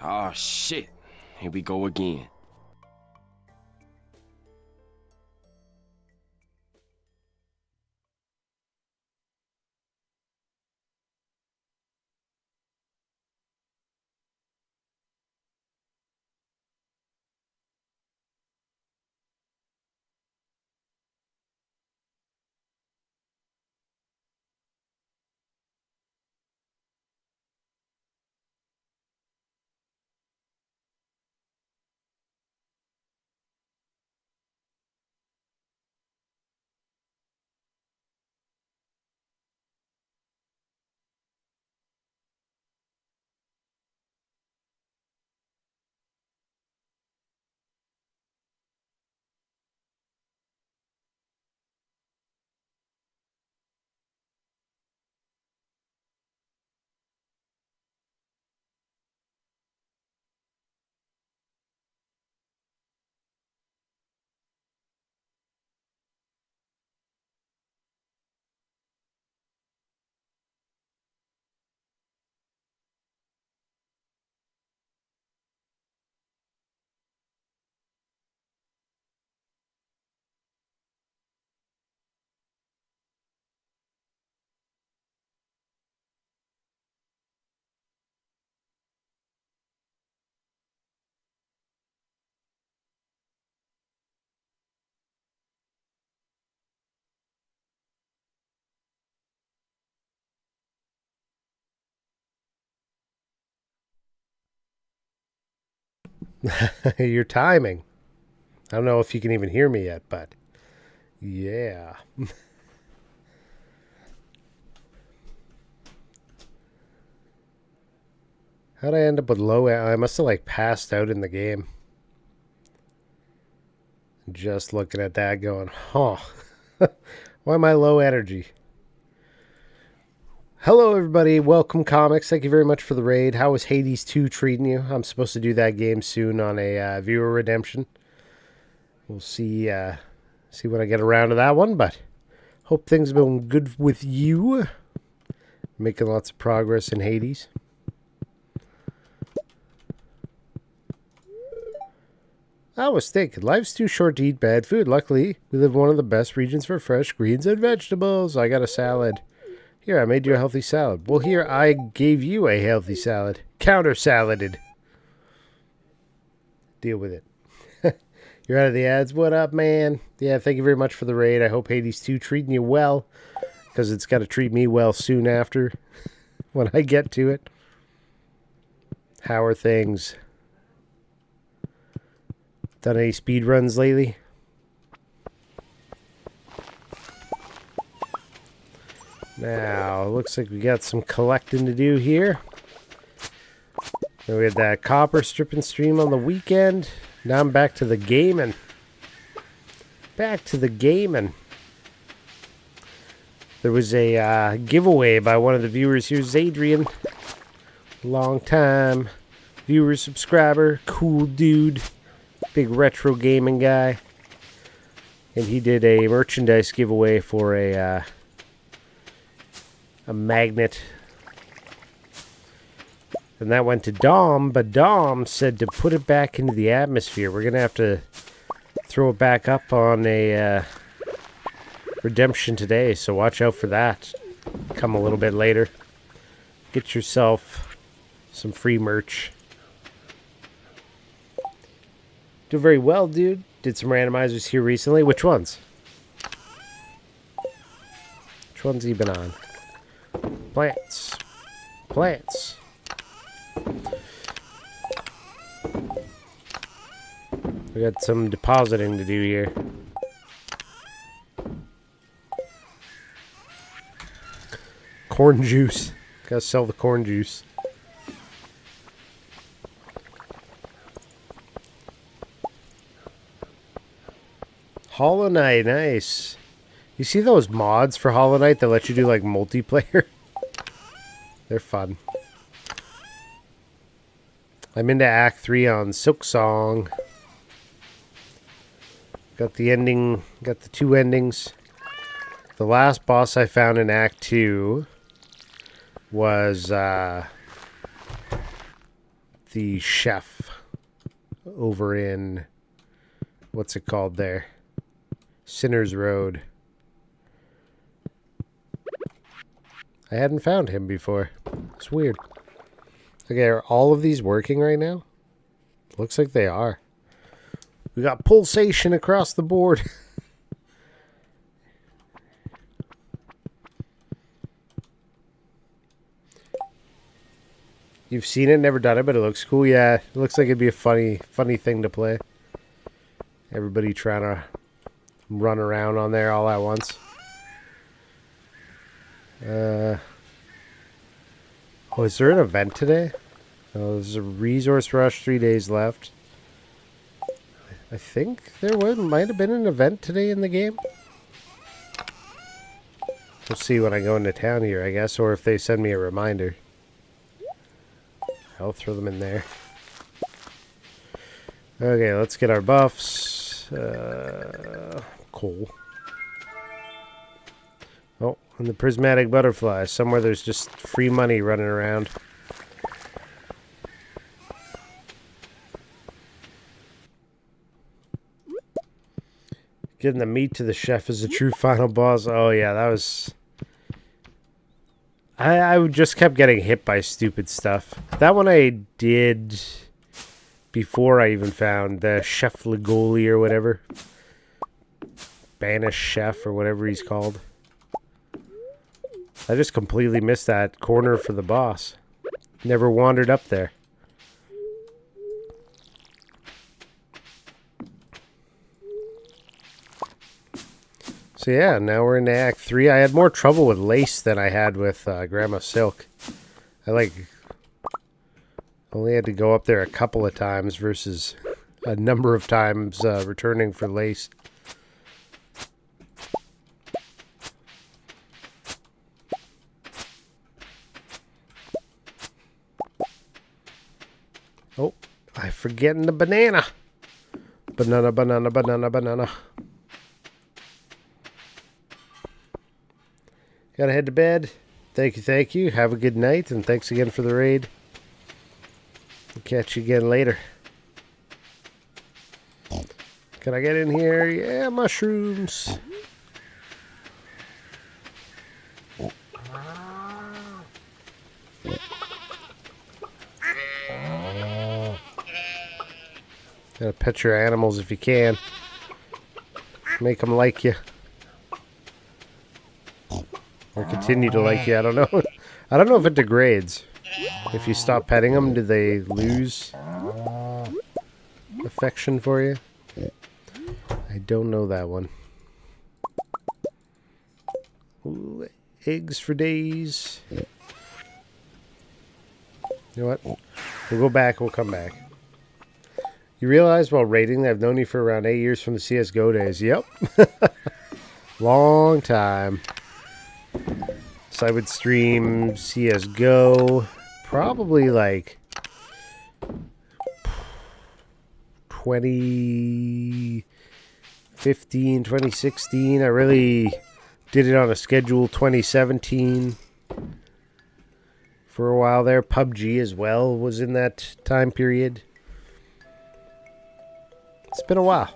Oh shit. Here we go again. Your timing. I don't know if you can even hear me yet, but yeah. How'd I end up with low? I must have like passed out in the game. Just looking at that, going, huh? Why am I low energy? Hello, everybody. Welcome, comics. Thank you very much for the raid. How is Hades 2 treating you? I'm supposed to do that game soon on a viewer redemption. We'll see. See when I get around to that one, but hope things have been good with you. Making lots of progress in Hades. I was thinking, life's too short to eat bad food. Luckily, we live in one of the best regions for fresh greens and vegetables. I got a salad. Here, I made you a healthy salad. Well, here, I gave you a healthy salad. Counter-saladed. Deal with it. You're out of the ads. What up, man? Yeah, thank you very much for the raid. I hope Hades 2 treating you well, because it's got to treat me well soon after when I get to it. How are things? Done any speed runs lately? Now, looks like we got some collecting to do here. Then we had that copper stripping stream on the weekend. Now I'm back to the gaming. Back to the gaming. There was a giveaway by one of the viewers. Here's Adrian. Long time viewer, subscriber, cool dude. Big retro gaming guy. And he did a merchandise giveaway for a magnet. And that went to Dom, but Dom said to put it back into the atmosphere. We're going to have to throw it back up on a redemption today, so watch out for that. Come a little bit later. Get yourself some free merch. Do very well, dude. Did some randomizers here recently. Which ones? Which ones have you been on? Plants. Plants. We got some depositing to do here. Corn juice. Gotta sell the corn juice. Hollow Knight, nice. You see those mods for Hollow Knight that let you do like multiplayer? They're fun. I'm into Act 3 on Silk Song. Got the ending, got the two endings. The last boss I found in Act 2 was the the chef over in, what's it called there? Sinners Road. I hadn't found him before. It's weird. Okay, are all of these working right now? Looks like they are. We got pulsation across the board. You've seen it, never done it, but it looks cool. Yeah, it looks like it'd be a funny thing to play. Everybody trying to run around on there all at once. Oh, is there an event today? Oh, there's a resource rush, 3 days left. I think there might have been an event today in the game. We'll see when I go into town here, I guess, or if they send me a reminder. I'll throw them in there. Okay, let's get our buffs. Cool. Oh, and the prismatic butterfly. Somewhere there's just free money running around. Getting the meat to the chef is a true final boss. Oh yeah, that was... I just kept getting hit by stupid stuff. That one I did before I even found the Chef Legoli or whatever. Banished Chef or whatever he's called. I just completely missed that corner for the boss. Never wandered up there. So yeah, now we're in Act 3. I had more trouble with Lace than I had with Grandma Silk. I only had to go up there a couple of times versus a number of times returning for Lace. Oh, I'm forgetting the banana. Banana, banana, banana, banana. Gotta head to bed. Thank you. Have a good night, and thanks again for the raid. We'll catch you again later. Can I get in here? Yeah, mushrooms. Gotta pet your animals if you can. Make them like you. Or continue to like you. I don't know. I don't know if it degrades. If you stop petting them, do they lose affection for you? I don't know that one. Ooh, eggs for days. You know what? We'll go back. We'll come back. You realize while raiding that I've known you for around 8 years from the CSGO days. Yep. Long time. So I would stream CSGO probably like 2015, 2016. I really did it on a schedule 2017 for a while there. PUBG as well was in that time period. It's been a while.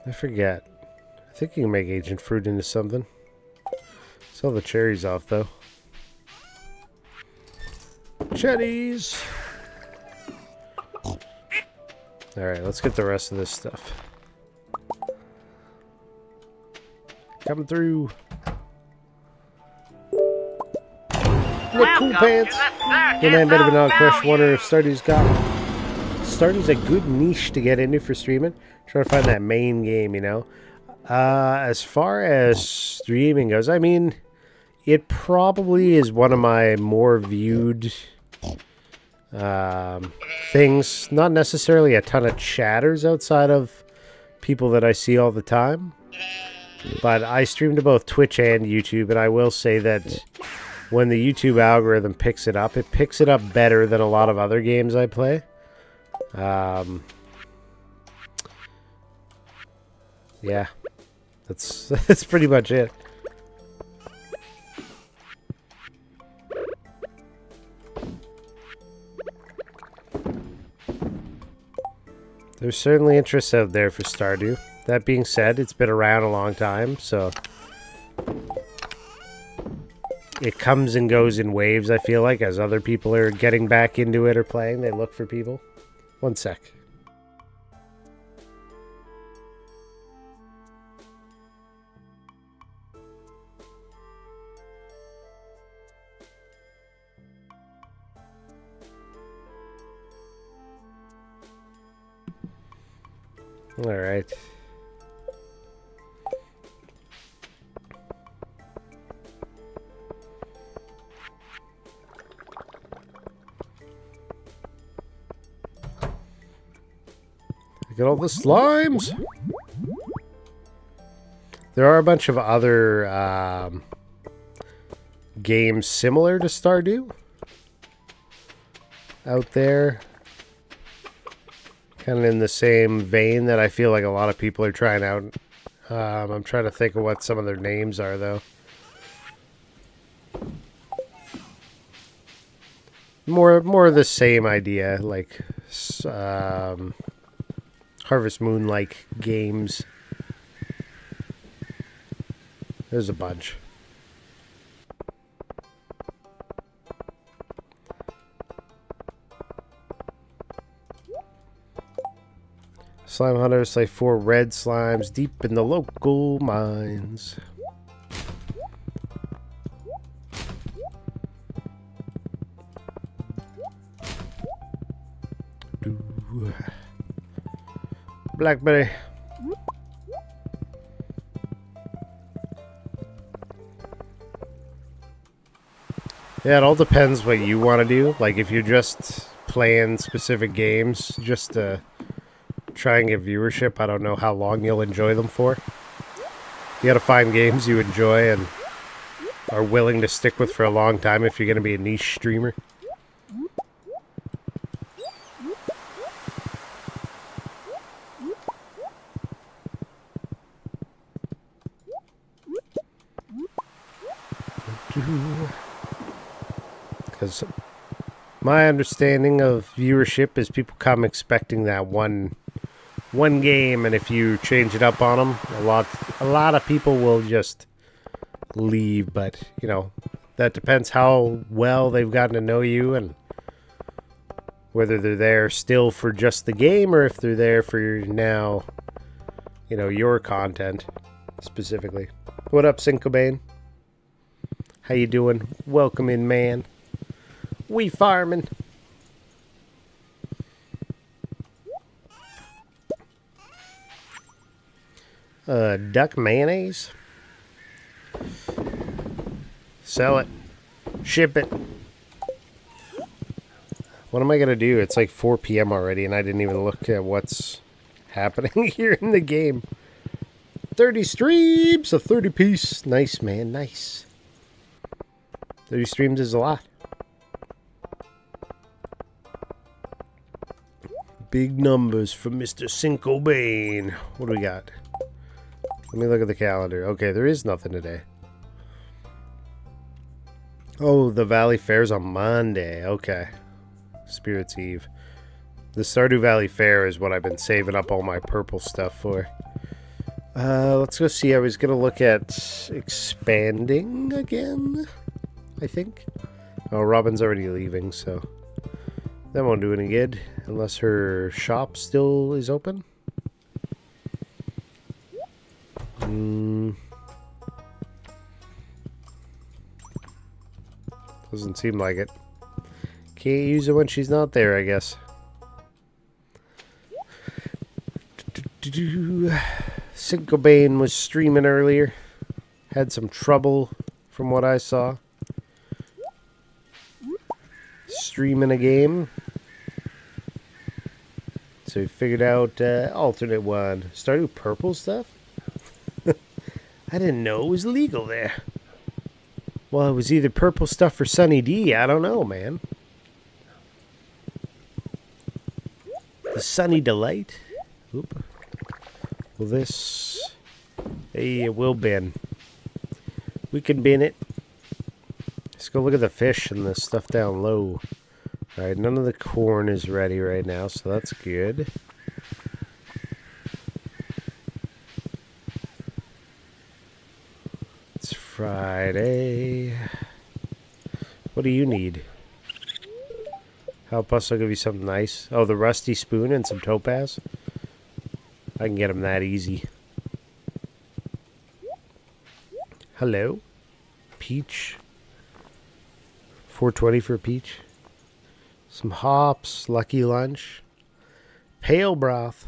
I forget. I think you can make ancient fruit into something. Sell the cherries off, though. Cherries! Alright, let's get the rest of this stuff. Coming through. Look, cool pants! Yeah, man, bit of an odd question. Wonder if Stardew's a good niche to get into for streaming. Trying to find that main game, you know. As far as streaming goes, I mean, it probably is one of my more viewed things. Not necessarily a ton of chatters outside of people that I see all the time. But I stream to both Twitch and YouTube, and I will say that when the YouTube algorithm picks it up better than a lot of other games I play. Yeah. That's pretty much it. There's certainly interest out there for Stardew. That being said, it's been around a long time, so it comes and goes in waves, I feel like, as other people are getting back into it or playing. They look for people. One sec. All right. Look at all the slimes. There are a bunch of other games similar to Stardew out there. Kind of in the same vein that I feel like a lot of people are trying out. I'm trying to think of what some of their names are, though. More of the same idea, like Harvest Moon-like games. There's a bunch. Slime hunters slay 4 red slimes deep in the local mines. Blackberry. Yeah, it all depends what you want to do. Like, if you're just playing specific games just to try and get viewership, I don't know how long you'll enjoy them for. You gotta find games you enjoy and are willing to stick with for a long time if you're gonna be a niche streamer. Because my understanding of viewership is people come expecting that one game, and if you change it up on them, a lot of people will just leave. But you know, that depends how well they've gotten to know you and whether they're there still for just the game or if they're there for now, you know, your content specifically. What up, Syncobane? How you doing? Welcome in, man. We farming. Duck mayonnaise. Sell it. Ship it. What am I going to do? It's like 4 p.m. already, and I didn't even look at what's happening here in the game. 30 streams, a 30-piece. Nice, man, nice. 30 streams is a lot. Big numbers for Mr. Syncobane. What do we got? Let me look at the calendar. Okay, there is nothing today. Oh, the Valley Fair's on Monday. Okay. Spirit's Eve. The Stardew Valley Fair is what I've been saving up all my purple stuff for. Let's go see. I was going to look at expanding again, I think. Oh, Robin's already leaving, so that won't do any good unless her shop still is open. Doesn't seem like it. Can't use it when she's not there, I guess. Syncobane was streaming earlier. Had some trouble from what I saw. Streaming a game. So we figured out alternate one. Stardew purple stuff? I didn't know it was legal there. Well, it was either purple stuff or Sunny D. I don't know, man. The Sunny Delight. Oop. Will this Hey, we'll bin. We can bin it. Let's go look at the fish and the stuff down low. Alright, none of the corn is ready right now, so that's good. It's Friday. What do you need? Help us, I'll give you something nice. Oh, the rusty spoon and some topaz? I can get him that easy. Hello? Peach. 420 for a peach. Some hops, lucky lunch. Pale broth.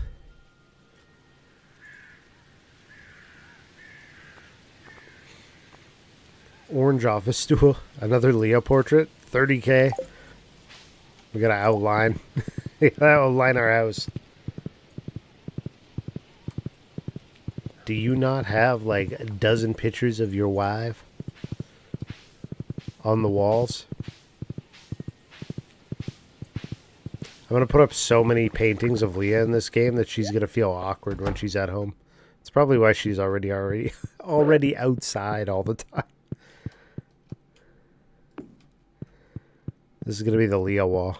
Orange office stool. Another Leo portrait. 30K. We gotta outline. We gotta outline our house. Do you not have like a dozen pictures of your wife on the walls? I'm gonna put up so many paintings of Leah in this game that she's gonna feel awkward when she's at home. It's probably why she's already outside all the time. This is gonna be the Leah wall.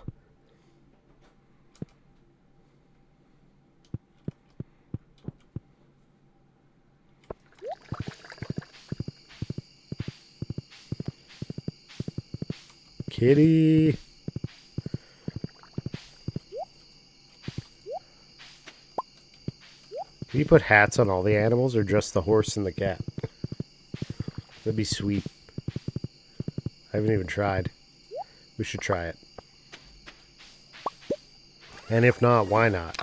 Kitty. Can you put hats on all the animals or just the horse and the cat? That'd be sweet. I haven't even tried. We should try it. And if not, why not?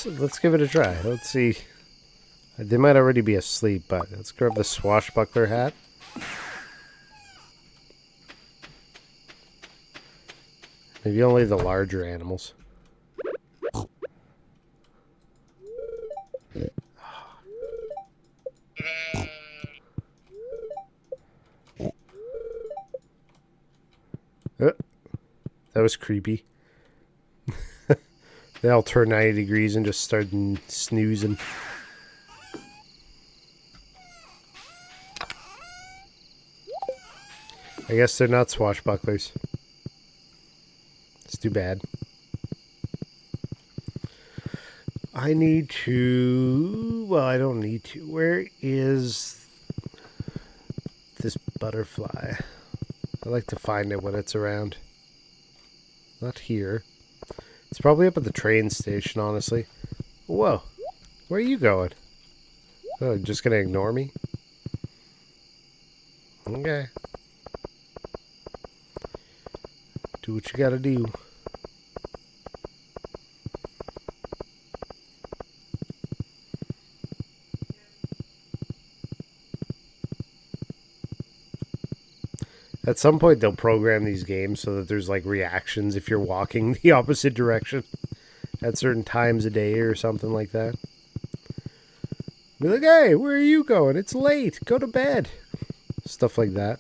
Let's give it a try. Let's see. They might already be asleep, but let's grab the swashbuckler hat. Maybe only the larger animals. That was creepy. They all turned 90 degrees and just started snoozing. I guess they're not swashbucklers. It's too bad. I need to... Well, I don't need to. Where is this butterfly? I like to find it when it's around. Not here. It's probably up at the train station, honestly. Whoa. Where are you going? Oh, just gonna ignore me? Okay. Do what you gotta do. At some point, they'll program these games so that there's like reactions if you're walking the opposite direction at certain times a day or something like that. Be like, hey, where are you going? It's late. Go to bed. Stuff like that.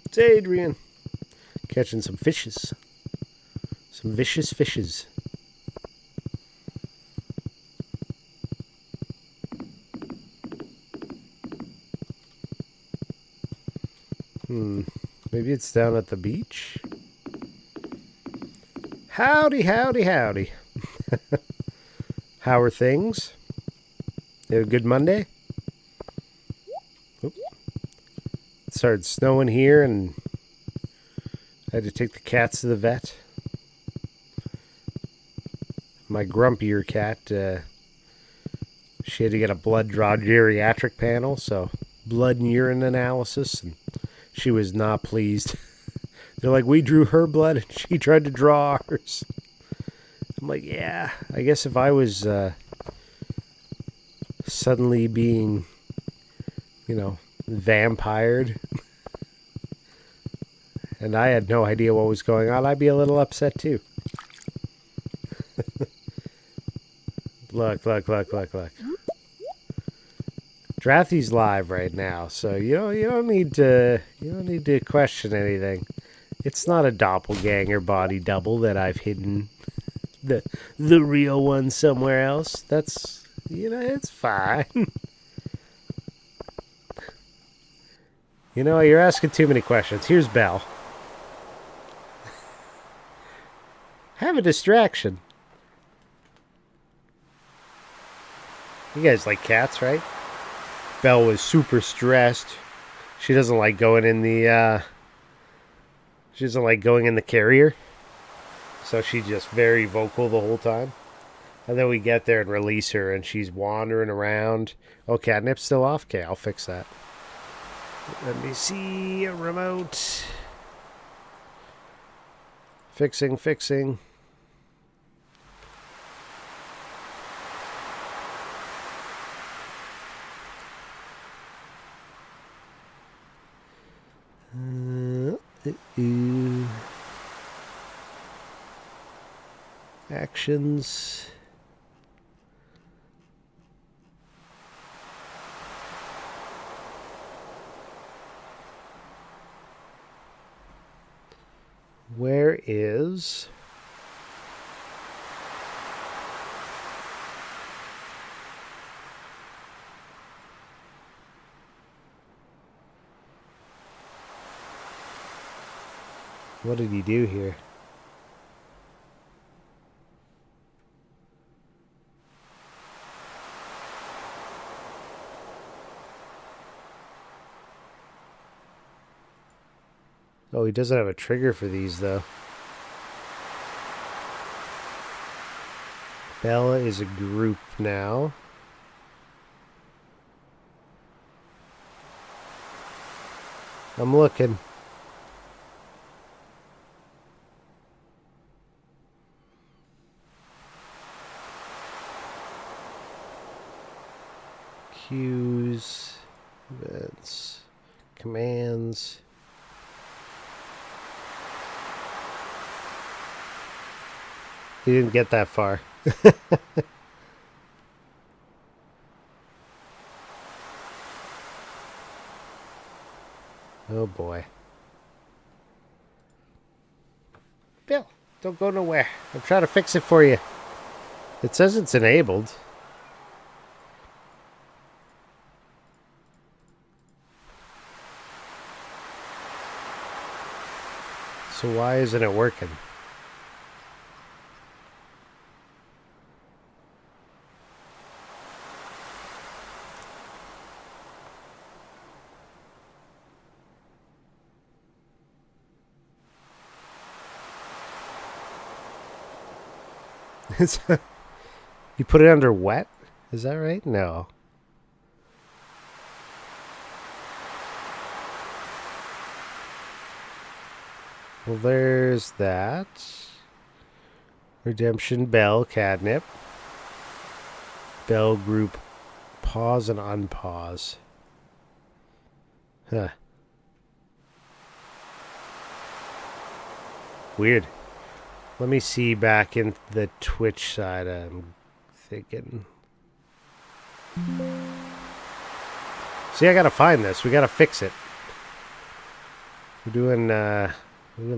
It's Adrian. Catching some fishes. Some vicious fishes. Maybe it's down at the beach? Howdy, howdy, howdy. How are things? You had a good Monday? Oop. It started snowing here and I had to take the cats to the vet. My grumpier cat, she had to get a blood draw geriatric panel, so blood and urine analysis, and she was not pleased. They're like, we drew her blood and she tried to draw ours. I'm like, yeah, I guess if I was suddenly being, vampired and I had no idea what was going on, I'd be a little upset too. Look. Drathy's live right now, so you don't need to question anything. It's not a doppelganger body double that I've hidden the real one somewhere else. That's it's fine. You're asking too many questions. Here's Belle. Have a distraction. You guys like cats, right? Belle was super stressed. She doesn't like going in the carrier. So she's just very vocal the whole time. And then we get there and release her and she's wandering around. Oh, catnip's still off? Okay, I'll fix that. Let me see a remote. Fixing. Actions. Where is... What did he do here? Oh, he doesn't have a trigger for these, though. Bella is a group now. I'm looking. Cues, events, commands. He didn't get that far. Oh boy. Bill, don't go nowhere. I'm trying to fix it for you. It says it's enabled. So why isn't it working? You put it under wet? Is that right? No. Well, there's that. Redemption, Bell, Catnip. Bell group, pause and unpause. Huh. Weird. Let me see back in the Twitch side. I'm thinking. See, I gotta find this. We gotta fix it. We're doing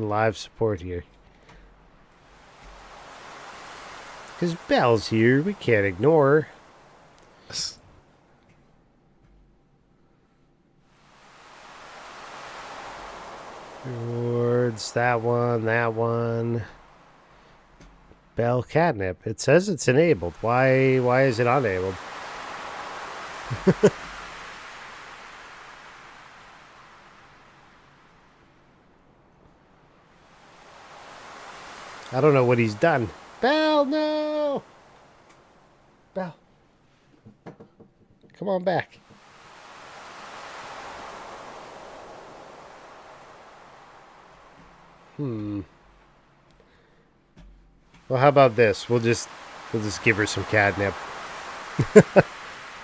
live support here. Because Belle's here. We can't ignore her. Rewards, that one. Bell Catnip. It says it's enabled. Why is it unenabled? I don't know what he's done. Bell, no! Bell. Come on back. Well, how about this? We'll just give her some catnip.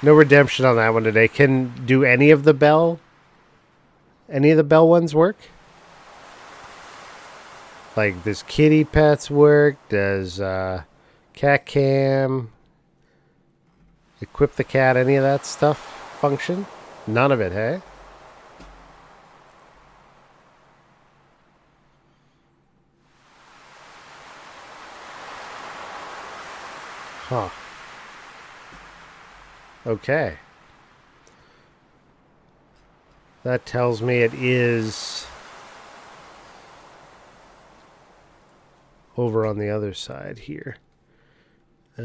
No redemption on that one today. Do any of the bell ones work? Like, does kitty pets work? Does cat cam, equip the cat, any of that stuff function? None of it, hey? Huh. Okay. That tells me it is over on the other side here. Do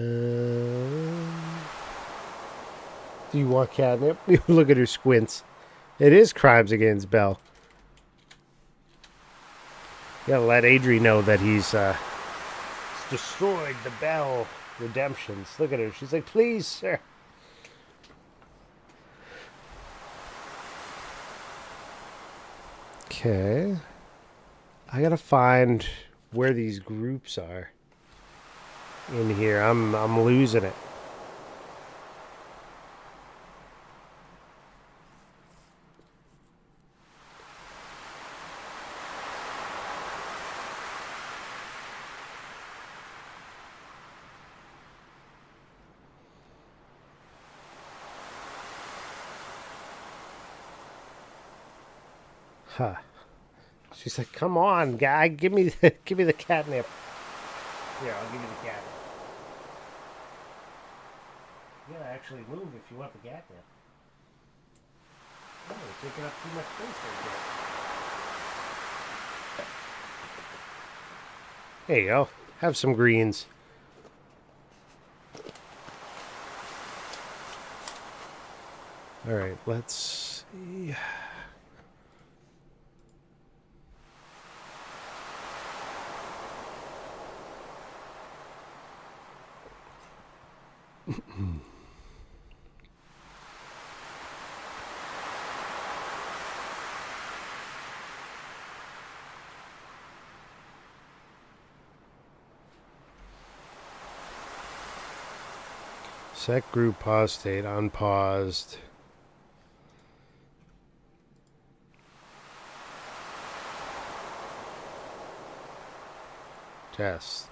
you want catnip? Look at her squints. It is crimes against Belle. You gotta let Adri know that he's destroyed the Belle redemptions. Look at her. She's like, please, sir. Okay. I gotta find where these groups are in here. I'm losing it. Huh. She's like, come on, guy, give me the catnip. Here, I'll give you the catnip. You gotta actually move if you want the catnip. Oh, you're taking up too much space right there. There you go. Have some greens. All right, let's see. Set group pause state, unpaused. Test.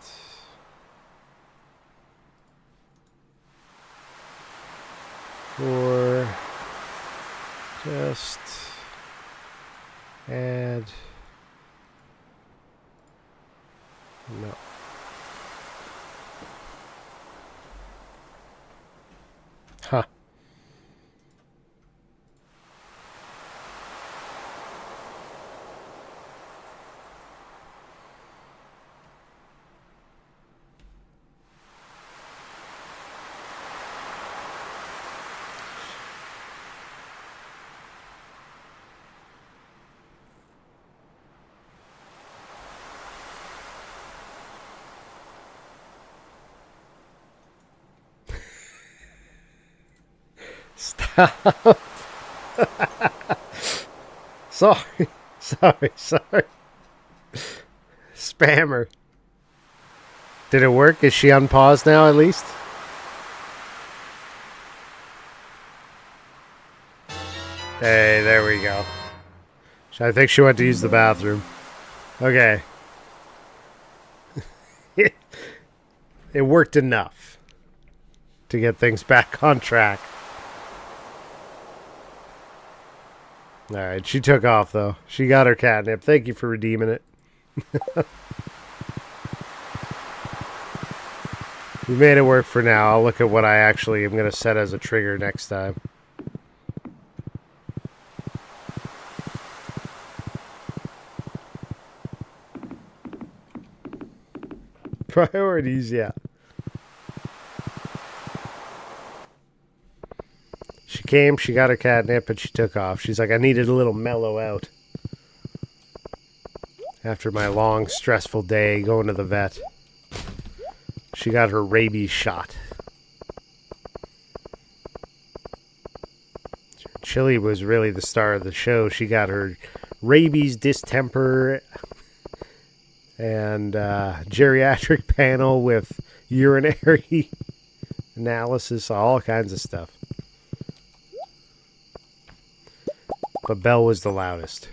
For test. Add. No. Huh. Stop. Sorry. Sorry. Spammer. Did it work? Is she unpaused now at least? Hey, there we go. I think she went to use the bathroom. Okay. It worked enough to get things back on track. Alright, she took off though. She got her catnip. Thank you for redeeming it. We made it work for now. I'll look at what I actually am going to set as a trigger next time. Priorities, yeah. She came, she got her catnip, and she took off. She's like, I needed a little mellow out after my long, stressful day going to the vet. She got her rabies shot. Chili was really the star of the show. She got her rabies, distemper, and geriatric panel with urinary analysis, all kinds of stuff. But Belle was the loudest.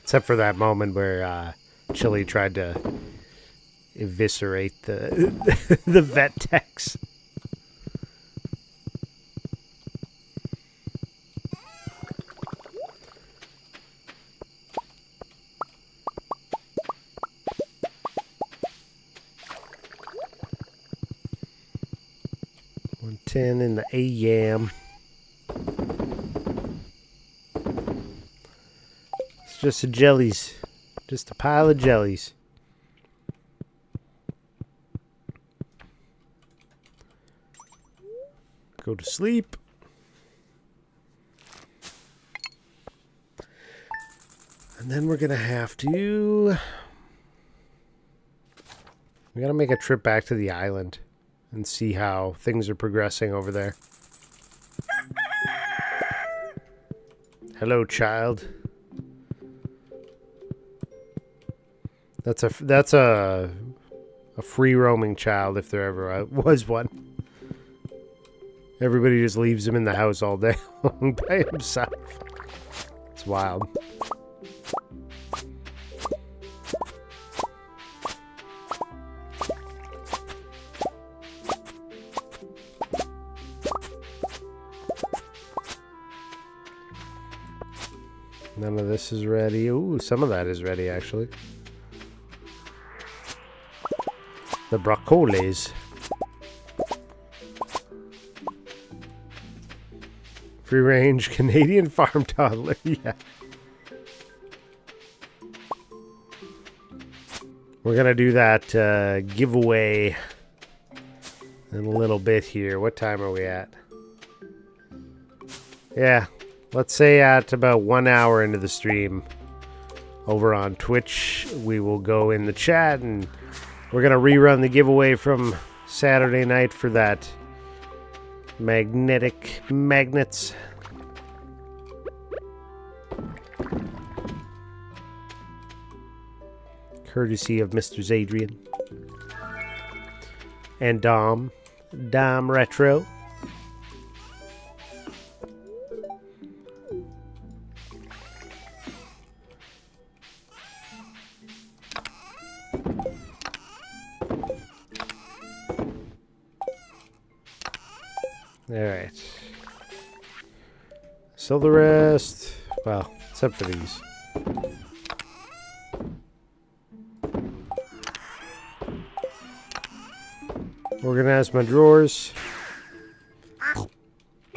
Except for that moment where Chili tried to eviscerate the the vet techs. $110 in the AM. It's just a jellies. Just a pile of jellies. Go to sleep. And then we're going to have to... We got to make a trip back to the island and see how things are progressing over there. Hello, child. That's a free roaming child if there ever was one. Everybody just leaves him in the house all day long by himself. It's wild. None of this is ready. Ooh, some of that is ready, actually. The broccolis. Free range Canadian farm toddler. Yeah. We're going to do that giveaway in a little bit here. What time are we at? Yeah. Let's say at about 1 hour into the stream over on Twitch, we will go in the chat and we're going to rerun the giveaway from Saturday night for that magnetic magnets. Courtesy of Mr. Zadrian. And Dom Retro. Alright. Sell the rest. Well, except for these. Organize my drawers.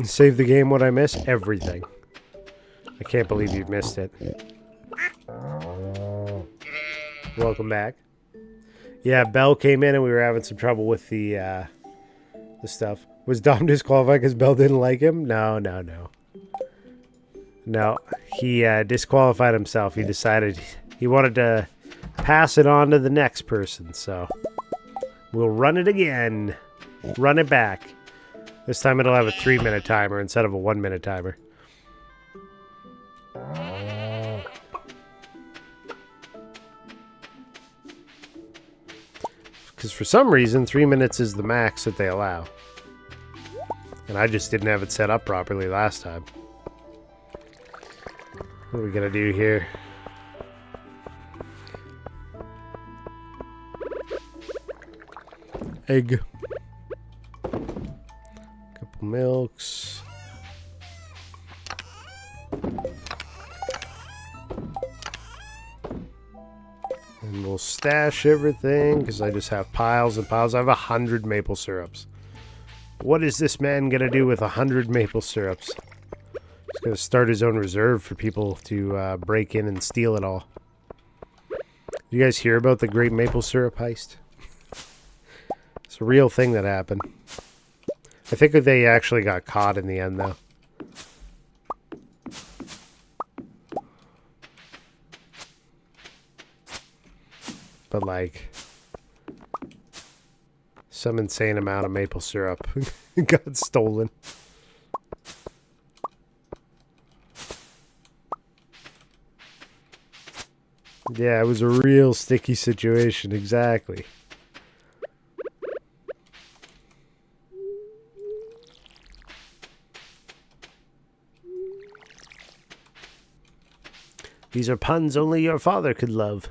Save the game. What I miss? Everything. I can't believe you missed it. Welcome back. Yeah, Belle came in and we were having some trouble with the stuff. Was Dom disqualified because Belle didn't like him? No. No, he disqualified himself. He decided he wanted to pass it on to the next person, so we'll run it again. Run it back. This time it'll have a 3-minute timer instead of a 1-minute timer. Because for some reason, 3 minutes is the max that they allow. And I just didn't have it set up properly last time. What are we gonna do here? Egg. Couple milks. And we'll stash everything because I just have piles and piles. I have 100 maple syrups. What is this man gonna do with 100 maple syrups? He's gonna start his own reserve for people to break in and steal it all. You guys hear about the Great Maple Syrup Heist? It's a real thing that happened. I think that they actually got caught in the end, though. But, like, some insane amount of maple syrup got stolen. Yeah, it was a real sticky situation, exactly. These are puns only your father could love.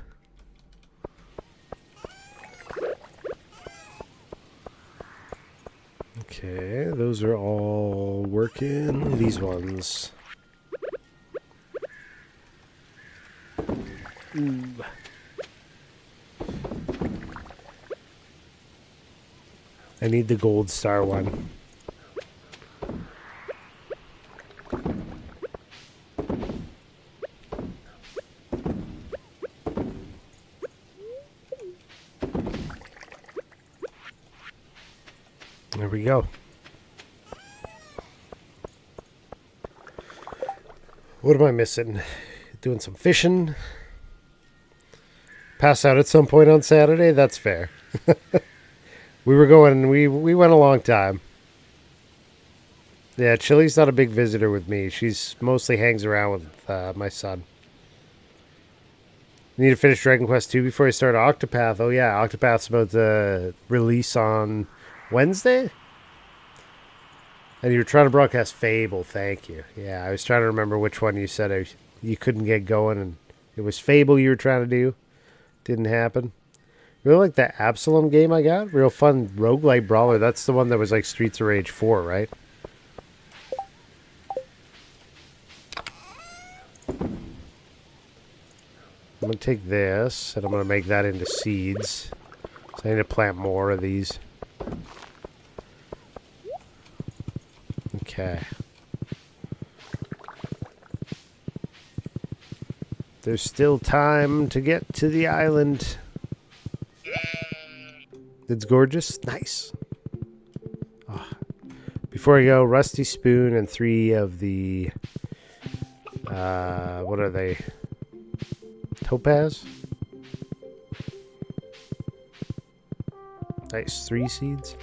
Okay, those are all working. These ones. Ooh. I need the gold star one. There we go. What am I missing? Doing some fishing. Pass out at some point on Saturday? That's fair. We went a long time. Yeah, Chili's not a big visitor with me. She's mostly hangs around with my son. Need to finish Dragon Quest 2 before I start Octopath. Oh yeah, Octopath's about to release on Wednesday? And you were trying to broadcast Fable, thank you. Yeah, I was trying to remember which one you said you couldn't get going, and it was Fable you were trying to do. Didn't happen. Really like that Absalom game I got? Real fun roguelike brawler. That's the one that was like Streets of Rage 4, right? I'm going to take this, and I'm going to make that into seeds. So I need to plant more of these. Okay. There's still time to get to the island. It's gorgeous. Nice. Oh. Before I go, Rusty Spoon and 3 of the... what are they? Topaz? Nice. 3 seeds.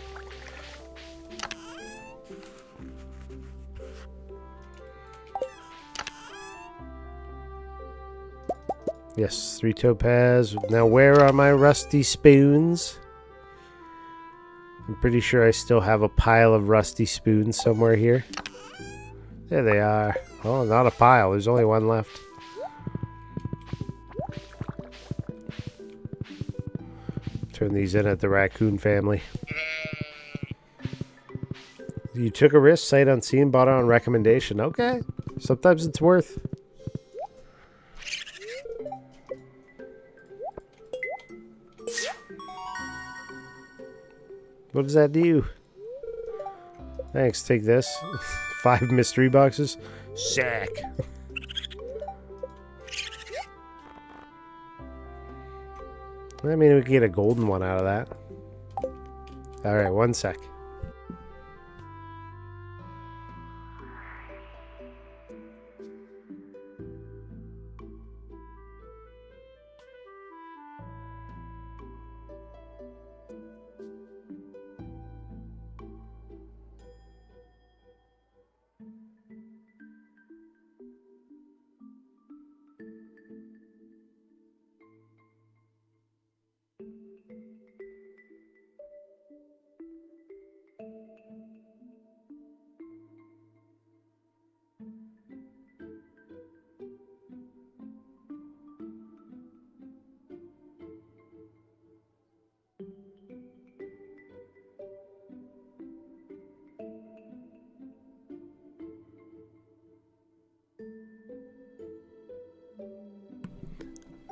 Yes, 3 topaz. Now where are my rusty spoons? I'm pretty sure I still have a pile of rusty spoons somewhere here. There they are. Oh, not a pile. There's only one left. Turn these in at the raccoon family. You took a risk, sight unseen, bought it on recommendation. Okay. Sometimes it's worth. What does that do? Thanks, take this. 5 mystery boxes. Sick. I mean, we could get a golden one out of that. Alright, 1 sec.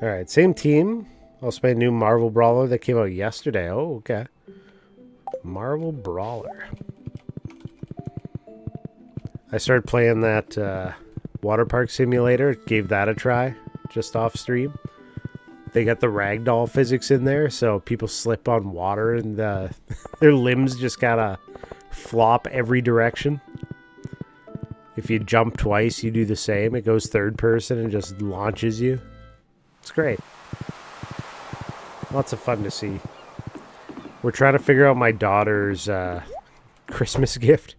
Alright, same team. Also my new Marvel Brawler that came out yesterday. Oh, okay. Marvel Brawler. I started playing that water park simulator. Gave that a try just off stream. They got the ragdoll physics in there, so people slip on water and their limbs just gotta flop every direction. If you jump twice, you do the same. It goes third person and just launches you. It's great. Lots of fun to see. We're trying to figure out my daughter's Christmas gift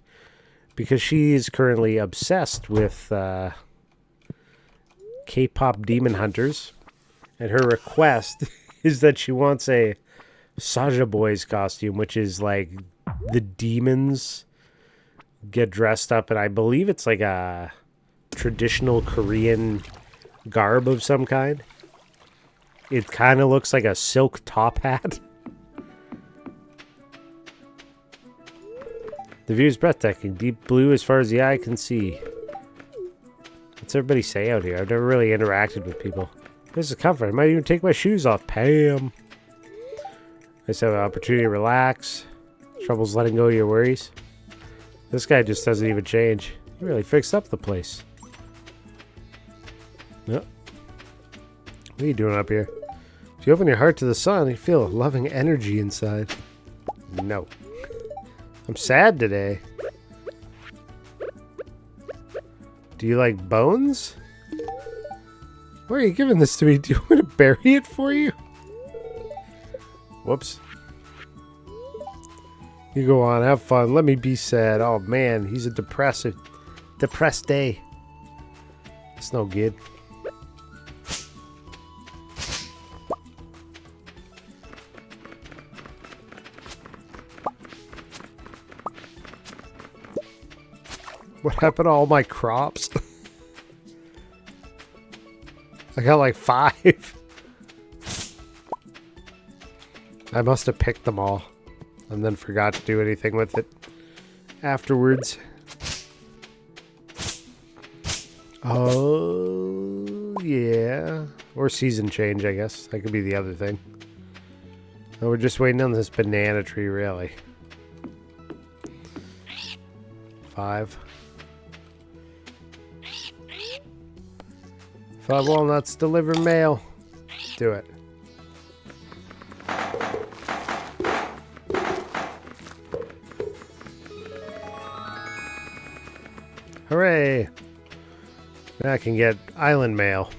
because she is currently obsessed with K-pop Demon Hunters. And her request is that she wants a Saja Boys costume, which is like the demons get dressed up, and I believe it's like a traditional Korean garb of some kind. It kind of looks like a silk top hat. The view is breathtaking. Deep blue as far as the eye can see. What's everybody say out here? I've never really interacted with people. This is comfort. I might even take my shoes off. Pam. I just have an opportunity to relax. Trouble's letting go of your worries. This guy just doesn't even change. He really fixed up the place. Yep. What are you doing up here? If you open your heart to the sun, you feel a loving energy inside. No. I'm sad today. Do you like bones? Why are you giving this to me? Do you want to bury it for you? Whoops. You go on, have fun. Let me be sad. Oh man, he's a depressed day. It's no good. What happened to all my crops? I got like 5. I must have picked them all and then forgot to do anything with it afterwards. Oh, yeah. Or season change, I guess. That could be the other thing. Oh, we're just waiting on this banana tree, really. 5. 5 walnuts deliver mail. Do it. Hooray! Now I can get island mail.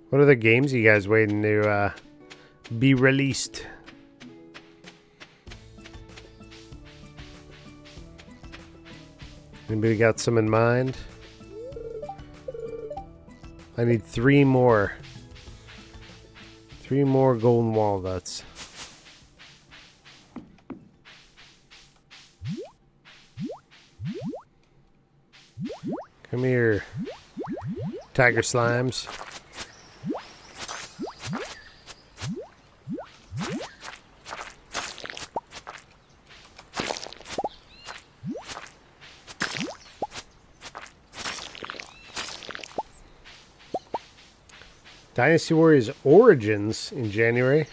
What other games are you guys waiting to be released? Anybody got some in mind? I need 3 more. 3 more golden walnuts. Come here, tiger slimes. Dynasty Warriors Origins in January.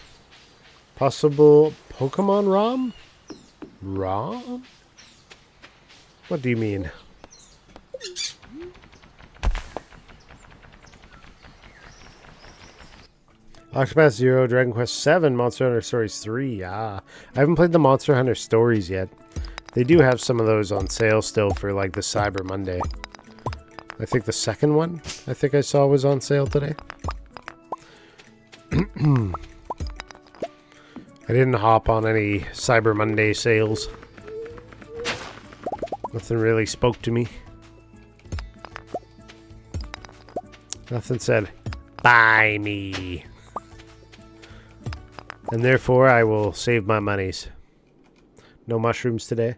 Possible Pokemon ROM? ROM? What do you mean? Octopath Zero, Dragon Quest 7, Monster Hunter Stories 3. I haven't played the Monster Hunter Stories yet. They do have some of those on sale still for like the Cyber Monday. I think the second one I think I saw was on sale today. I didn't hop on any Cyber Monday sales. Nothing really spoke to me. Nothing said, buy me. And therefore, I will save my monies. No mushrooms today.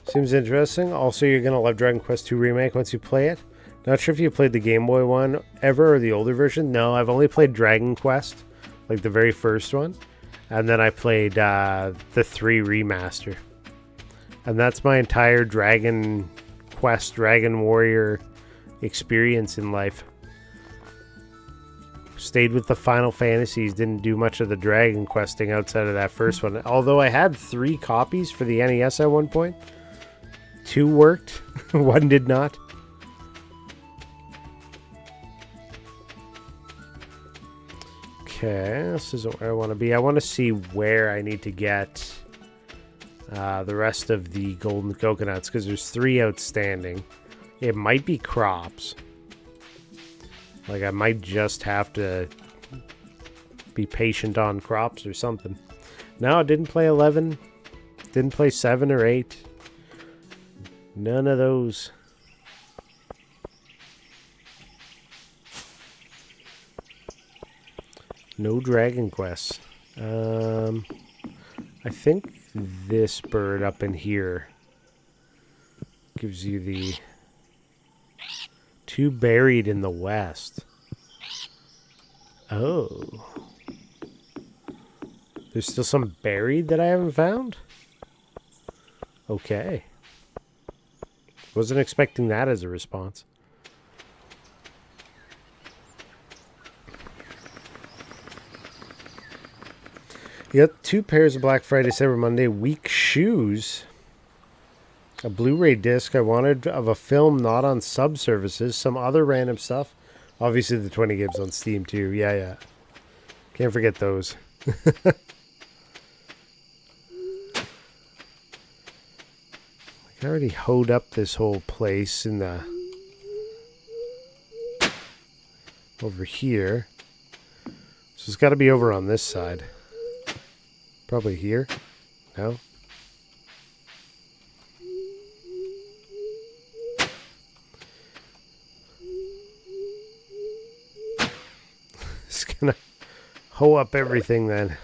Seems interesting. Also, you're going to love Dragon Quest 2 Remake once you play it. Not sure if you played the Game Boy one ever or the older version. No, I've only played Dragon Quest, like the very first one. And then I played the 3 remaster. And that's my entire Dragon Quest, Dragon Warrior experience in life. Stayed with the Final Fantasies, didn't do much of the Dragon Questing outside of that first one. Although I had 3 copies for the NES at one point. 2 worked. 1 did not. Okay, this isn't where I want to be. I want to see where I need to get the rest of the golden coconuts, because there's 3 outstanding. It might be crops. Like, I might just have to be patient on crops or something. No, I didn't play 11. Didn't play 7 or 8. None of those. No Dragon Quests. I think this bird up in here gives you the 2 buried in the west. Oh. There's still some buried that I haven't found? Okay. Wasn't expecting that as a response. You got 2 pairs of Black Friday, Cyber Monday week shoes. A Blu-ray disc I wanted of a film not on subservices. Some other random stuff. Obviously the 20 gigs on Steam too. Yeah. Can't forget those. I already hoed up this whole place in the... over here. So it's got to be over on this side. Probably here. No? Just gonna hoe up everything then.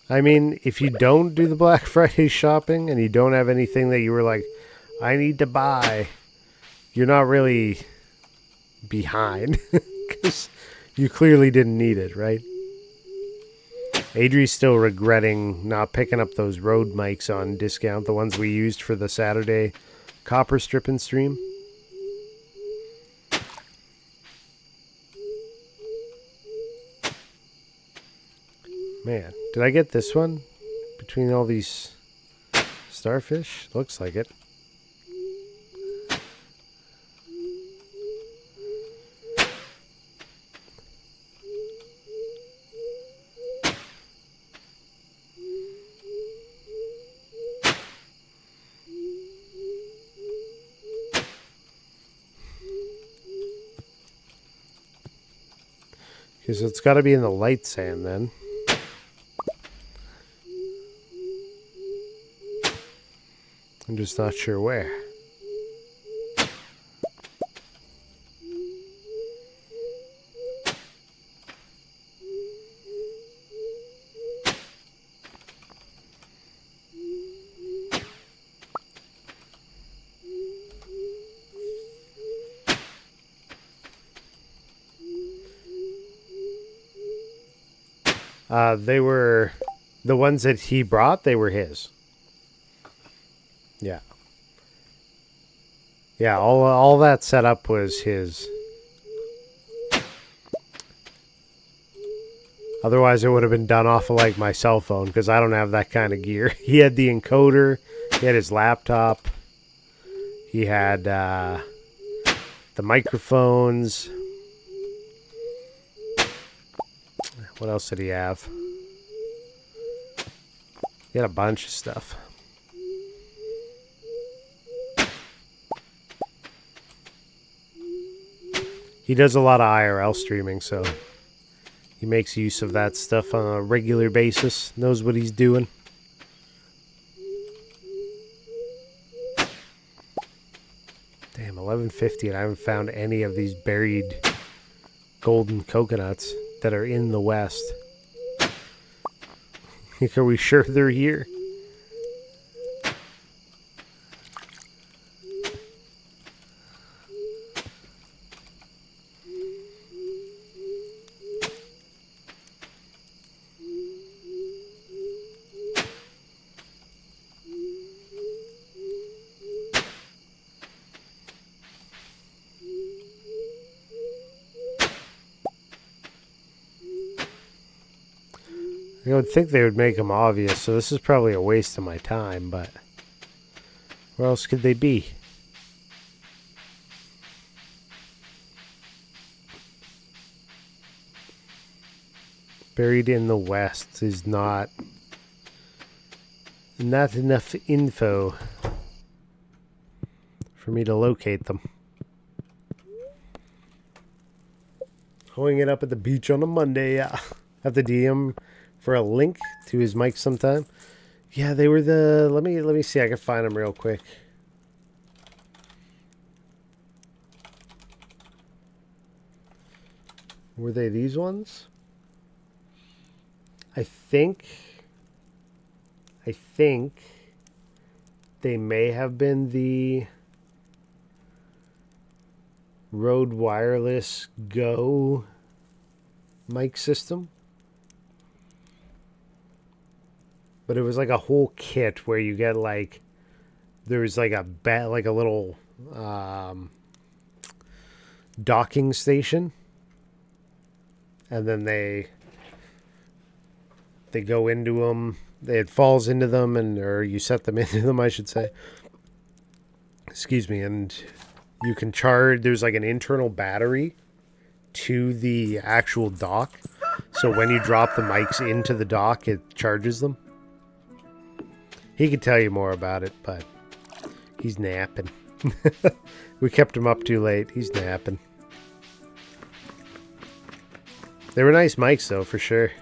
I mean, if you don't do the Black Friday shopping and you don't have anything that you were like, I need to buy, you're not really behind. Because you clearly didn't need it, right? Adri's still regretting not picking up those Rode mics on discount, the ones we used for the Saturday copper stripping stream. Man, did I get this one? Between all these starfish? Looks like it. Okay, so it's got to be in the light sand then. I'm just not sure where. They were the ones that he brought, they were his. Yeah. Yeah, all that setup was his. Otherwise, it would have been done off of like my cell phone because I don't have that kind of gear. He had the encoder. He had his laptop. He had the microphones. What else did he have? He had a bunch of stuff. He does a lot of IRL streaming, so he makes use of that stuff on a regular basis. Knows what he's doing. Damn, 1150, and I haven't found any of these buried golden coconuts that are in the west. Are we sure they're here? I would think they would make them obvious, so this is probably a waste of my time, but where else could they be? Buried in the West is not enough info for me to locate them. Holding it up at the beach on a Monday, yeah. Have to DM for a link to his mic sometime. Yeah, they were the... Let me see, I can find them real quick. Were they these ones? I think they may have been the Rode Wireless Go mic system. But it was like a whole kit where you get like, there was like a little docking station, and then they go into them. It falls into them, or you set them into them, I should say. Excuse me, and you can charge. There's like an internal battery to the actual dock, so when you drop the mics into the dock, it charges them. He could tell you more about it, but he's napping. We kept him up too late. He's napping. They were nice mics, though, for sure.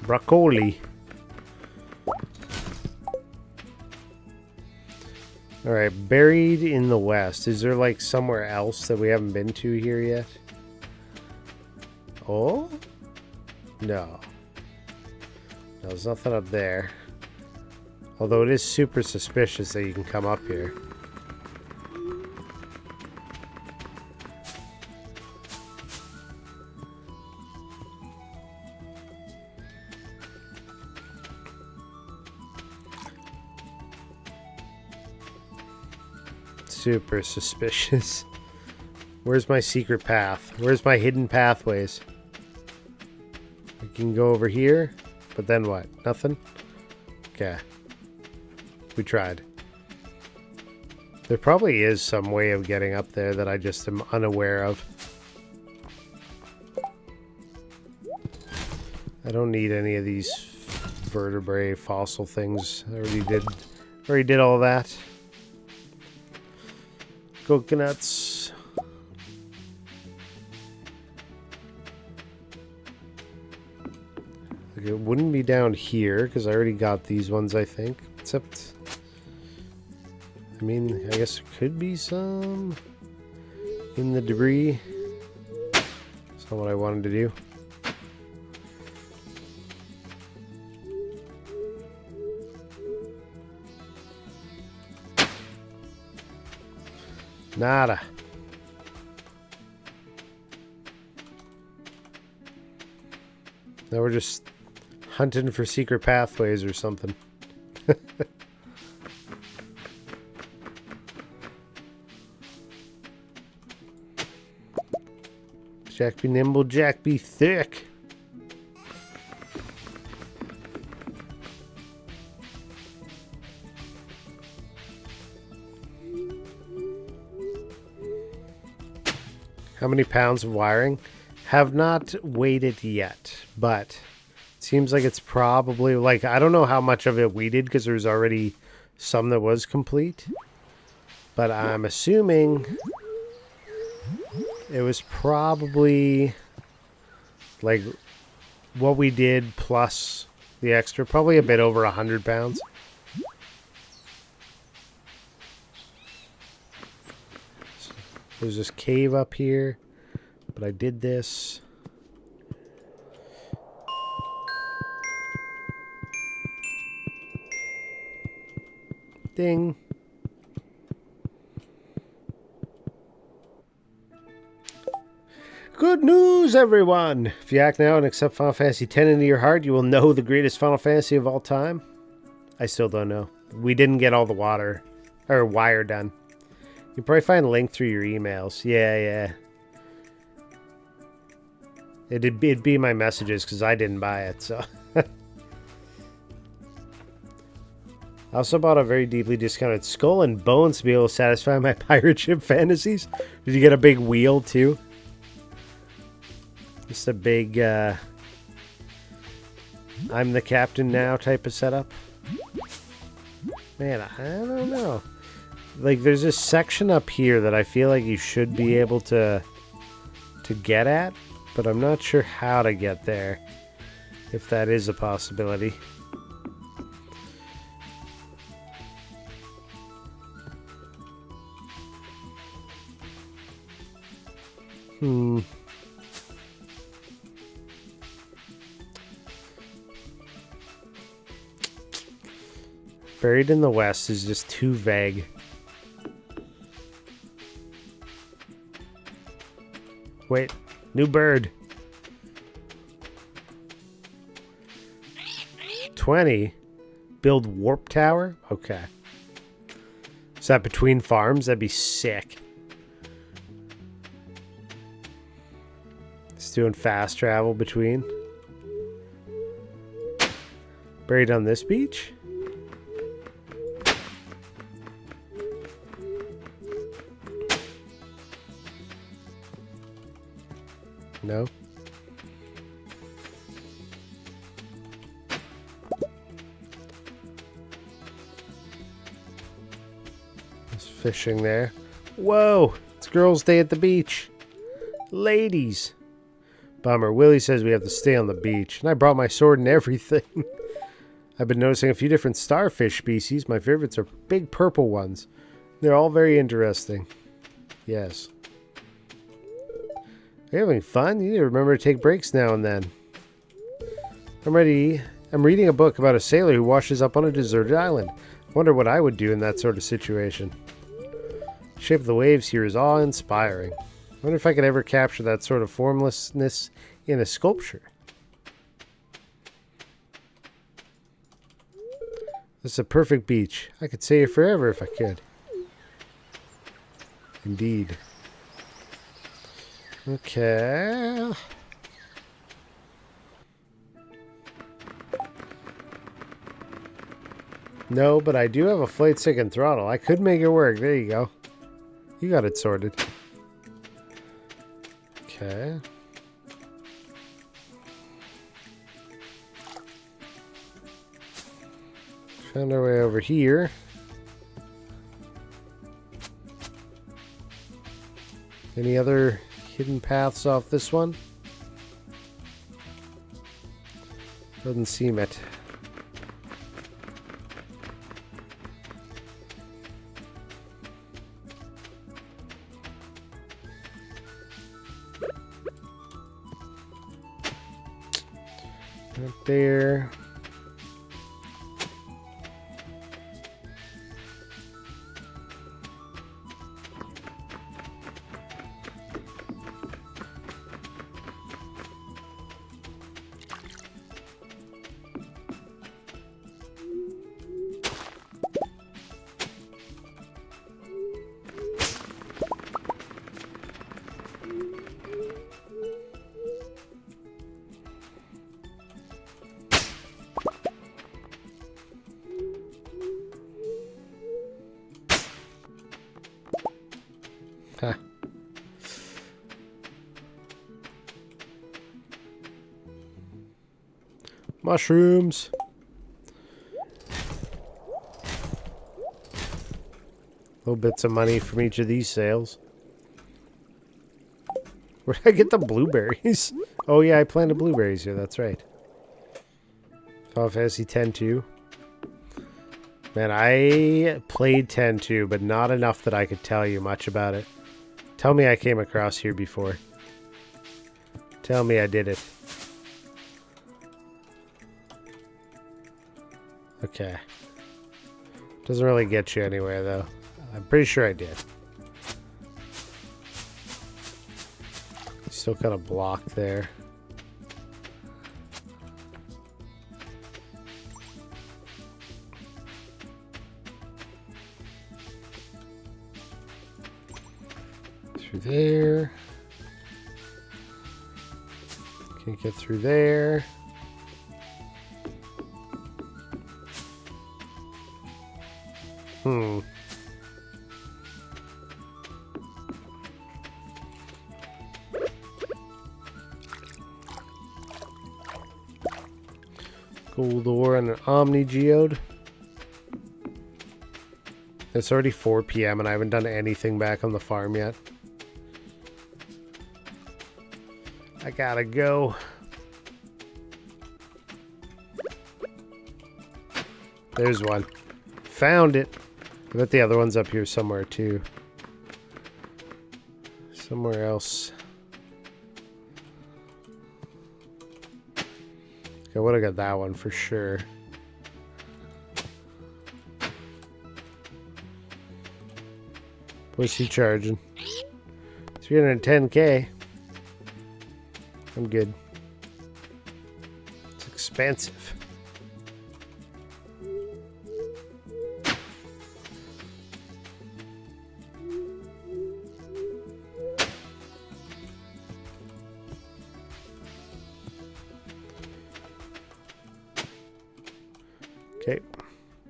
Broccoli. Alright, buried in the West. Is there, like, somewhere else that we haven't been to here yet? Oh? No. No, there's nothing up there. Although it is super suspicious that you can come up here. Super suspicious. Where's my secret path? Where's my hidden pathways? We can go over here. But then what? Nothing? Okay. We tried. There probably is some way of getting up there that I just am unaware of. I don't need any of these vertebrae fossil things. I already did all that. Coconuts. It wouldn't be down here because I already got these ones, I think. Except, I mean, I guess there could be some in the debris. That's not what I wanted to do. Nada. Now we're just hunting for secret pathways or something. Jack be nimble, Jack be thick. How many pounds of wiring? Have not weighed it yet, but it seems like it's probably, like, I don't know how much of it we did because there's already some that was complete, but I'm assuming it was probably like what we did plus the extra, probably a bit over 100 pounds. So there's this cave up here. But I did this. Ding. Good news, everyone! If you act now and accept Final Fantasy X into your heart, you will know the greatest Final Fantasy of all time. I still don't know. We didn't get all the wire done. You probably find a link through your emails. Yeah. It'd be my messages because I didn't buy it, so. I also bought a very deeply discounted skull and bones to be able to satisfy my pirate ship fantasies. Did you get a big wheel too? Just a big, I'm the captain now type of setup. Man, I don't know. Like, there's this section up here that I feel like you should be able to get at, but I'm not sure how to get there, if that is a possibility. Buried in the West is just too vague. Wait, new bird. 20. Build warp tower? Okay. Is that between farms? That'd be sick. It's doing fast travel between. Buried on this beach? No. There's fishing there. Whoa! It's girls' day at the beach. Ladies. Bummer. Willie says we have to stay on the beach. And I brought my sword and everything. I've been noticing a few different starfish species. My favorites are big purple ones. They're all very interesting. Yes. Are you having fun? You need to remember to take breaks now and then. I'm ready. I'm reading a book about a sailor who washes up on a deserted island. I wonder what I would do in that sort of situation. The shape of the waves here is awe-inspiring. I wonder if I could ever capture that sort of formlessness in a sculpture. This is a perfect beach. I could stay here forever if I could. Indeed. Okay. No, but I do have a flight stick and throttle. I could make it work. There you go. You got it sorted. Okay. Found our way over here. Any other hidden paths off this one? Doesn't seem it. Not there. Huh. Mushrooms. Little bits of money from each of these sales. Where did I get the blueberries? Oh yeah, I planted blueberries here, that's right. Final Fantasy X-2. Man, I played 10-2, but not enough that I could tell you much about it. Tell me I came across here before. Tell me I did it. Okay. Doesn't really get you anywhere, though. I'm pretty sure I did. Still kind of blocked there. Through there. Can't get through there. Gold ore and an Omni Geode. It's already 4 p.m. and I haven't done anything back on the farm yet. I gotta go. There's one. Found it. I bet the other one's up here somewhere too. Somewhere else. I would have got that one for sure. What's he charging? 310k. I'm good. It's expensive. Okay,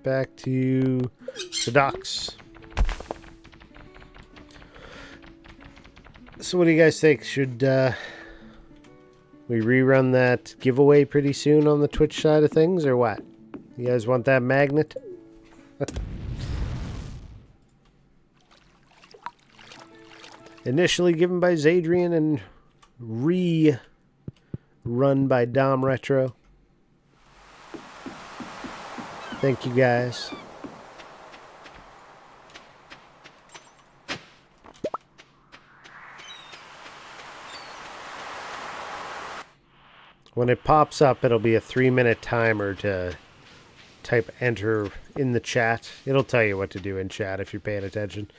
back to the docks. So what do you guys think? Should we rerun that giveaway pretty soon on the Twitch side of things, or what? You guys want that magnet? Initially given by Zadrian and rerun by Dom Retro. Thank you guys. When it pops up, it'll be a 3-minute timer to type enter in the chat. It'll tell you what to do in chat if you're paying attention.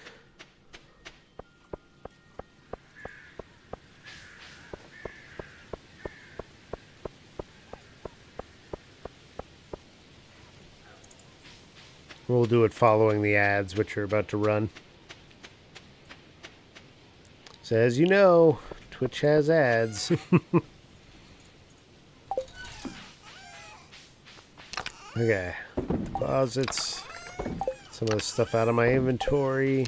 We'll do it following the ads, which are about to run. So as you know, Twitch has ads. Okay, deposits, some of the stuff out of my inventory.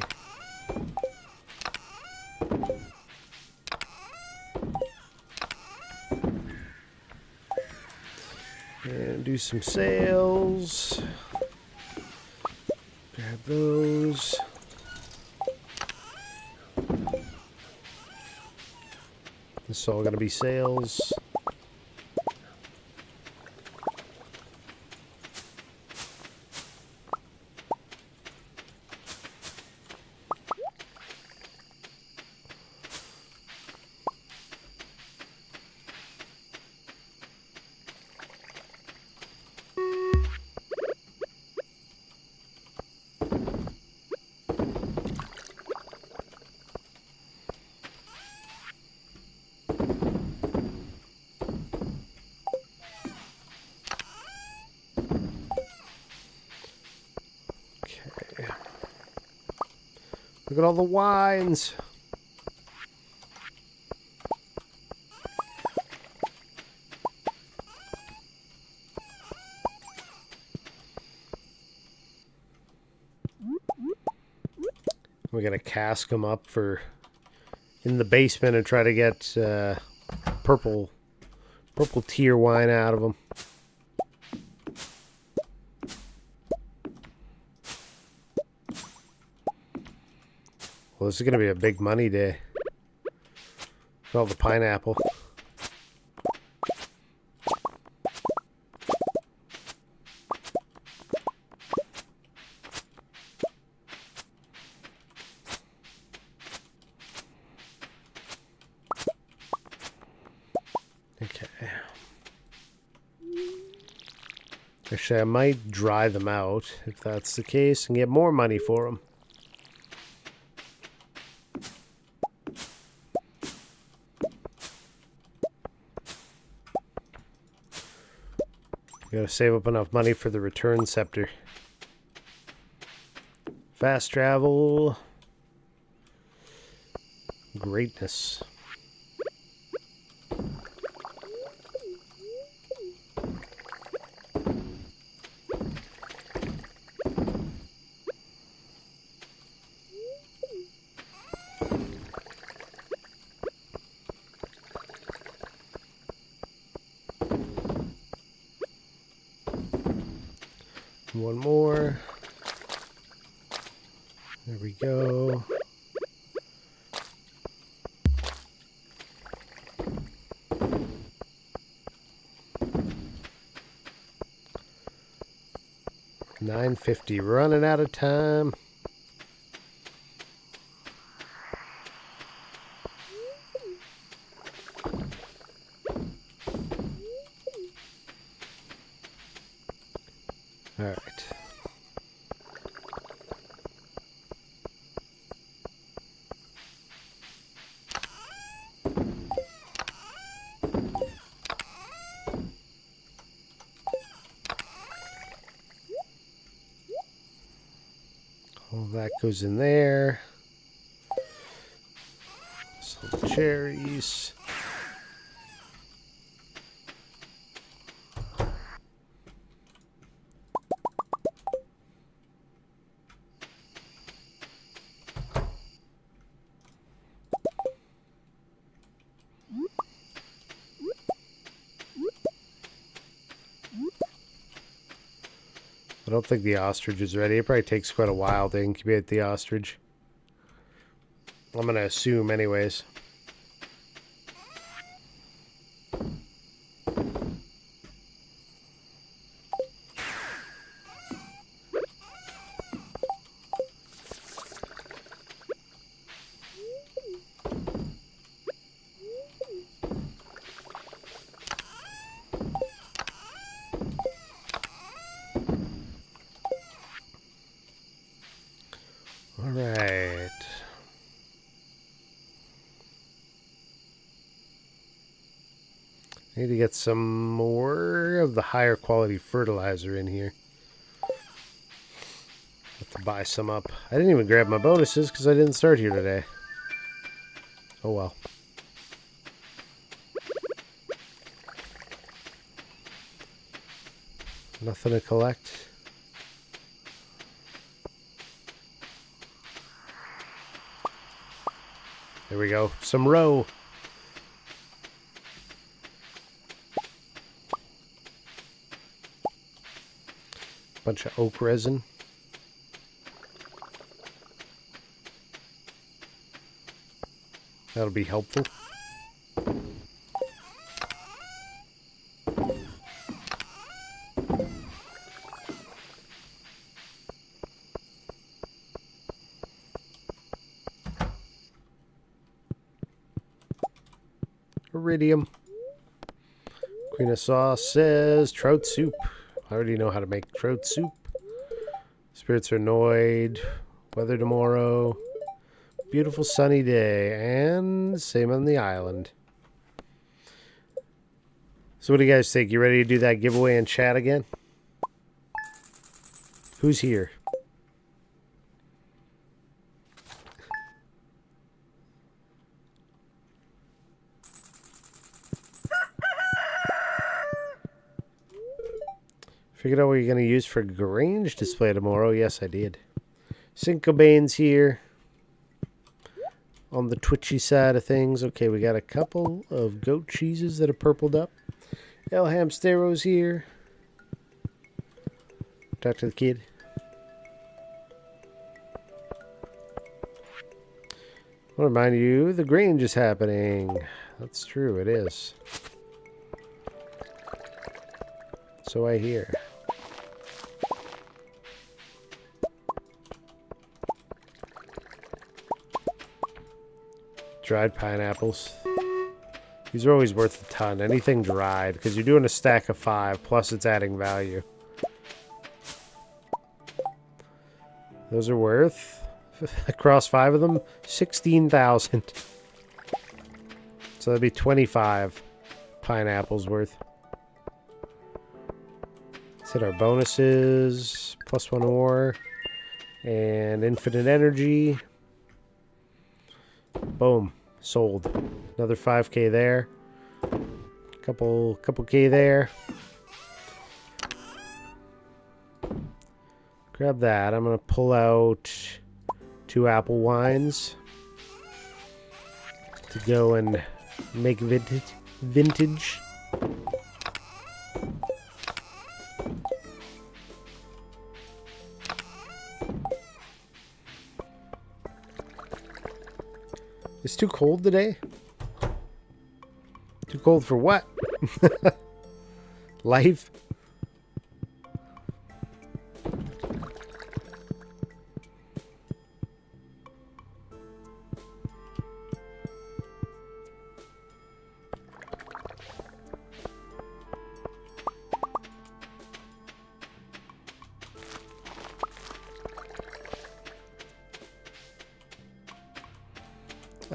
And do some sales. Grab those. This is all going to be sales. Look at all the wines. We're gonna cask them up for in the basement and try to get purple tier wine out of them. Well, this is going to be a big money day. With all the pineapple. Okay. Actually, I might dry them out, if that's the case, and get more money for them. Gotta save up enough money for the return scepter. Fast travel. Greatness. One more. There we go. $9.50, running out of time. All right. All that goes in there. Some cherries. I don't think the ostrich is ready. It probably takes quite a while to incubate the ostrich. I'm going to assume anyways. All right. Need to get some more of the higher quality fertilizer in here. Have to buy some up. I didn't even grab my bonuses because I didn't start here today. Oh well. Nothing to collect. There we go. Some roe. Bunch of oak resin. That'll be helpful. Iridium. Queen of Sauce says trout soup. I already know how to make trout soup. Spirits are annoyed. Weather tomorrow. Beautiful sunny day. And same on the island. So what do you guys think? You ready to do that giveaway in chat again? Who's here? Figured out what you're going to use for Grange display tomorrow. Yes, I did. Syncobane's here. On the twitchy side of things. Okay, we got a couple of goat cheeses that are purpled up. El Hamstero's here. Talk to the kid. I'll remind you, the Grange is happening. That's true, it is. So I hear. Dried pineapples. These are always worth a ton. Anything dried, because you're doing a stack of 5, plus it's adding value. Those are worth, across 5 of them, 16,000. So that'd be 25 pineapples worth. Let's hit our bonuses. +1 ore. And infinite energy. Boom. Sold. Another 5k there. Couple K there. Grab that. I'm going to pull out 2 apple wines to go and make vintage. It's too cold today? Too cold for what? Life?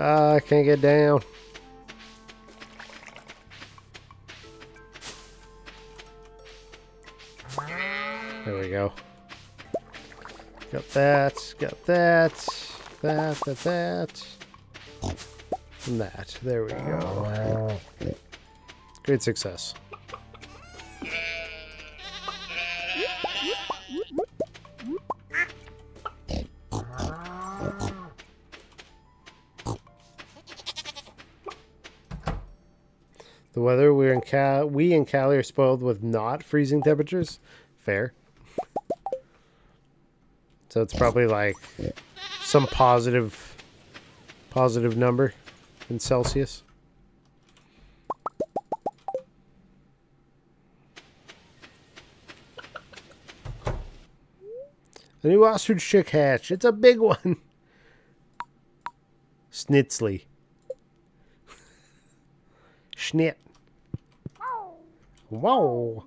I can't get down. There we go. Got that, got that, that, and that. There we go. Great success. The weather we in Cali are spoiled with not freezing temperatures. Fair. So it's probably like some positive number in Celsius. A new ostrich chick hatch. It's a big one. Schnitzly. Schnit. Whoa.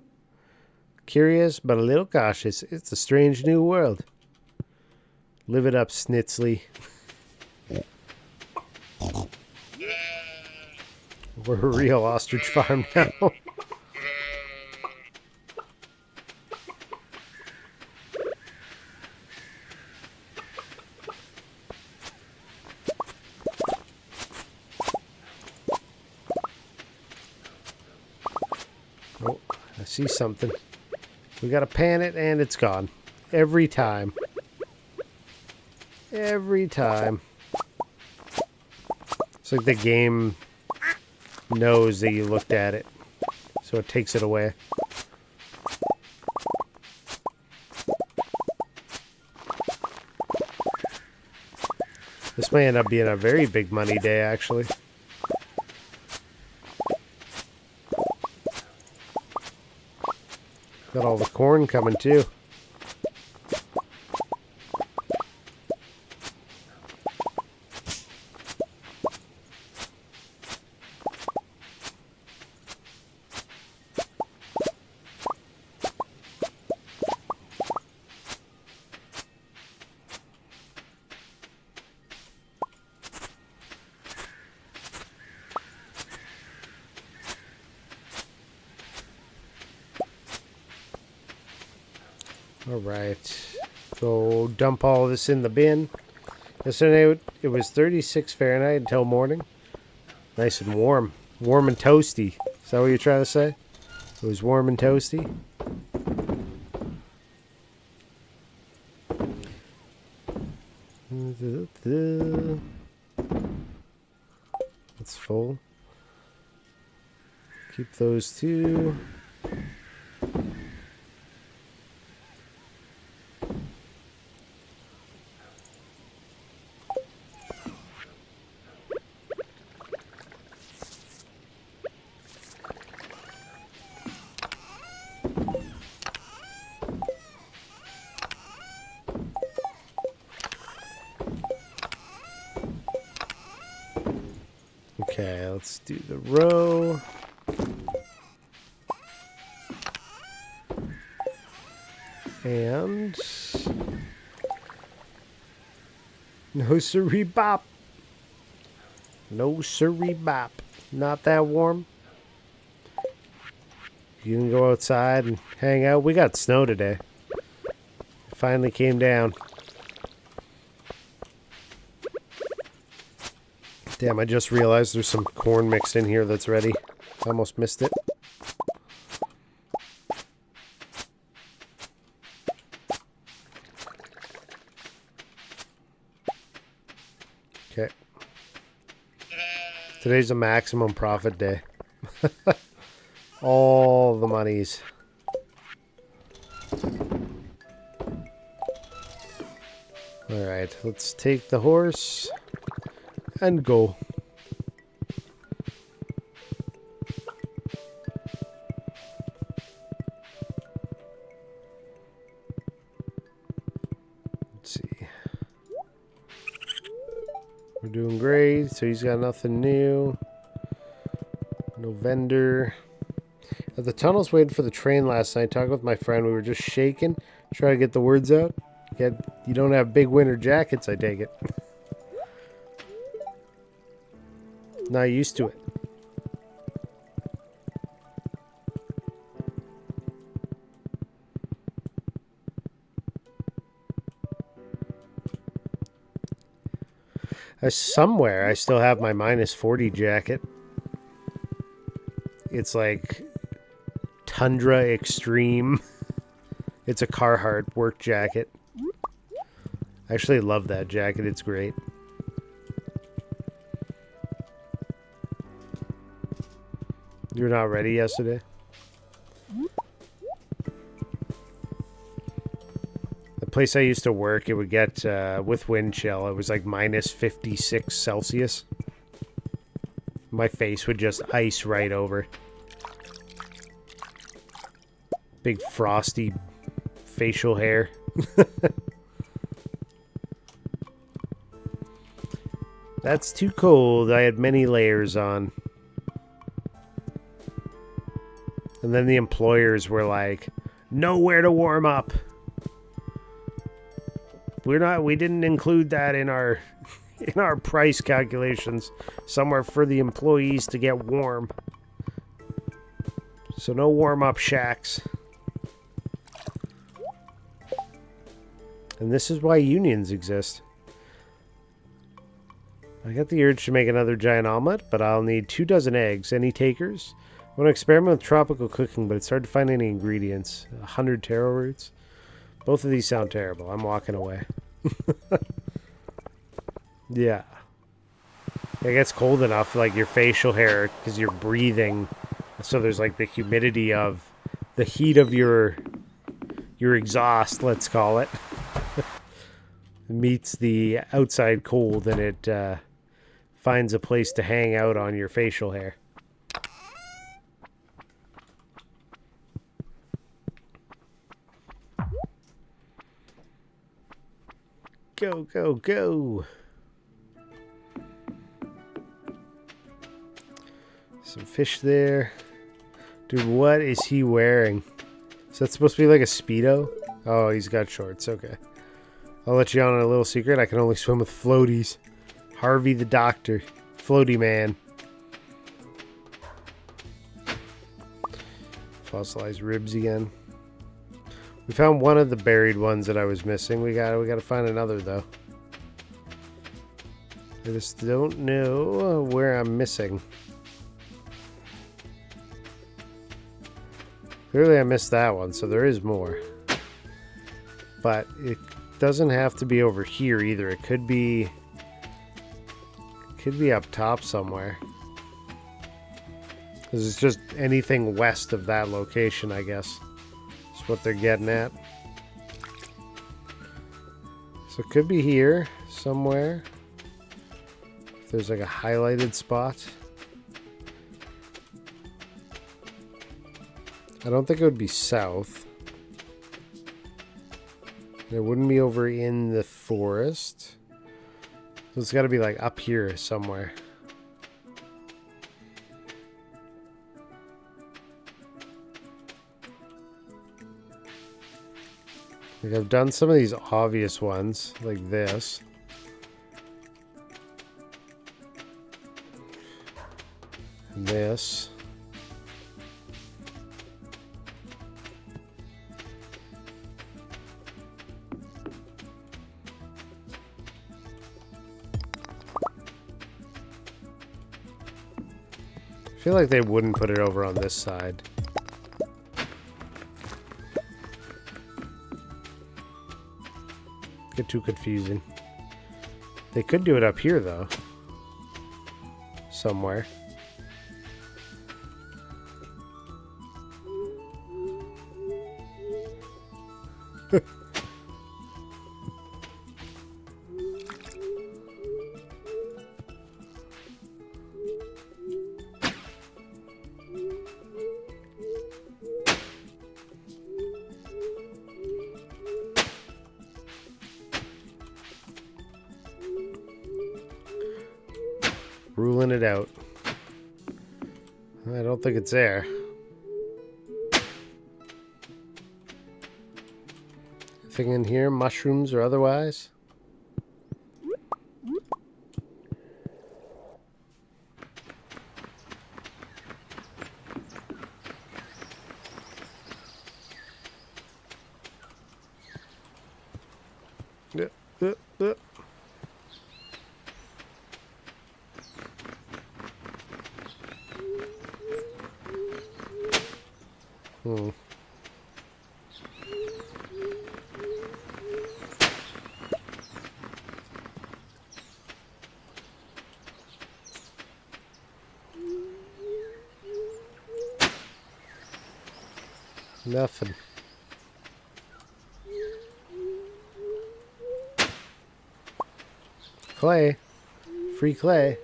Curious, but a little cautious. It's a strange new world. Live it up, Schnitzly. We're a real ostrich farm now. Oh, I see something. We gotta pan it and it's gone. Every time. Every time. It's like the game knows that you looked at it, so it takes it away. This may end up being a very big money day, actually. Got all the corn coming, too. Alright, go dump all of this in the bin. Yesterday it was 36 Fahrenheit until morning. Nice and warm. Warm and toasty. Is that what you're trying to say? It was warm and toasty? It's full. Keep those two. Okay, let's do the row. And no siree bop. No siree bop. Not that warm. You can go outside and hang out. We got snow today. It finally came down. Damn, I just realized there's some corn mixed in here that's ready. I almost missed it. Okay. Today's a maximum profit day. All the monies. Alright, let's take the horse and go. Let's see. We're doing great. So he's got nothing new. No vendor. At the tunnels waiting for the train last night, talking with my friend, we were just shaking, trying to get the words out. You don't have big winter jackets, I take it. Not used to it. Somewhere I still have my -40 jacket. It's like Tundra Extreme. It's a Carhartt work jacket. I actually love that jacket. It's great. You were not ready yesterday? The place I used to work, it would get, with wind chill, it was like -56 Celsius. My face would just ice right over. Big frosty facial hair. That's too cold. I had many layers on. And then the employers were like, nowhere to warm up. We didn't include that in our price calculations. Somewhere for the employees to get warm. So no warm up shacks. And this is why unions exist. I got the urge to make another giant omelet, but I'll need 24 eggs. Any takers? I want to experiment with tropical cooking, but it's hard to find any ingredients. 100 taro roots. Both of these sound terrible. I'm walking away. Yeah. It gets cold enough, like your facial hair, because you're breathing. So there's like the humidity of the heat of your exhaust, let's call it. Meets the outside cold, and it finds a place to hang out on your facial hair. Go, go, go. Some fish there. Dude, what is he wearing? Is that supposed to be like a Speedo? Oh, he's got shorts. Okay. I'll let you on a little secret. I can only swim with floaties. Harvey the Doctor. Floaty man. Fossilized ribs again. We found one of the buried ones that I was missing. We gotta find another though. I just don't know where I'm missing. Clearly I missed that one, so there is more. But it doesn't have to be over here either. It could be up top somewhere. Because it's just anything west of that location, I guess. That's what they're getting at. So it could be here somewhere. If there's like a highlighted spot. I don't think it would be south. It wouldn't be over in the forest. So it's got to be like up here somewhere. Like I've done some of these obvious ones, like this. And this. I feel like they wouldn't put it over on this side. Get too confusing. They could do it up here though. Somewhere. Ruling it out. I don't think it's there. Anything in here? Mushrooms or otherwise? Hmm. Nothing. Clay. Free clay. Are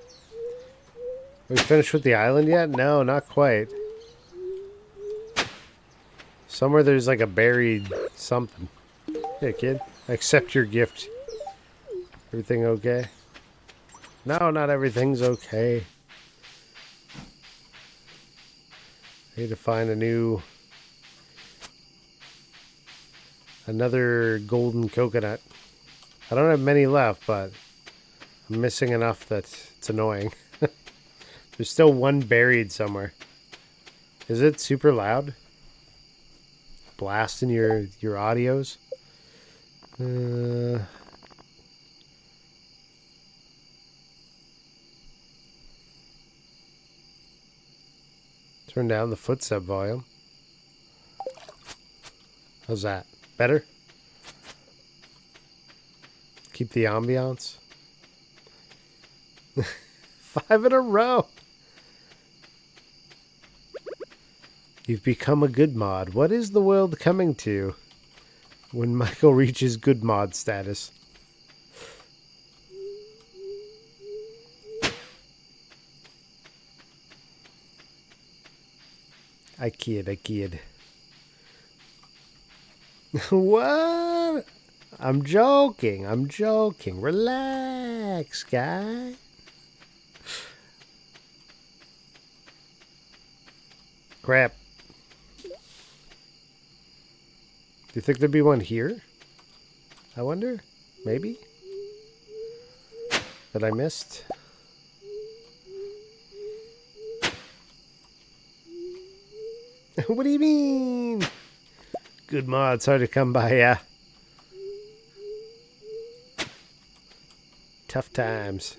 we finished with the island yet? No, not quite. Somewhere there's like a buried something. Hey, kid. I accept your gift. Everything okay? No, not everything's okay. I need to find another golden coconut. I don't have many left, but I'm missing enough that it's annoying. There's still one buried somewhere. Is it super loud? Blasting your audios? Turn down the footstep volume. How's that? Better? Keep the ambiance. 5 in a row. You've become a good mod. What is the world coming to when Michael reaches good mod status? I kid. What? I'm joking. Relax, guy. Crap. Do you think there'd be one here? I wonder. Maybe? That I missed? What do you mean? Good mods, hard to come by, yeah. Tough times.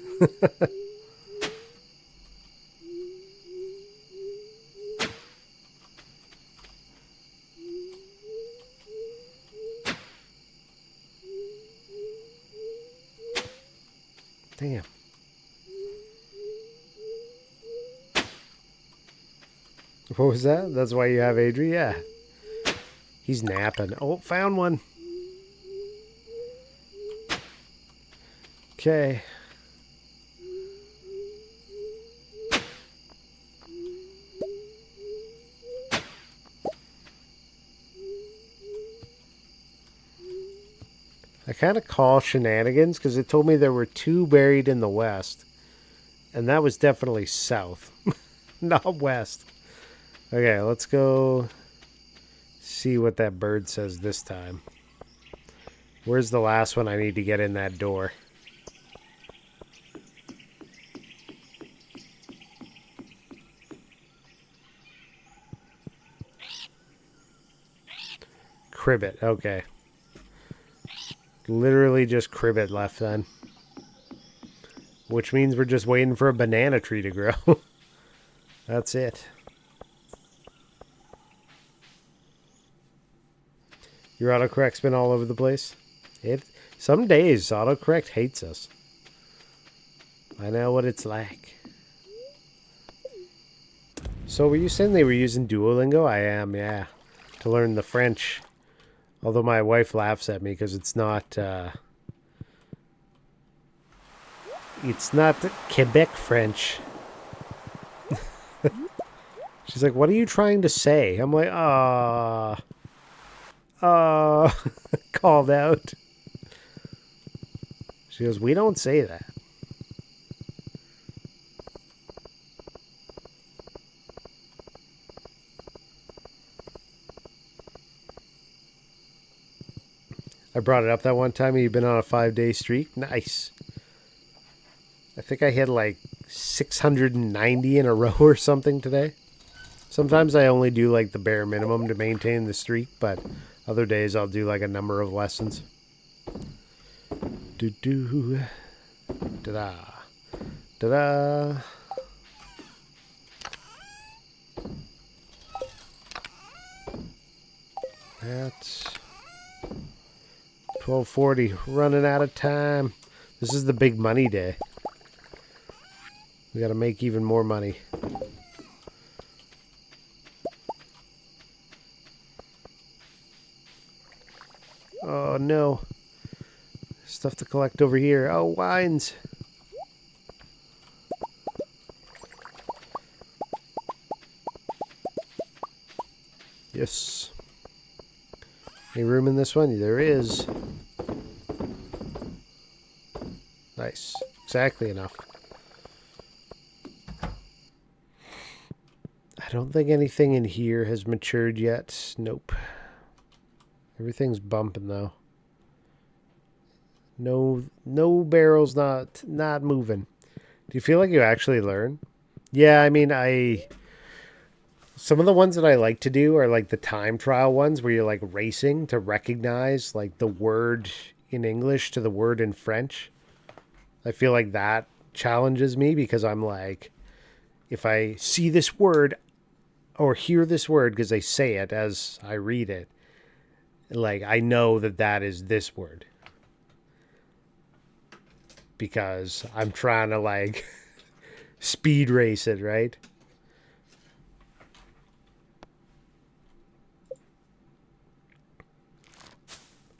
Damn. What was that? That's why you have Adri? Yeah. He's napping. Oh, found one. Okay. I kind of call shenanigans because it told me there were 2 buried in the west. And that was definitely south, not west. Okay, let's go see what that bird says this time. Where's the last one I need to get in that door? Cribbit, okay. Literally just cribbit left then. Which means we're just waiting for a banana tree to grow. That's it. Your autocorrect's been all over the place. Some days autocorrect hates us. I know what it's like. So were you saying they were using Duolingo? I am, yeah. To learn the French. Although my wife laughs at me because it's not Quebec French. She's like, what are you trying to say? I'm like, called out. She goes, we don't say that. I brought it up that one time. You've been on a 5-day streak. Nice. I think I hit like 690 in a row or something today. Sometimes I only do like the bare minimum to maintain the streak, but other days I'll do like a number of lessons. Do-do. Da-da. Da-da. That's 12:40. Running out of time. This is the big money day. We gotta make even more money. Oh no. Stuff to collect over here. Oh, wines. Yes. Any room in this one? There is. Nice. Exactly enough. I don't think anything in here has matured yet. Nope. Everything's bumping though. No barrels not moving. Do you feel like you actually learn? Yeah, I mean, some of the ones that I like to do are like the time trial ones where you're like racing to recognize like the word in English to the word in French. I feel like that challenges me because I'm like, if I see this word or hear this word because they say it as I read it, like I know that that is this word. Because I'm trying to like speed race it, right?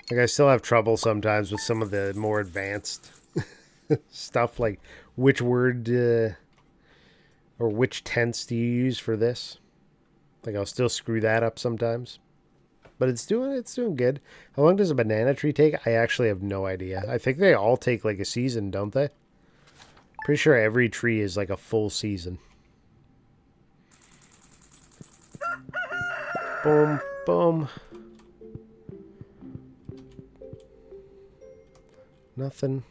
Like I still have trouble sometimes with some of the more advanced stuff, like which word or which tense do you use for this? Like I'll still screw that up sometimes. But it's doing good. How long does a banana tree take? I actually have no idea. I think they all take like a season, don't they? Pretty sure every tree is like a full season. Boom, boom. Nothing.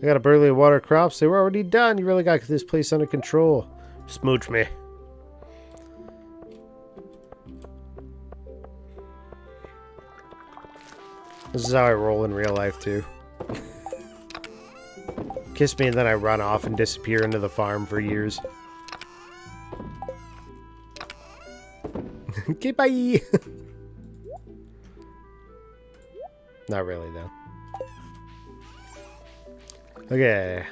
I got a burley of water crops. They were already done. You really got this place under control. Smooch me. This is how I roll in real life, too. Kiss me and then I run off and disappear into the farm for years. Okay, bye! Not really, though. Okay.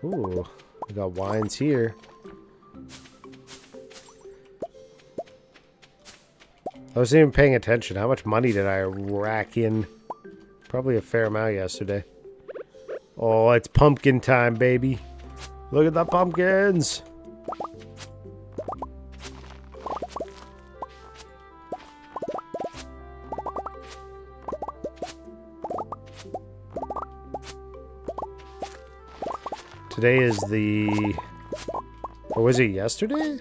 Ooh, we got wines here. I wasn't even paying attention. How much money did I rack in? Probably a fair amount yesterday. Oh, it's pumpkin time, baby. Look at the pumpkins. Today is the... Or was it yesterday?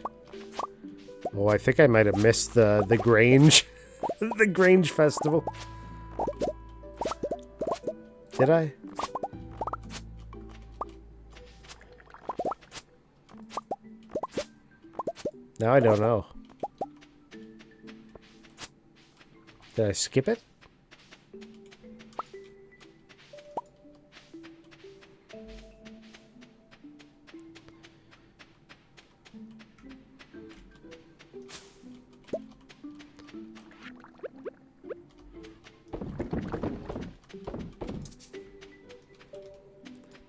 Oh, I think I might have missed the Grange. The Grange Festival. Did I? Now I don't know. Did I skip it?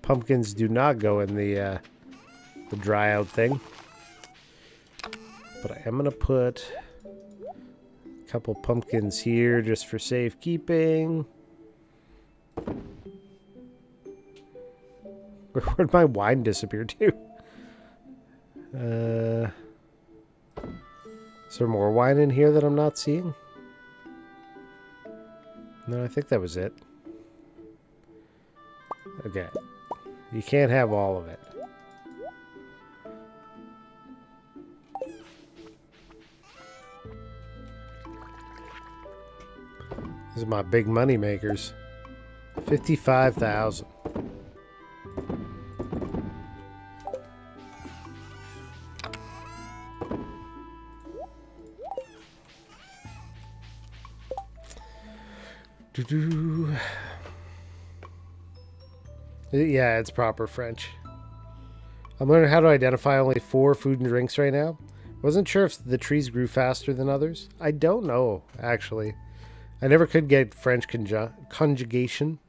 Pumpkins do not go in the dry out thing. But I am going to put a couple pumpkins here just for safekeeping. Where'd my wine disappear to? Is there more wine in here that I'm not seeing? No, I think that was it. Okay. You can't have all of it. These are my big money makers. 55,000. Doo-doo. Yeah, it's proper French. I'm learning how to identify only 4 food and drinks right now. Wasn't sure if the trees grew faster than others. I don't know, actually. I never could get French conjugation.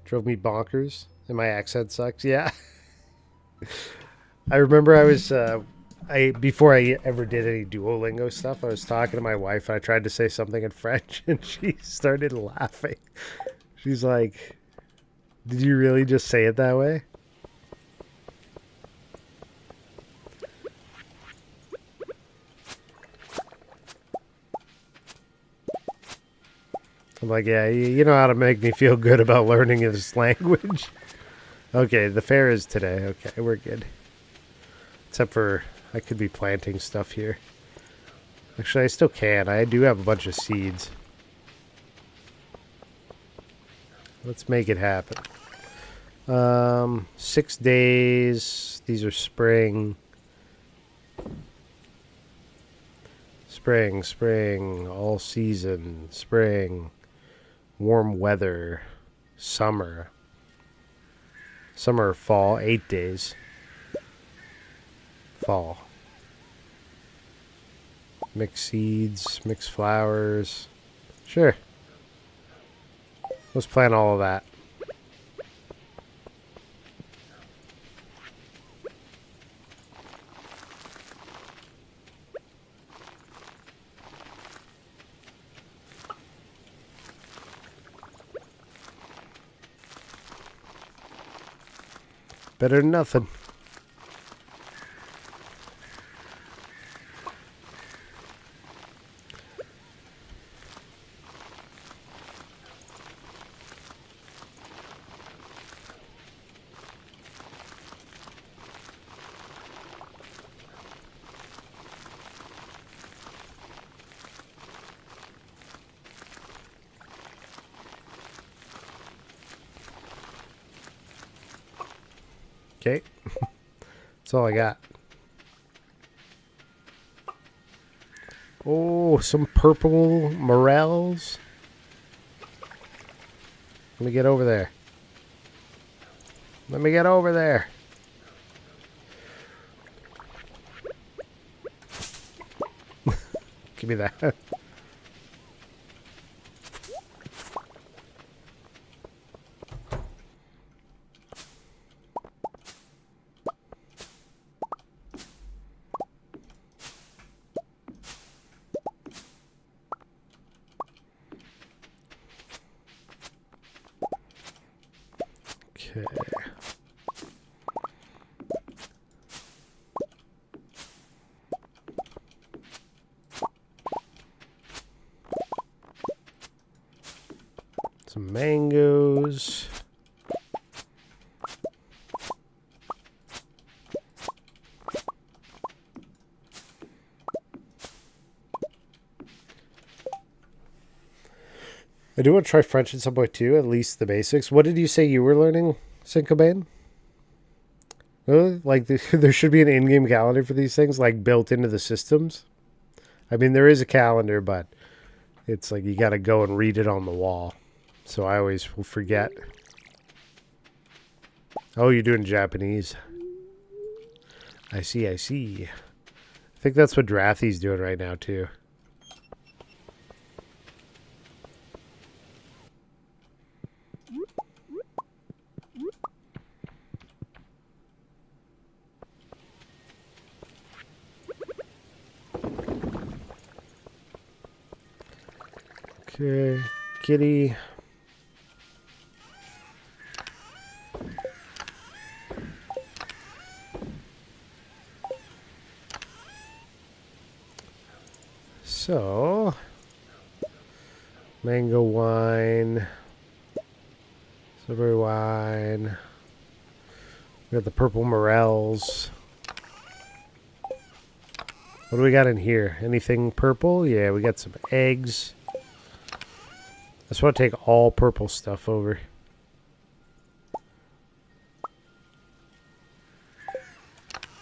Drove me bonkers. And my accent sucks. Yeah. I remember I was... before I ever did any Duolingo stuff, I was talking to my wife and I tried to say something in French and she started laughing. She's like, "Did you really just say it that way?" I'm like, "Yeah, you know how to make me feel good about learning this language." Okay, the fair is today. Okay, we're good. Except for I could be planting stuff here. Actually, I still can. I do have a bunch of seeds. Let's make it happen. 6 days. These are spring. Spring. All season. Spring. Warm weather. Summer. Summer or fall. 8 days. Fall. Mix seeds. Mix flowers. Sure. Let's plant all of that. Better than nothing. Okay. That's all I got. Oh, some purple morels. Let me get over there. Let me get over there. Give me that. Okay. Some mangoes. I do want to try French at some point too, at least the basics. What did you say you were learning, Syncobain? Really? Like there should be an in-game calendar for these things, like built into the systems. I mean, there is a calendar, but it's like you got to go and read it on the wall. So I always will forget. Oh, you're doing Japanese. I see. I think that's what Drathy's doing right now too. Okay, kitty. So, mango wine, strawberry wine. We got the purple morels. What do we got in here? Anything purple? Yeah, we got some eggs. just want to take all purple stuff over.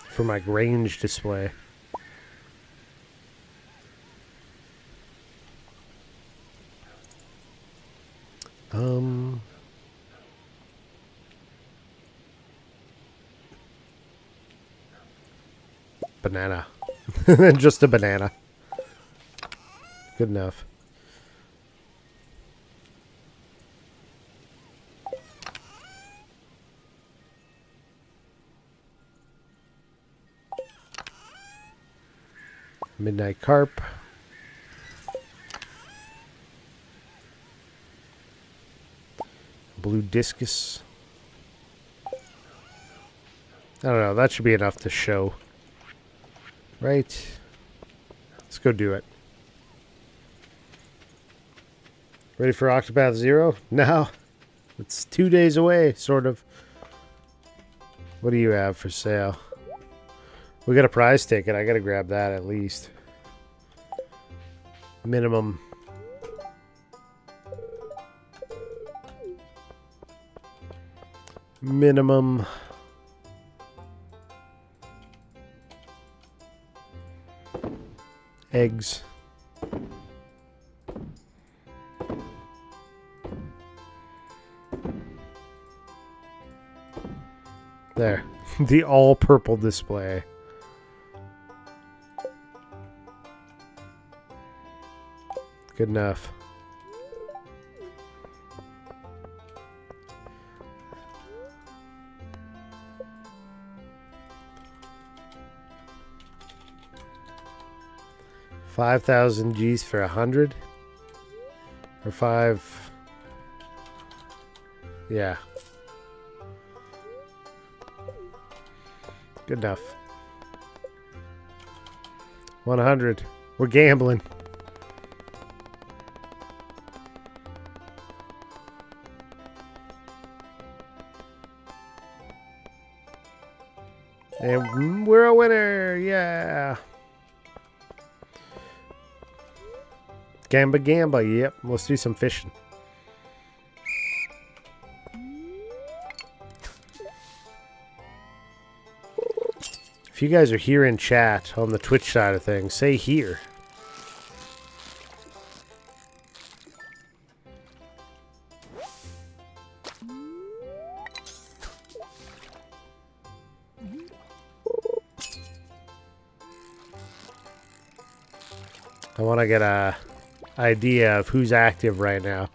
For my range display. Banana. Just a banana. Good enough. Midnight Carp. Blue Discus. I don't know. That should be enough to show. Right. Let's go do it. Ready for Octopath Zero? No. It's 2 days away, sort of. What do you have for sale? We got a prize ticket. I gotta grab that at least. Minimum. Minimum. Eggs. There. The all purple display. Good enough. $5,000 G's for 100 or 5. Yeah. Good enough. 100. We're gambling. And we're a winner. Yeah. Gamba Gamba. Yep. Let's do some fishing. If you guys are here in chat on the Twitch side of things, say here. I want to get a idea of who's active right now.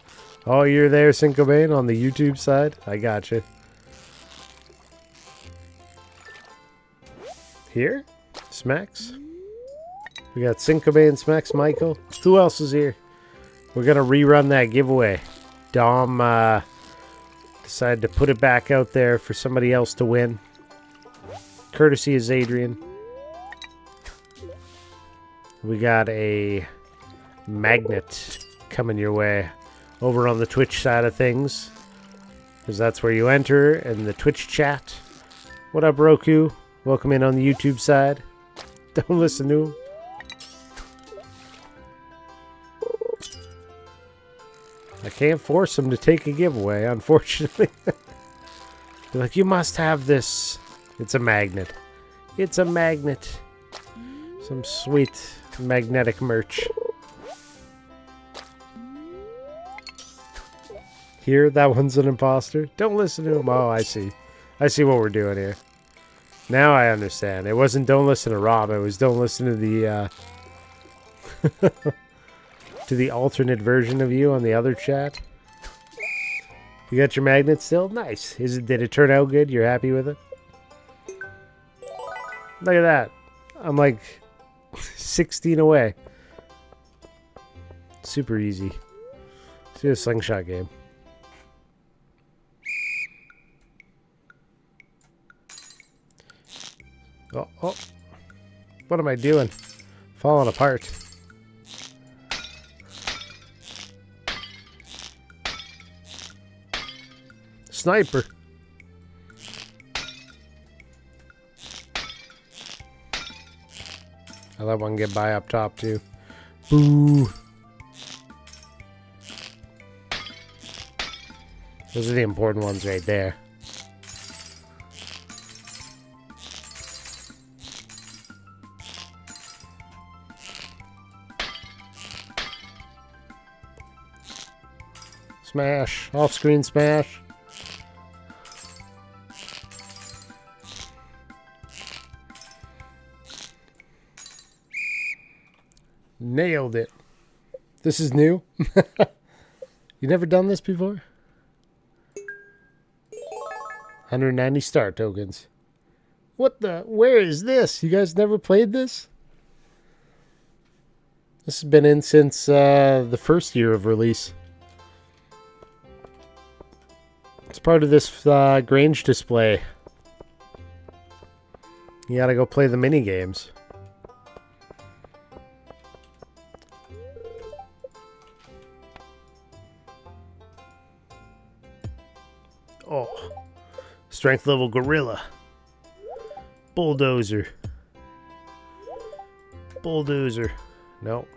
Oh, you're there, Syncobane, on the YouTube side? I got you. Here? Smacks? We got Syncobane, Smacks, Michael. Who else is here? We're going to rerun that giveaway. Dom decided to put it back out there for somebody else to win. Courtesy is Adrian. We got a magnet coming your way over on the Twitch side of things, because that's where you enter in the Twitch chat. What up, Roku? Welcome in on the YouTube side. Don't listen to him. I can't force him to take a giveaway, unfortunately. They're like, you must have this. It's a magnet. It's a magnet. Some sweet magnetic merch. Here, that one's an imposter. Don't listen to him. Oh, I see. I see what we're doing here. Now I understand. It wasn't don't listen to Rob. It was don't listen to the to the alternate version of you on the other chat. You got your magnet still? Nice. Did it turn out good? You're happy with it? Look at that. I'm like 16 away. Super easy. Let's do a slingshot game. Oh, oh. What am I doing? Falling apart. Sniper. I let one get by up top too. Boo. Those are the important ones right there. Smash. Off-screen smash. Nailed it. This is new. You never done this before? 190 star tokens. What the? Where is this? You guys never played this? This has been in since the first year of release. It's part of this Grange display. You gotta go play the mini games. Oh, strength level gorilla, bulldozer, nope,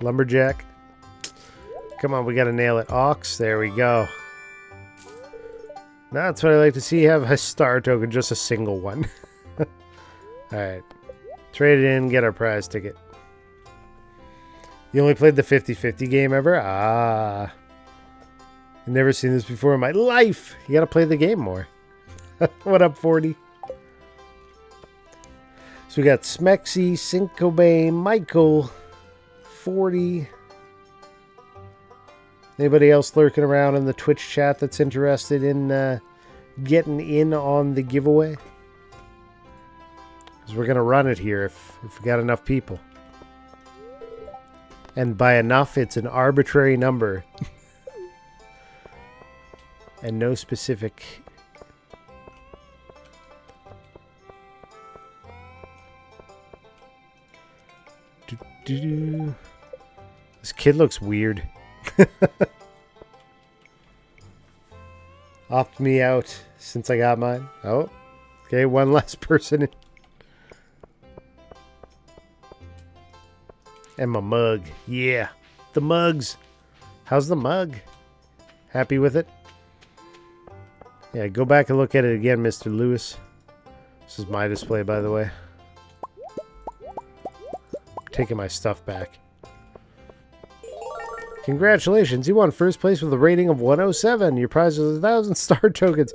lumberjack. Come on, we gotta nail it. Ox, there we go. That's what I like to see. Have a star token, just a single one. All right, trade it in, get our prize ticket. You only played the 50-50 game ever? Ah. I've never seen this before in my life. You gotta play the game more. What up, 40? So we got Smexy, Syncobe, Michael, 40. Anybody else lurking around in the Twitch chat that's interested in getting in on the giveaway? Because we're gonna run it here if we got enough people. And by enough, it's an arbitrary number. And no specific. This kid looks weird. Opt me out since I got mine. Oh, okay, one less person. And my mug. Yeah, the mugs. How's the mug? Happy with it? Yeah, go back and look at it again, Mr. Lewis. This is my display, by the way. Taking my stuff back. Congratulations, you won first place with a rating of 107. Your prize was 1,000 star tokens.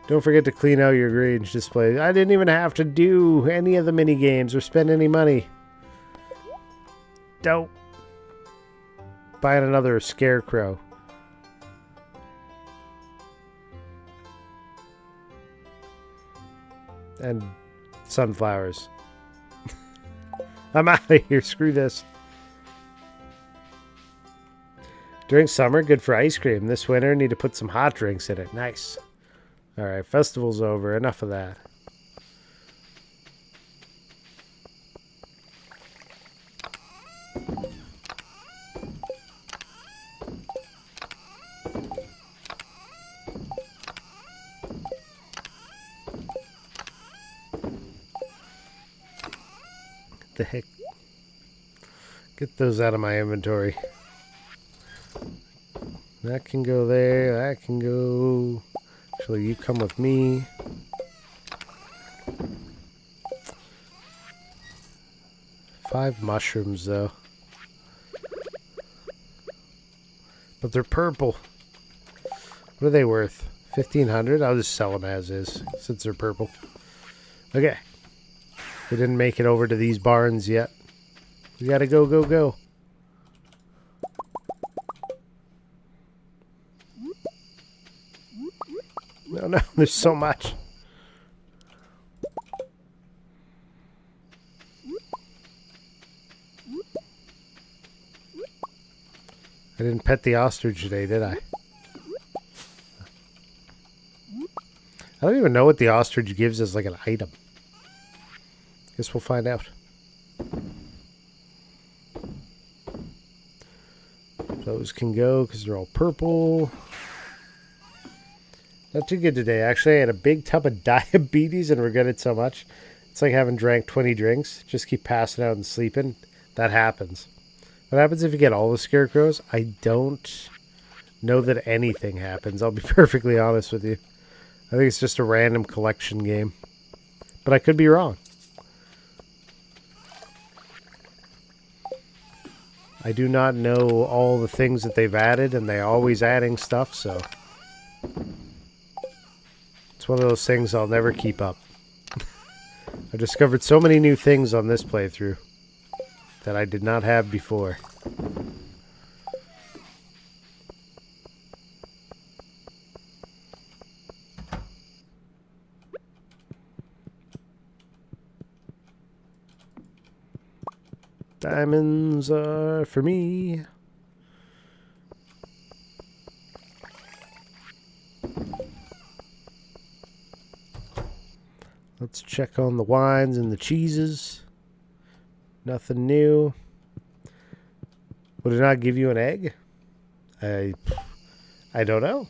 Don't forget to clean out your Grange display. I didn't even have to do any of the mini games or spend any money. Dope. Buying another scarecrow. And sunflowers. I'm out of here. Screw this. During summer, good for ice cream. This winter, need to put some hot drinks in it. Nice. Alright, festival's over. Enough of that. The heck? Get those out of my inventory. That can go there. That can go. Actually, you come with me. Five mushrooms, though. But they're purple. What are they worth? 1,500? I'll just sell them as is, since they're purple. Okay. We didn't make it over to these barns yet. We gotta go, go, go. No, no, there's so much. I didn't pet the ostrich today, did I? I don't even know what the ostrich gives as like an item. Guess we'll find out. Those can go because they're all purple. Not too good today. Actually, I had a big tub of diabetes and regretted so much. It's like having drank 20 drinks. Just keep passing out and sleeping. That happens. What happens if you get all the scarecrows? I don't know that anything happens. I'll be perfectly honest with you. I think it's just a random collection game. But I could be wrong. I do not know all the things that they've added, and they're always adding stuff, so... It's one of those things I'll never keep up. I've discovered so many new things on this playthrough that I did not have before. Diamonds are for me. Let's check on the wines and the cheeses. Nothing new. Would it not give you an egg? I don't know.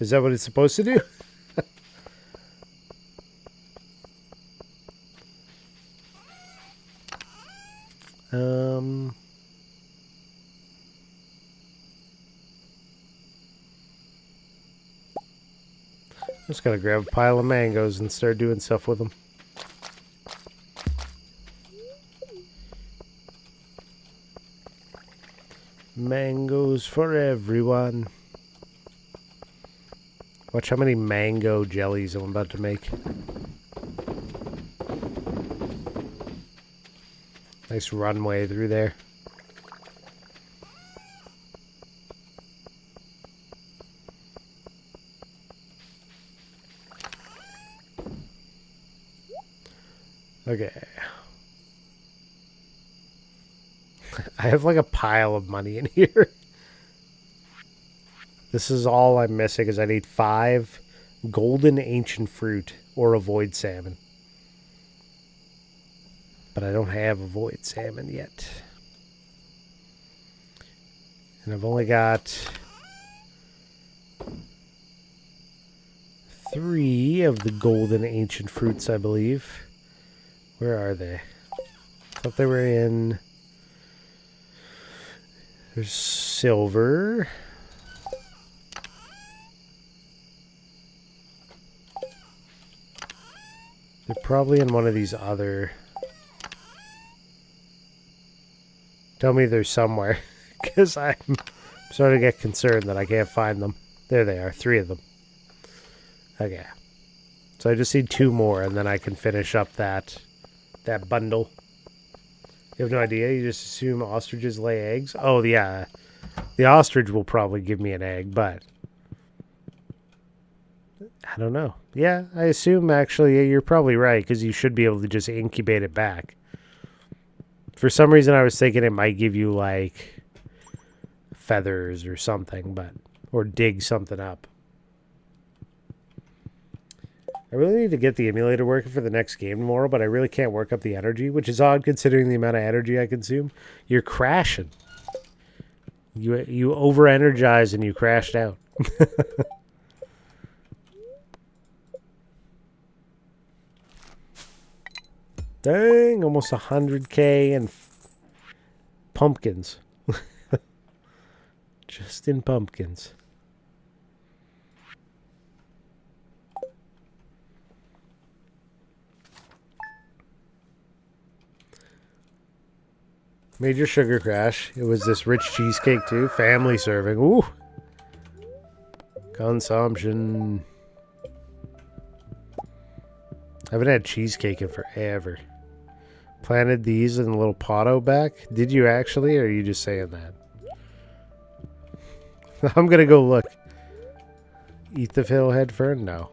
Is that what it's supposed to do? I'm just gonna grab a pile of mangoes and start doing stuff with them. Mangoes for everyone. Watch how many mango jellies I'm about to make. Nice runway through there. Okay. I have like a pile of money in here. This is all I'm missing is I need 5 golden ancient fruit or avoid salmon. But I don't have avoid salmon yet. And I've only got 3 of the golden ancient fruits, I believe. Where are they? I thought they were in... There's silver. They're probably in one of these other... Tell me they're somewhere. Because I'm starting to get concerned that I can't find them. There they are. 3 of them. Okay. So I just need 2 more and then I can finish up that bundle. You have no idea? You just assume ostriches lay eggs? Oh, yeah. The ostrich will probably give me an egg, but... I don't know. Yeah, I assume, actually, you're probably right, because you should be able to just incubate it back. For some reason, I was thinking it might give you, like, feathers or something, but... Or dig something up. I really need to get the emulator working for the next game tomorrow, but I really can't work up the energy, which is odd considering the amount of energy I consume. You're crashing. You over-energized and you crashed out. Dang, almost 100k and pumpkins. Just in pumpkins. Major sugar crash. It was this rich cheesecake too. Family serving. Ooh. Consumption. I haven't had cheesecake in forever. Planted these in a little potto back. Did you actually, or are you just saying that? I'm gonna go look. Eat the fiddlehead fern? No.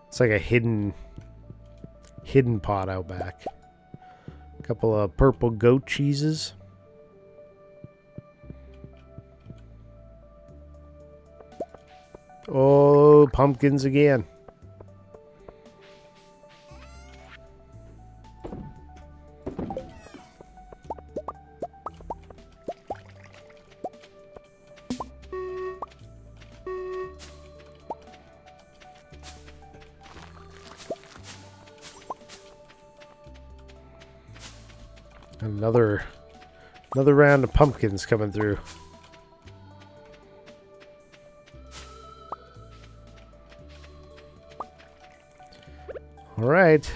It's like a hidden pot out back. Couple of purple goat cheeses. Oh, pumpkins again. Another round of pumpkins coming through. All right.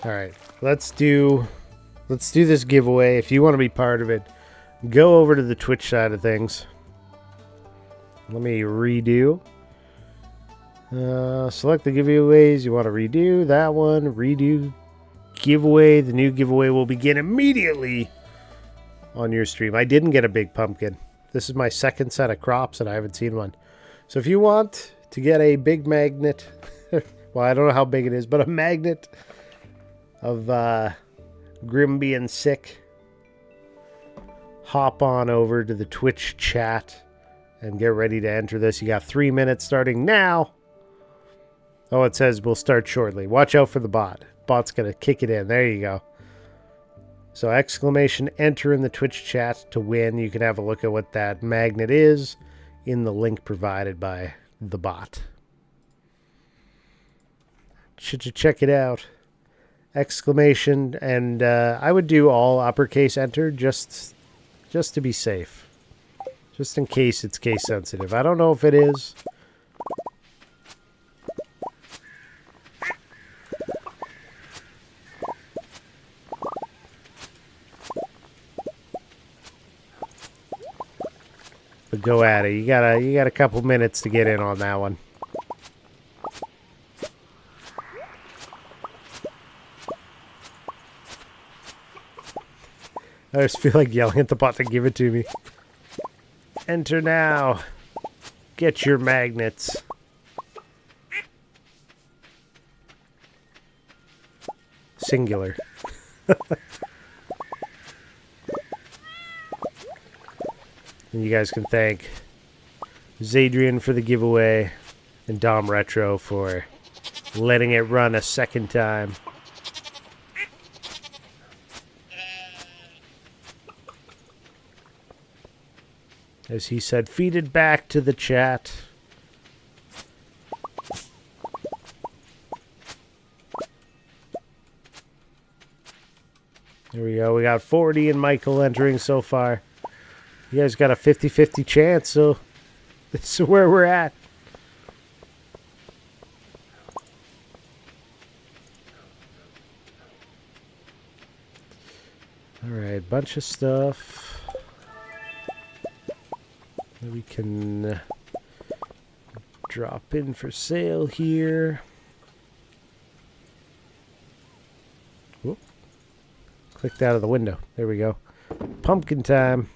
All right, let's do this giveaway. If you want to be part of it, go over to the Twitch side of things. Let me redo. Select the giveaways you want to redo. That one, redo giveaway. The new giveaway will begin immediately on your stream. I didn't get a big pumpkin. This is my second set of crops and I haven't seen one. So if you want to get a big magnet, well, I don't know how big it is, but a magnet of Grim being sick, hop on over to the Twitch chat and get ready to enter this. You got 3 minutes starting now. Oh, it says we'll start shortly. Watch out for the bot. Bot's gonna kick it in. There you go. So exclamation enter in the Twitch chat to win. You can have a look at what that magnet is in the link provided by the bot. Should you check it out? Exclamation, and I would do all uppercase enter just to be safe, just in case it's case sensitive. I don't know if it is. But go at it. You got a couple minutes to get in on that one. I just feel like yelling at the bot to give it to me. Enter now. Get your magnets. Singular. And you guys can thank Zadrian for the giveaway and Dom Retro for letting it run a second time. As he said, feed it back to the chat. There we go. We got 40 and Michael entering so far. You guys got a 50-50 chance, so this is where we're at. Alright, bunch of stuff that we can drop in for sale here. Whoop. Clicked out of the window. There we go. Pumpkin time.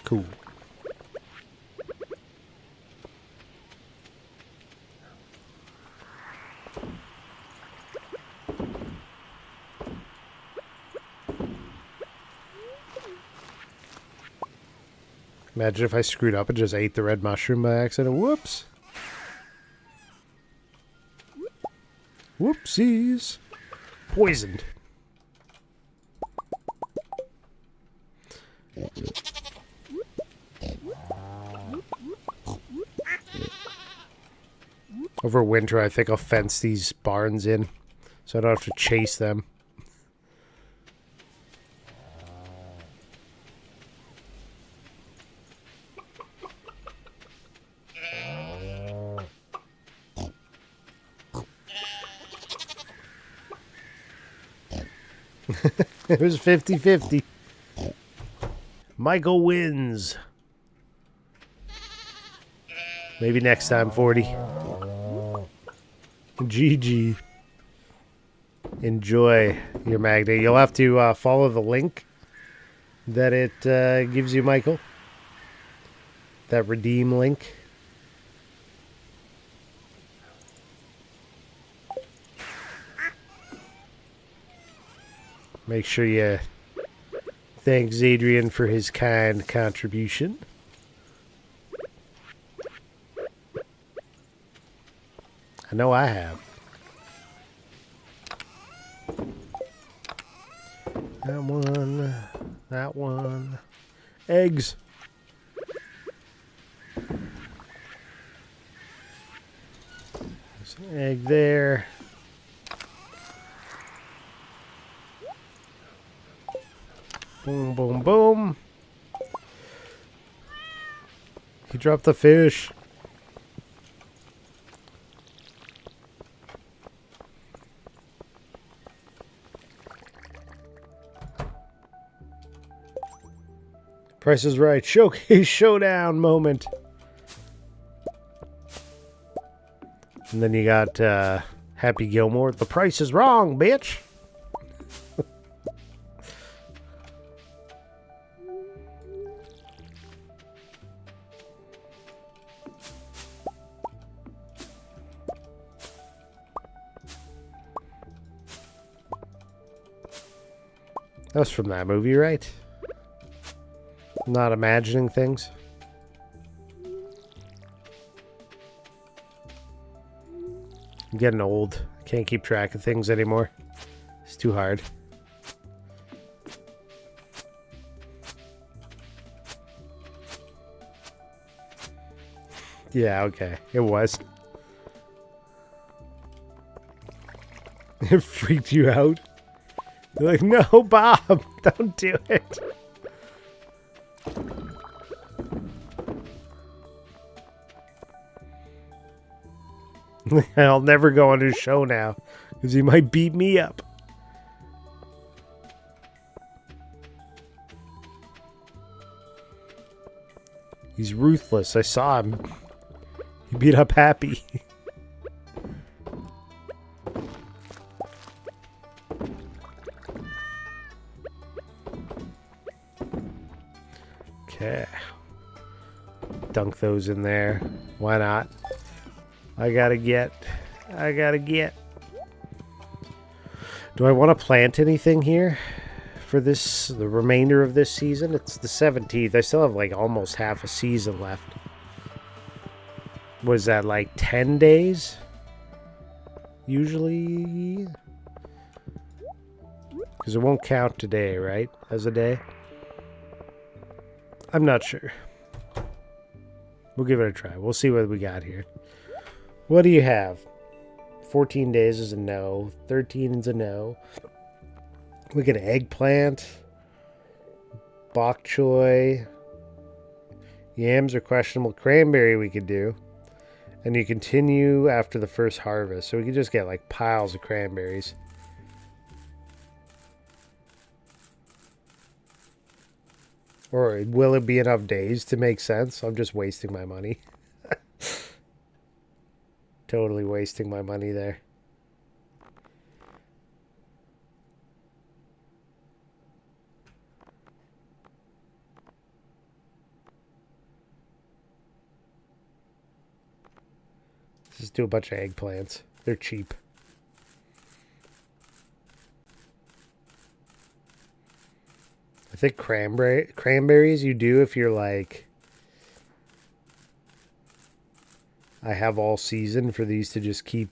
Cool. Imagine if I screwed up and just ate the red mushroom by accident. Whoops. Whoopsies. Poisoned. Over winter, I think I'll fence these barns in so I don't have to chase them. It was 50-50. Michael wins. Maybe next time, 40. GG. Enjoy your magnet. You'll have to follow the link that it gives you, Michael. That redeem link. Make sure you Thanks, Adrian, for his kind contribution. I know I have. That one. That one. Eggs. There's an egg there. Boom, boom, boom. He dropped the fish. Price is Right. Showcase showdown moment. And then you got Happy Gilmore. The price is wrong, bitch. That's from that movie, right? Not imagining things. I'm getting old. I can't keep track of things anymore. It's too hard. Yeah, okay. It was. It freaked you out? You're like, no, Bob, don't do it. I'll never go on his show now because he might beat me up. He's ruthless. I saw him. He beat up Happy. Okay. Dunk those in there. Why not? I gotta get. Do I want to plant anything here for this, the remainder of this season? It's the 17th. I still have like almost half a season left. Was that like 10 days? Usually? Because it won't count today, right? As a day? I'm not sure. We'll give it a try. We'll see what we got here. What do you have? 14 days is a no. 13 is a no. We get eggplant. Bok choy. Yams are questionable. Cranberry we could do. And you continue after the first harvest. So we could just get like piles of cranberries. Or will it be enough days to make sense? I'm just wasting my money. Totally wasting my money there. Just do a bunch of eggplants. They're cheap. I think cranberries you do if you're like, I have all season for these to just keep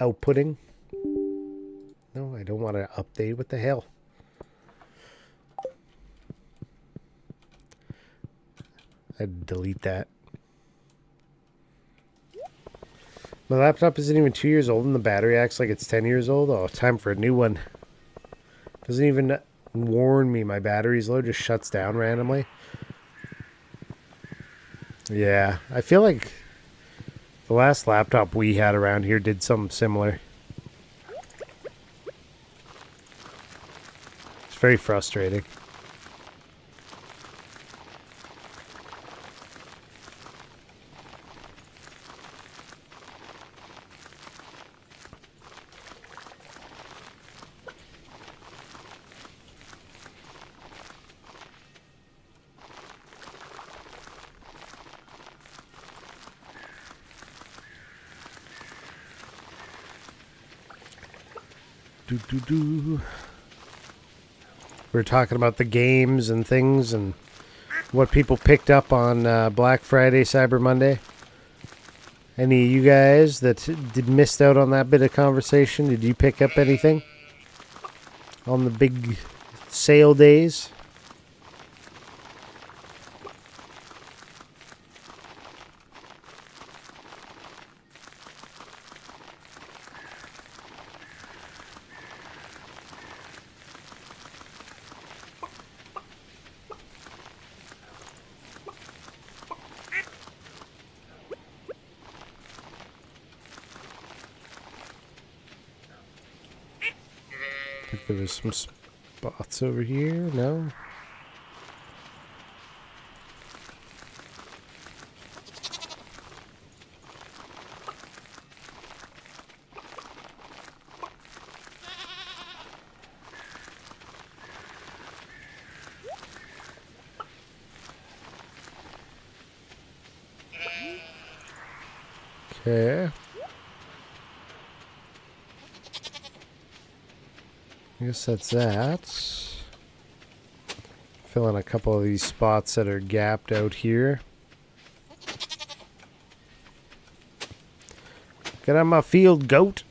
outputting. No, I don't want to update. What the hell? I'd delete that. My laptop isn't even 2 years old and the battery acts like it's 10 years old. Oh, time for a new one. Doesn't even warn me my battery's low. Just shuts down randomly. Yeah, I feel like the last laptop we had around here did something similar. It's very frustrating. We were talking about the games and things and what people picked up on Black Friday, Cyber Monday. Any of you guys that missed out on that bit of conversation, did you pick up anything on the big sale days? I think there was some spots over here. No? Okay. I guess that's that. Fill in a couple of these spots that are gapped out here. Get on my field, goat.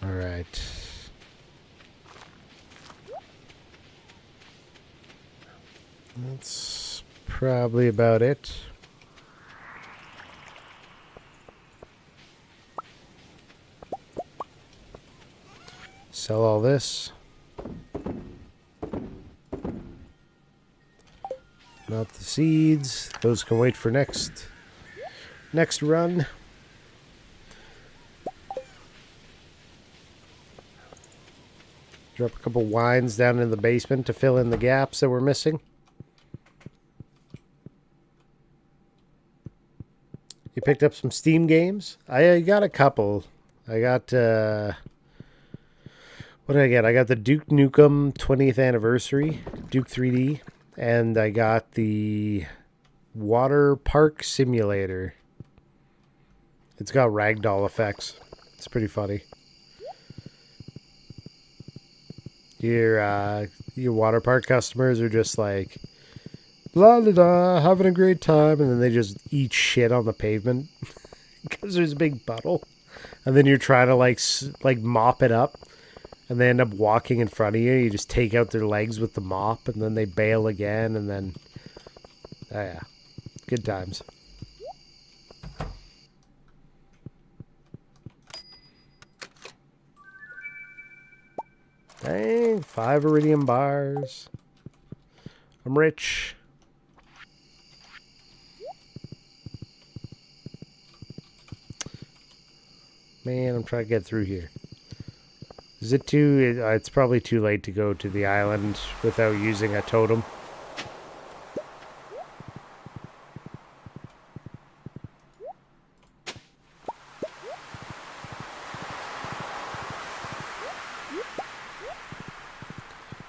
All right. That's probably about it. Sell all this. Not the seeds. Those can wait for next run. Drop a couple wines down in the basement to fill in the gaps that we're missing. You picked up some Steam games? I got a couple. I got, what did I get? I got the Duke Nukem 20th Anniversary, Duke 3D, and I got the Water Park Simulator. It's got ragdoll effects. It's pretty funny. Your water park customers are just like, la la la, having a great time, and then they just eat shit on the pavement because there's a big puddle, and then you're trying to like mop it up, and they end up walking in front of you. You just take out their legs with the mop, and then they bail again, and then yeah, good times. Dang, 5 iridium bars. I'm rich. Man, I'm trying to get through here. Is it too... it's probably too late to go to the island without using a totem.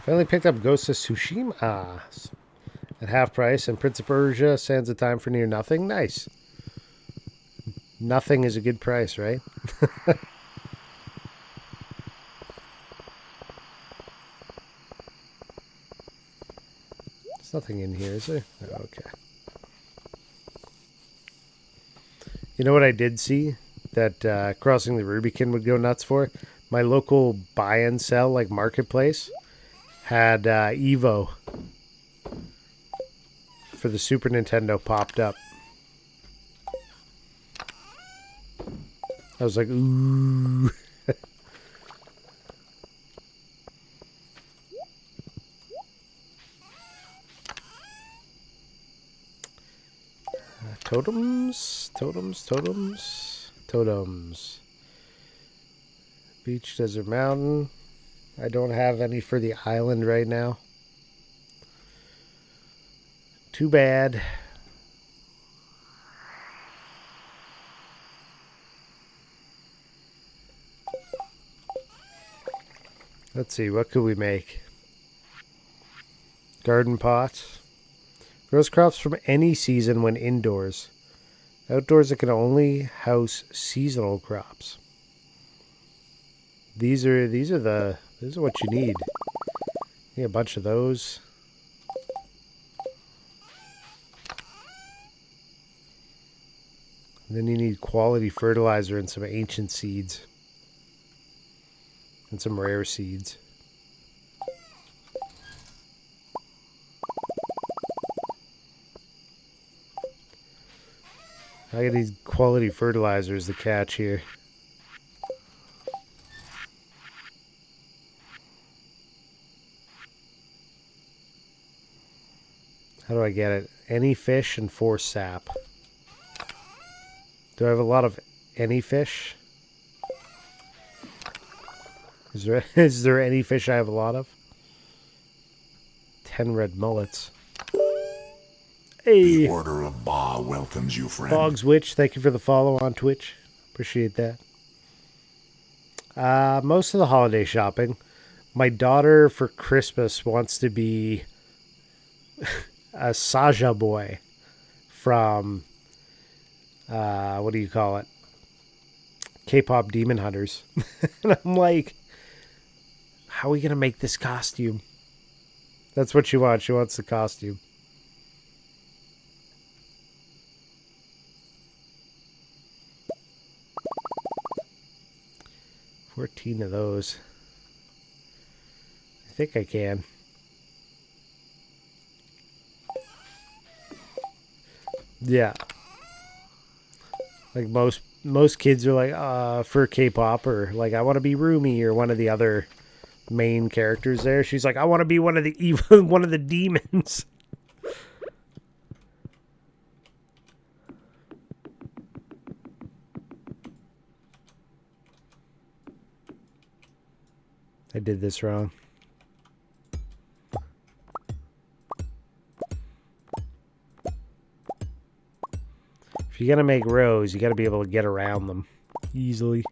Finally picked up Ghost of Tsushima at half price, and Prince of Persia: Sands of Time for near nothing. Nice. Nothing is a good price, right? There's nothing in here, is there? Oh, okay. You know what I did see that Crossing the Rubicon would go nuts for? My local buy and sell, like marketplace, had Evo for the Super Nintendo popped up. I was like, ooh. Totems, totems, totems, totems. Beach, desert, mountain. I don't have any for the island right now. Too bad. Let's see, what could we make? Garden pots. Grows crops from any season when indoors. Outdoors, it can only house seasonal crops. These are what you need. Yeah, a bunch of those. And then you need quality fertilizer and some ancient seeds. And some rare seeds. I need quality fertilizer is the catch here. How do I get it? Any fish and 4 sap. Do I have a lot of any fish? Is there any fish I have a lot of? 10 red mullets. Hey! The Order of Ba welcomes you, friend. Boggs Witch, thank you for the follow on Twitch. Appreciate that. Most of the holiday shopping. My daughter for Christmas wants to be a Saja boy from what do you call it? K-pop Demon Hunters. And I'm like, how are we gonna make this costume? That's what she wants. She wants the costume. $14 of those. I think I can. Yeah. Like most kids are like, for K-pop, or like, I want to be Rumi or one of the other main characters there. She's like, I want to be one of the evil, one of the demons. I did this wrong. If you're gonna make rows, you gotta be able to get around them easily.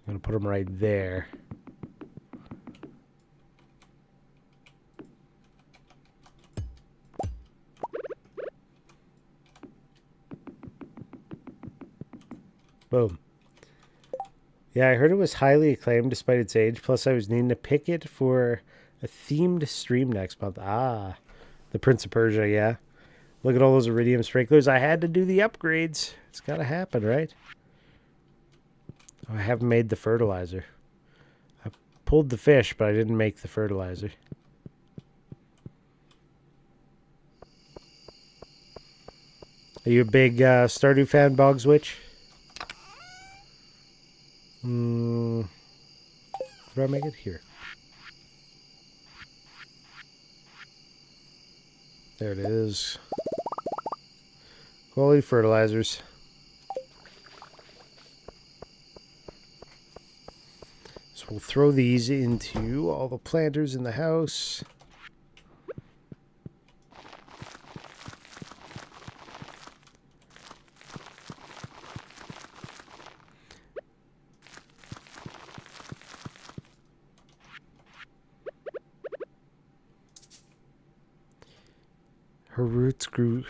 I'm gonna put them right there. Boom. Yeah, I heard it was highly acclaimed despite its age. Plus, I was needing to pick it for a themed stream next month. Ah, the Prince of Persia, yeah. Look at all those iridium sprinklers. I had to do the upgrades. It's got to happen, right? Oh, I haven't made the fertilizer. I pulled the fish, but I didn't make the fertilizer. Are you a big Stardew fan, Boggs Witch? Where do I make it? Here. There it is. Quality fertilizers. So we'll throw these into all the planters in the house.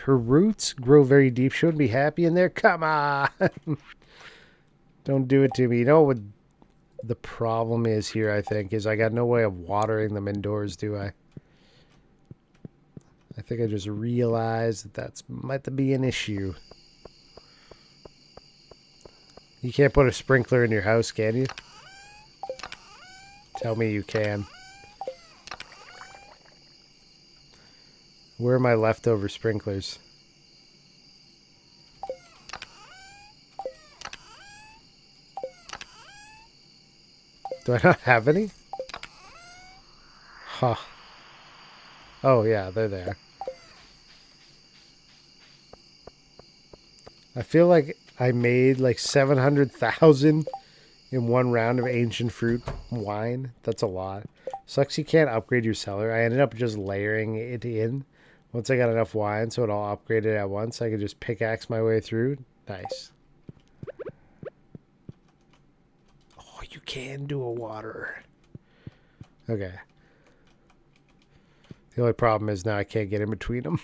Her roots grow very deep. She wouldn't be happy in there. Come on. Don't do it to me. You know what the problem is here, I think, is I got no way of watering them indoors, do I? I think I just realized that might be an issue. You can't put a sprinkler in your house, can you? Tell me you can. Where are my leftover sprinklers? Do I not have any? Huh. Oh, yeah, they're there. I feel like I made like 700,000 in one round of ancient fruit wine. That's a lot. Sucks you can't upgrade your cellar. I ended up just layering it in. Once I got enough wine so it all upgraded at once, I could just pickaxe my way through. Nice. Oh, you can do a waterer. Okay. The only problem is now I can't get in between them.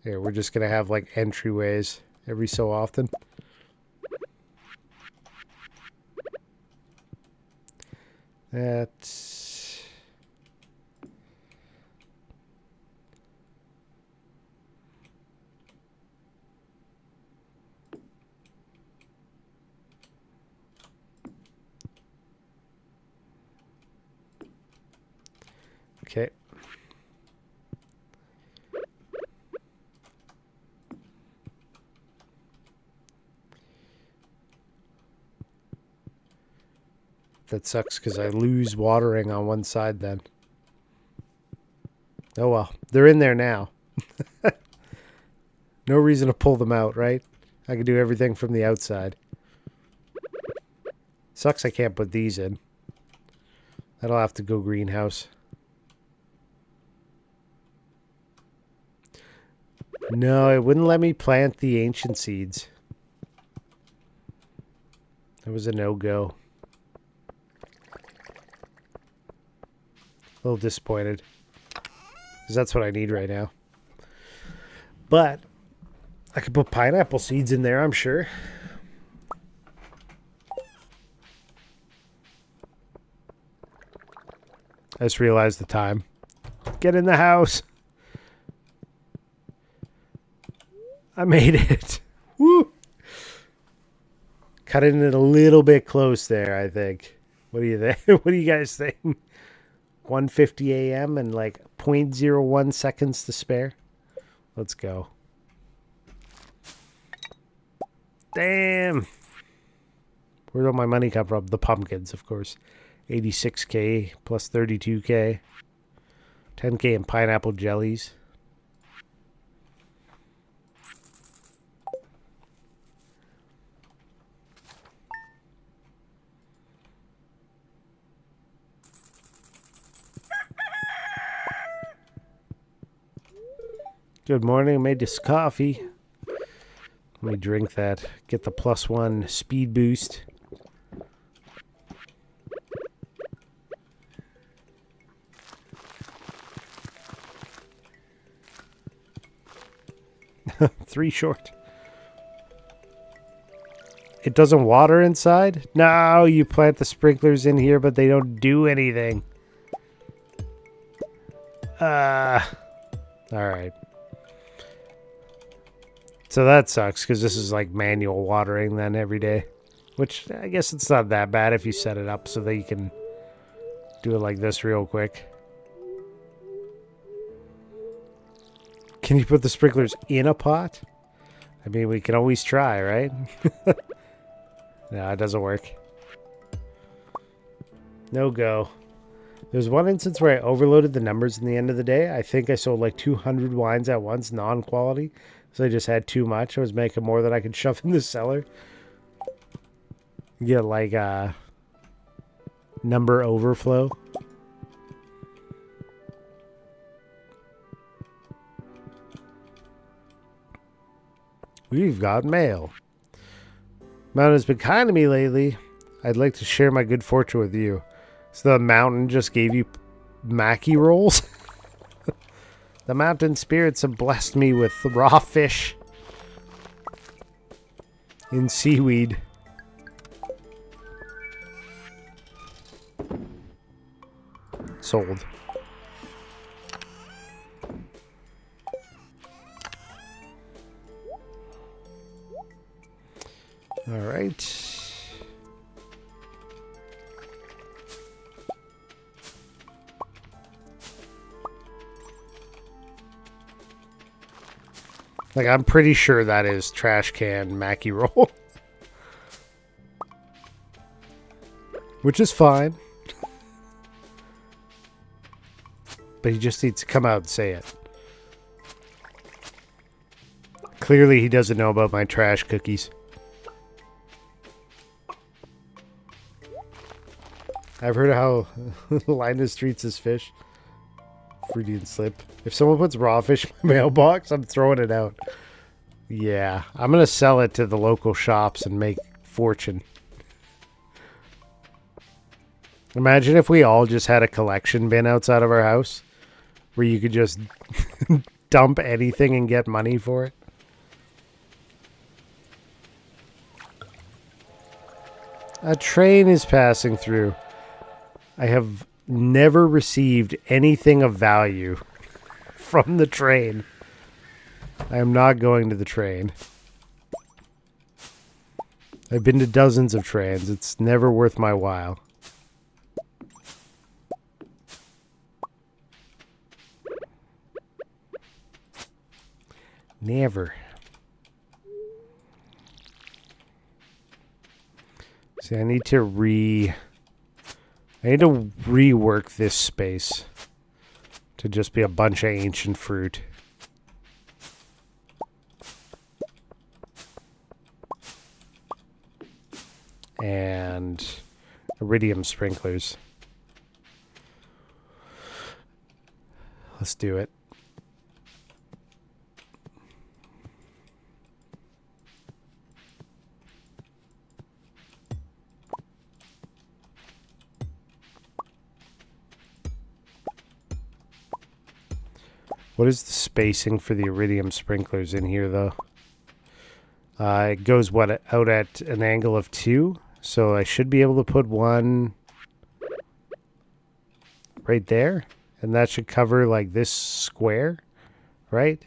Here, we're just going to have like entryways every so often. That's... Okay. That sucks because I lose watering on one side then. Oh well, they're in there now. No reason to pull them out, right? I can do everything from the outside. Sucks I can't put these in. That'll have to go greenhouse. No, it wouldn't let me plant the ancient seeds. That was a no-go. A little disappointed. Because that's what I need right now. But I could put pineapple seeds in there, I'm sure. I just realized the time. Get in the house. I made it. Woo! Cutting it a little bit close there, I think. What do you think? What do you guys think? 1:50 a.m. and like 0.01 seconds to spare. Let's go. Damn. Where'd all my money come from? The pumpkins, of course. 86k plus 32k. 10k in pineapple jellies. Good morning. I made this coffee. Let me drink that. Get the +1 speed boost. Three short. It doesn't water inside? No, you plant the sprinklers in here, but they don't do anything. Alright. So that sucks, because this is like manual watering then every day. Which, I guess it's not that bad if you set it up so that you can do it like this real quick. Can you put the sprinklers in a pot? I mean, we can always try, right? No, it doesn't work. No go. There's one instance where I overloaded the numbers in the end of the day. I think I sold like 200 wines at once, non-quality. So I just had too much. I was making more than I could shove in the cellar. Get like a number overflow. We've got mail. Mountain has been kind to me lately. I'd like to share my good fortune with you. So the mountain just gave you Mackie rolls? The mountain spirits have blessed me with raw fish and seaweed. Sold. All right. Like, I'm pretty sure that is trash can Mackie roll. Which is fine. But he just needs to come out and say it. Clearly he doesn't know about my trash cookies. I've heard how Linus treats his fish. Freudian slip. If someone puts raw fish in my mailbox, I'm throwing it out. Yeah, I'm going to sell it to the local shops and make fortune. Imagine if we all just had a collection bin outside of our house where you could just dump anything and get money for it. A train is passing through. I have never received anything of value from the train. I am not going to the train. I've been to dozens of trains. It's never worth my while. Never. See, I need to rework this space to just be a bunch of ancient fruit. And iridium sprinklers. Let's do it. What is the spacing for the iridium sprinklers in here, though? It goes, out at an angle of 2? So I should be able to put one right there. And that should cover, like, this square, right?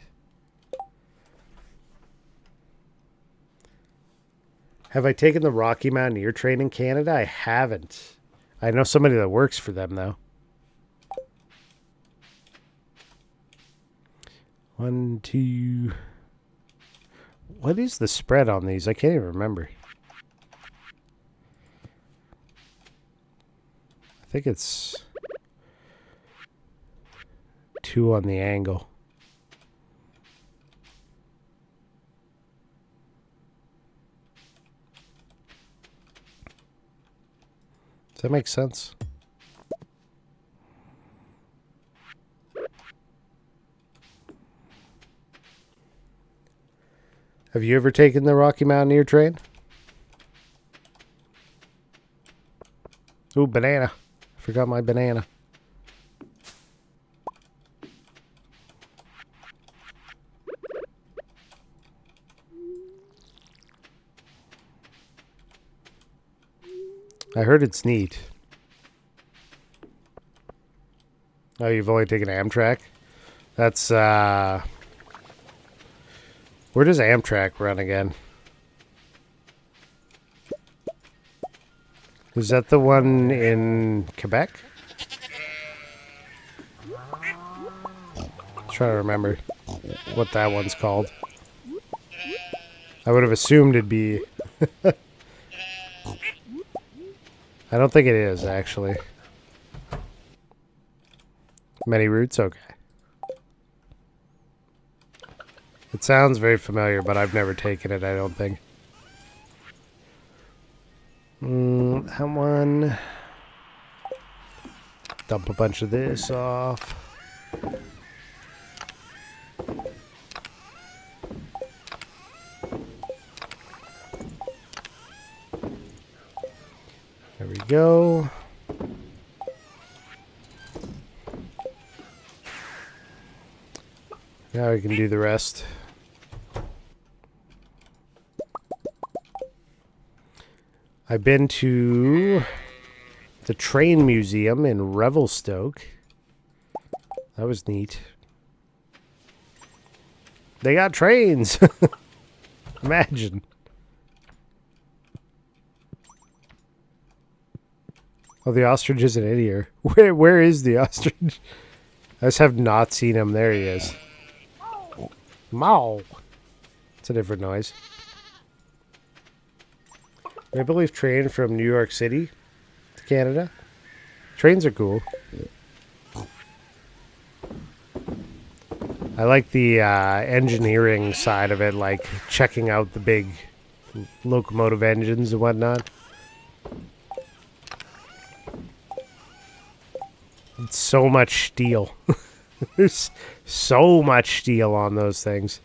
Have I taken the Rocky Mountaineer train in Canada? I haven't. I know somebody that works for them, though. 1, 2... What is the spread on these? I can't even remember. I think it's 2 on the angle. Does that make sense? Have you ever taken the Rocky Mountaineer train? Ooh, banana. Forgot my banana. I heard it's neat. Oh, you've only taken Amtrak? That's, where does Amtrak run again? Is that the one in Quebec? I'm trying to remember what that one's called. I would have assumed it'd be... I don't think it is, actually. Many routes? Okay. It sounds very familiar, but I've never taken it, I don't think. That one. Dump a bunch of this off. There we go. Now we can do the rest. I've been to the train museum in Revelstoke. That was neat. They got trains. Imagine. Oh, the ostrich isn't in here. Where is the ostrich? I just have not seen him. There he is. Mow. It's a different noise. Maple Leaf train from New York City to Canada. Trains are cool. I like the engineering side of it, like checking out the big locomotive engines and whatnot. It's so much steel. There's so much steel on those things.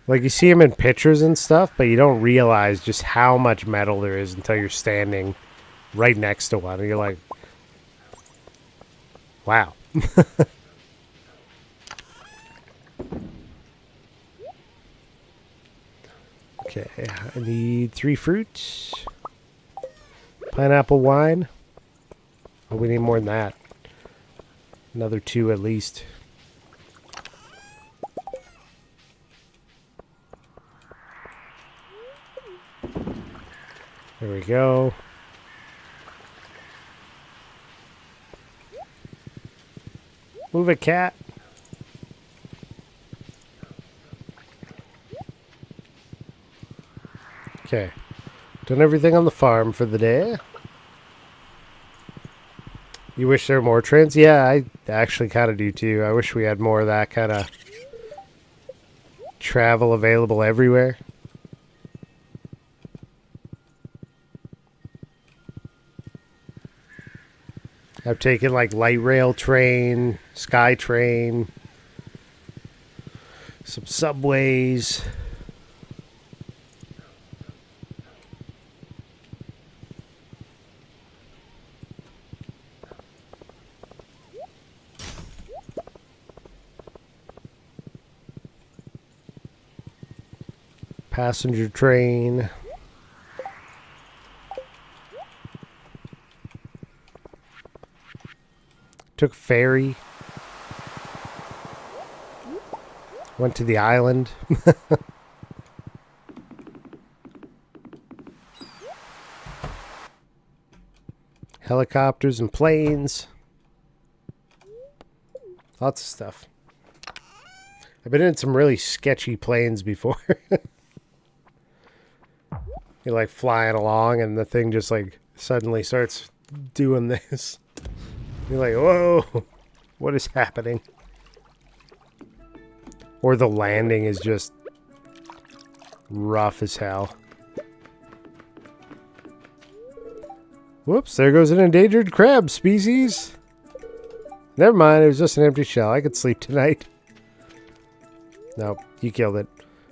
Like, you see them in pictures and stuff, but you don't realize just how much metal there is until you're standing right next to one. And you're like, wow. Okay, I need 3 fruits. Pineapple wine. Oh, we need more than that. Another 2 at least. There we go. Move it, cat. Okay. Done everything on the farm for the day. You wish there were more trains? Yeah, I actually kind of do too. I wish we had more of that kind of travel available everywhere. I've taken like light rail train, sky train, some subways. Passenger train. Took ferry. Went to the island. Helicopters and planes. Lots of stuff. I've been in some really sketchy planes before. You're like flying along and the thing just like suddenly starts doing this. You're like, whoa, what is happening? Or the landing is just rough as hell. Whoops, there goes an endangered crab species. Never mind, it was just an empty shell. I could sleep tonight. No, you killed it.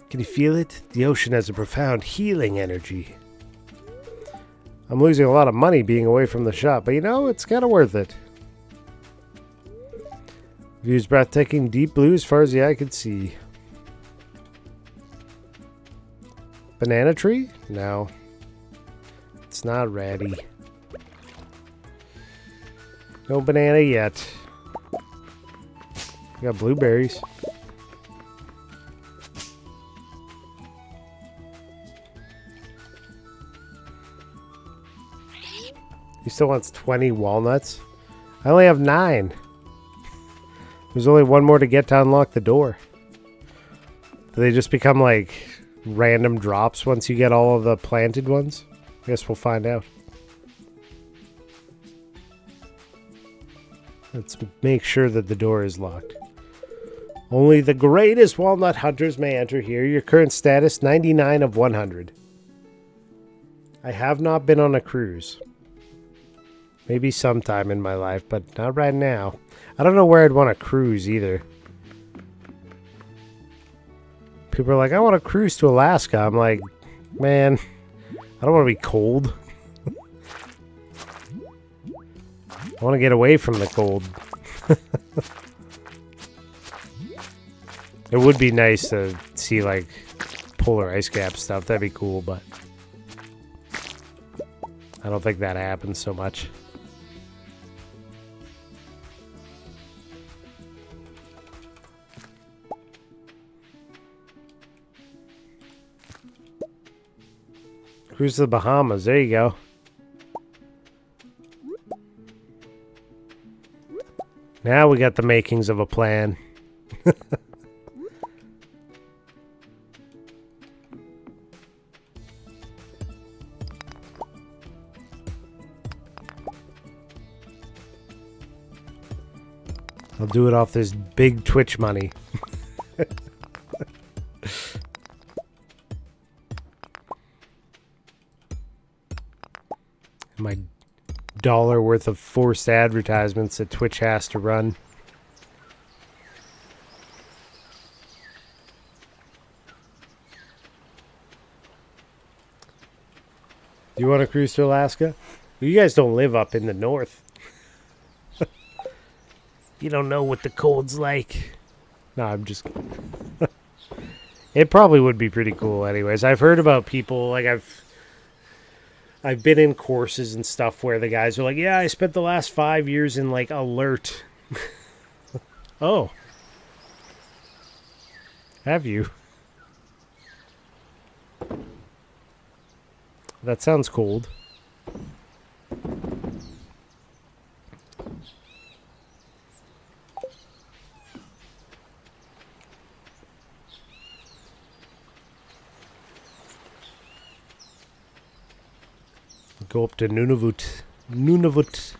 Can you feel it? The ocean has a profound healing energy. I'm losing a lot of money being away from the shop, but you know, it's kind of worth it. View's breathtaking, deep blue as far as the eye could see. Banana tree? No. It's not ready. No banana yet. We got blueberries. He still wants 20 walnuts. I only have 9. There's only one more to get to unlock the door. Do they just become like random drops once you get all of the planted ones? I guess we'll find out. Let's make sure that the door is locked. Only the greatest walnut hunters may enter here. Your current status, 99 of 100. I have not been on a cruise. Maybe sometime in my life, but not right now. I don't know where I'd want to cruise either. People are like, I want to cruise to Alaska. I'm like, man, I don't want to be cold. I want to get away from the cold. It would be nice to see like polar ice cap stuff. That'd be cool, but I don't think that happens so much. Cruise to the Bahamas. There you go. Now we got the makings of a plan. I'll do it off this big Twitch money. My dollar worth of forced advertisements that Twitch has to run. You want to cruise to Alaska? You guys don't live up in the north. You don't know what the cold's like. No, I'm just kidding. It probably would be pretty cool anyways. I've heard about people, like I've been in courses and stuff where the guys are like, yeah, I spent the last 5 years in like Alert. Oh. Have you? That sounds cold. Go up to Nunavut. Nunavut.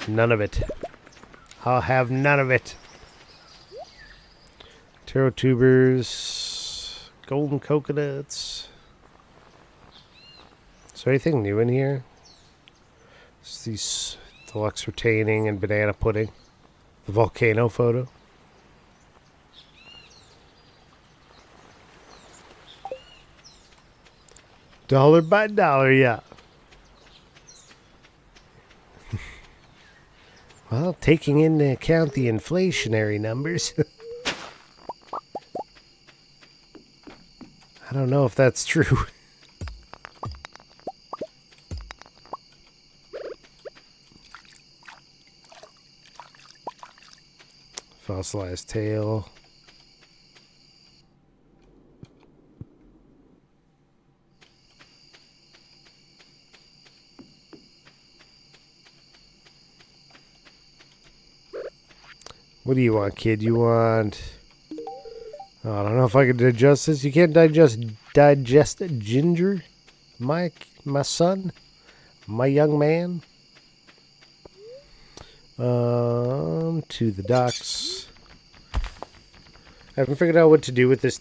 None of it. I'll have none of it. Taro tubers. Golden coconuts. Is there anything new in here? It's these deluxe retaining and banana pudding. The volcano photo. Dollar by dollar, yeah. Well, taking into account the inflationary numbers. I don't know if that's true. Fossilized tail. What do you want, kid? You want... Oh, I don't know if I can digest this. You can't digest ginger? My son? My young man? To the docks. I haven't figured out what to do with this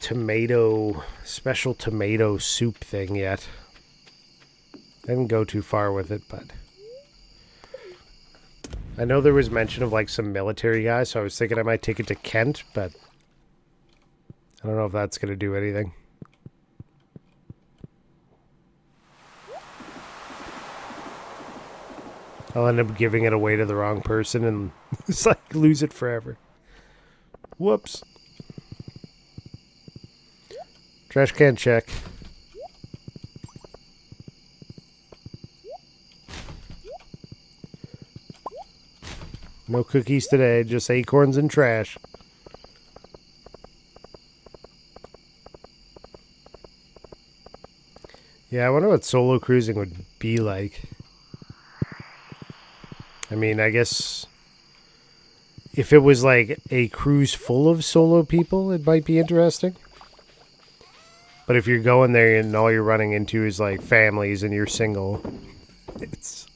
special tomato soup thing yet. I didn't go too far with it, but... I know there was mention of like some military guys, so I was thinking I might take it to Kent, but I don't know if that's going to do anything. I'll end up giving it away to the wrong person and it's like lose it forever. Whoops. Trash can check. No cookies today, just acorns and trash. Yeah, I wonder what solo cruising would be like. I mean, I guess if it was like a cruise full of solo people, it might be interesting. But if you're going there and all you're running into is like families and you're single, it's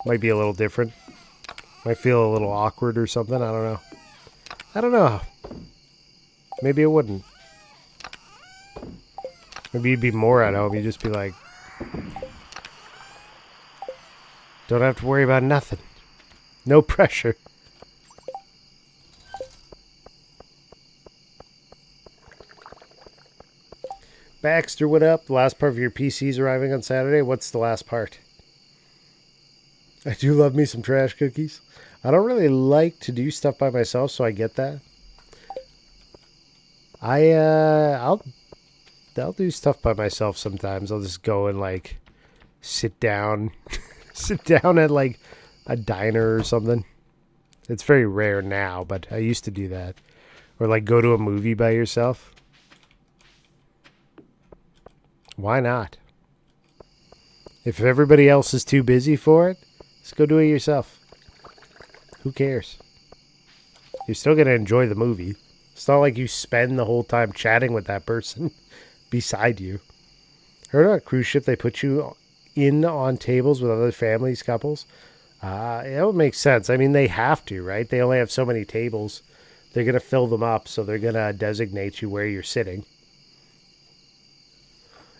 might be a little different. Might feel a little awkward or something. I don't know. I don't know. Maybe it wouldn't. Maybe you'd be more at home. You'd just be like, don't have to worry about nothing. No pressure. Baxter, what up? The last part of your PC's arriving on Saturday. What's the last part? I do love me some trash cookies. I don't really like to do stuff by myself, so I get that. I'll do stuff by myself sometimes. I'll just go and like sit down at like a diner or something. It's very rare now, but I used to do that. Or like go to a movie by yourself. Why not? If everybody else is too busy for it, just go do it yourself. Who cares? You're still going to enjoy the movie. It's not like you spend the whole time chatting with that person beside you. Heard on a cruise ship they put you in on tables with other families, couples? It would make sense. I mean, they have to, right? They only have so many tables. They're going to fill them up, so they're going to designate you where you're sitting.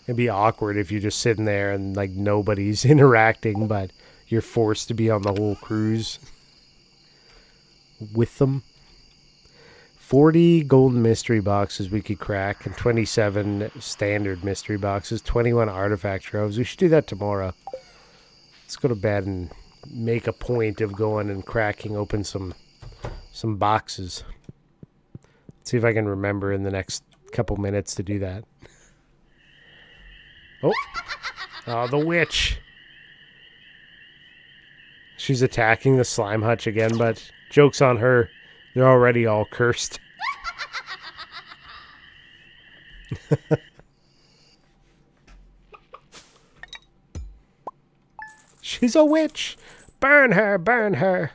It'd be awkward if you're just sitting there and like nobody's interacting, but you're forced to be on the whole cruise with them. 40 golden mystery boxes we could crack and 27 standard mystery boxes, 21 artifact troves. We should do that tomorrow. Let's go to bed and make a point of going and cracking open some boxes. See if I can remember in the next couple minutes to do that. Oh, the witch. She's attacking the slime hutch again, but joke's on her. They're already all cursed. She's a witch. Burn her, burn her.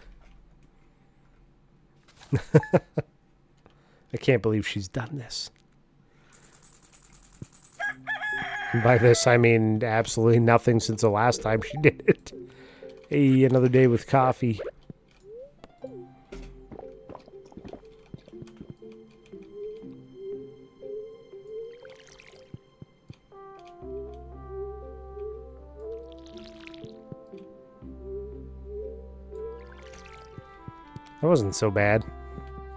I can't believe she's done this. And by this, I mean absolutely nothing since the last time she did it. Hey, another day with coffee. That wasn't so bad.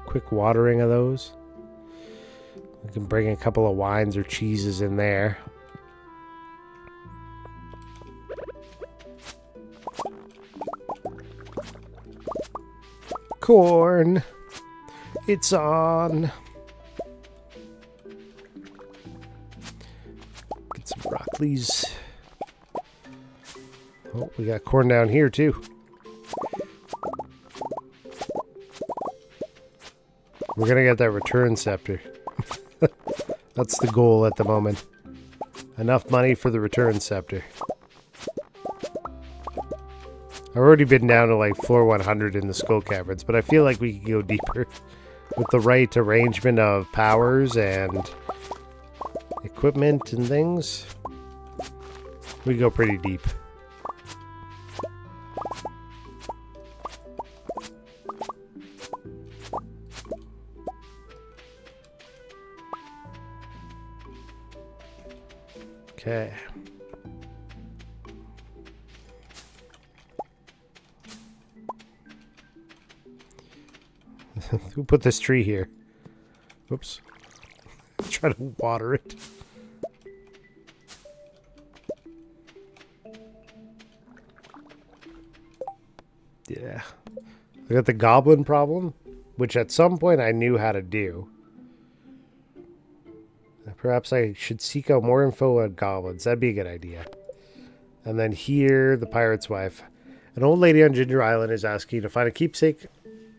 Quick watering of those. We can bring a couple of wines or cheeses in there. Corn. It's on. Get some broccolis. Oh, we got corn down here too. We're gonna get that return scepter. That's the goal at the moment. Enough money for the return scepter. I've already been down to like floor 100 in the skull caverns, but I feel like we could go deeper. With the right arrangement of powers and equipment and things, we go pretty deep. Okay. Who put this tree here? Whoops. Try to water it. Yeah. I got the goblin problem, which at some point I knew how to do. Perhaps I should seek out more info on goblins. That'd be a good idea. And then here, the pirate's wife. An old lady on Ginger Island is asking you to find a keepsake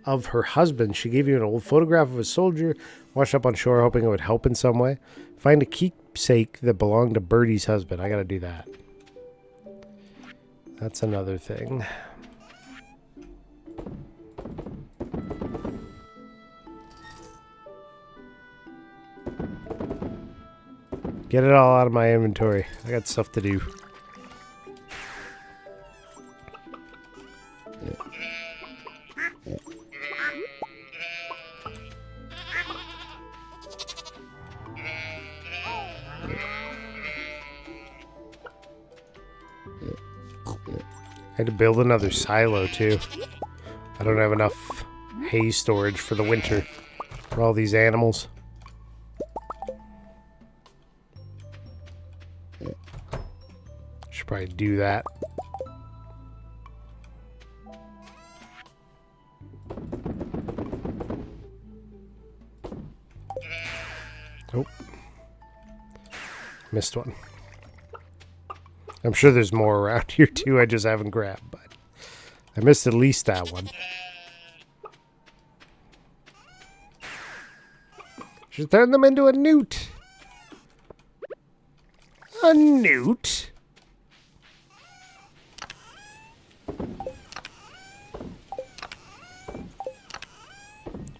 of her husband. She gave you an old photograph of a soldier washed up on shore, hoping it would help in some way. Find a keepsake that belonged to Birdie's husband. I gotta do that. That's another thing. Get it all out of my inventory. I got stuff to do. I had to build another silo too. I don't have enough hay storage for the winter for all these animals. Should probably do that. Oh. Missed one. I'm sure there's more around here too, I just haven't grabbed, but I missed at least that one. Should turn them into a newt. A newt?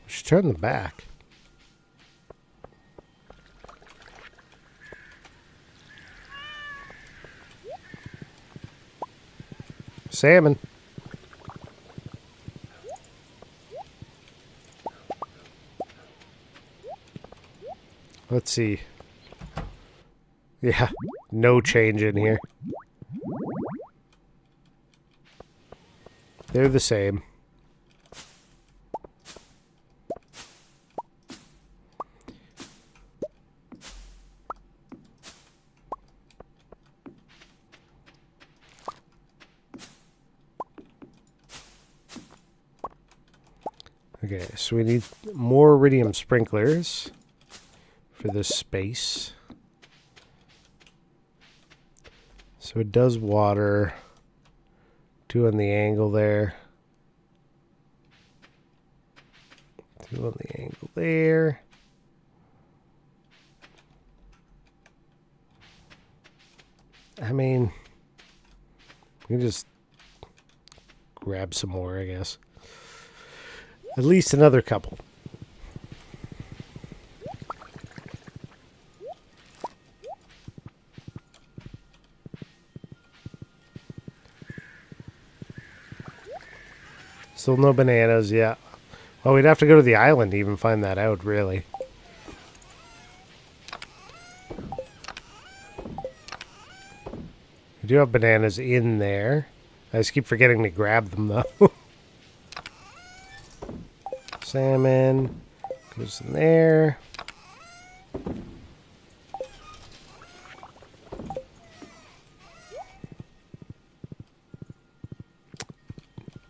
Should turn them back. Salmon. Let's see. Yeah, no change in here. They're the same. Okay, so we need more iridium sprinklers for this space. So it does water. 2 on the angle there. 2 on the angle there. I mean, we can just grab some more, I guess. At least another couple. Still no bananas, yeah. Well, we'd have to go to the island to even find that out, really. We do have bananas in there. I just keep forgetting to grab them, though. Salmon goes in there.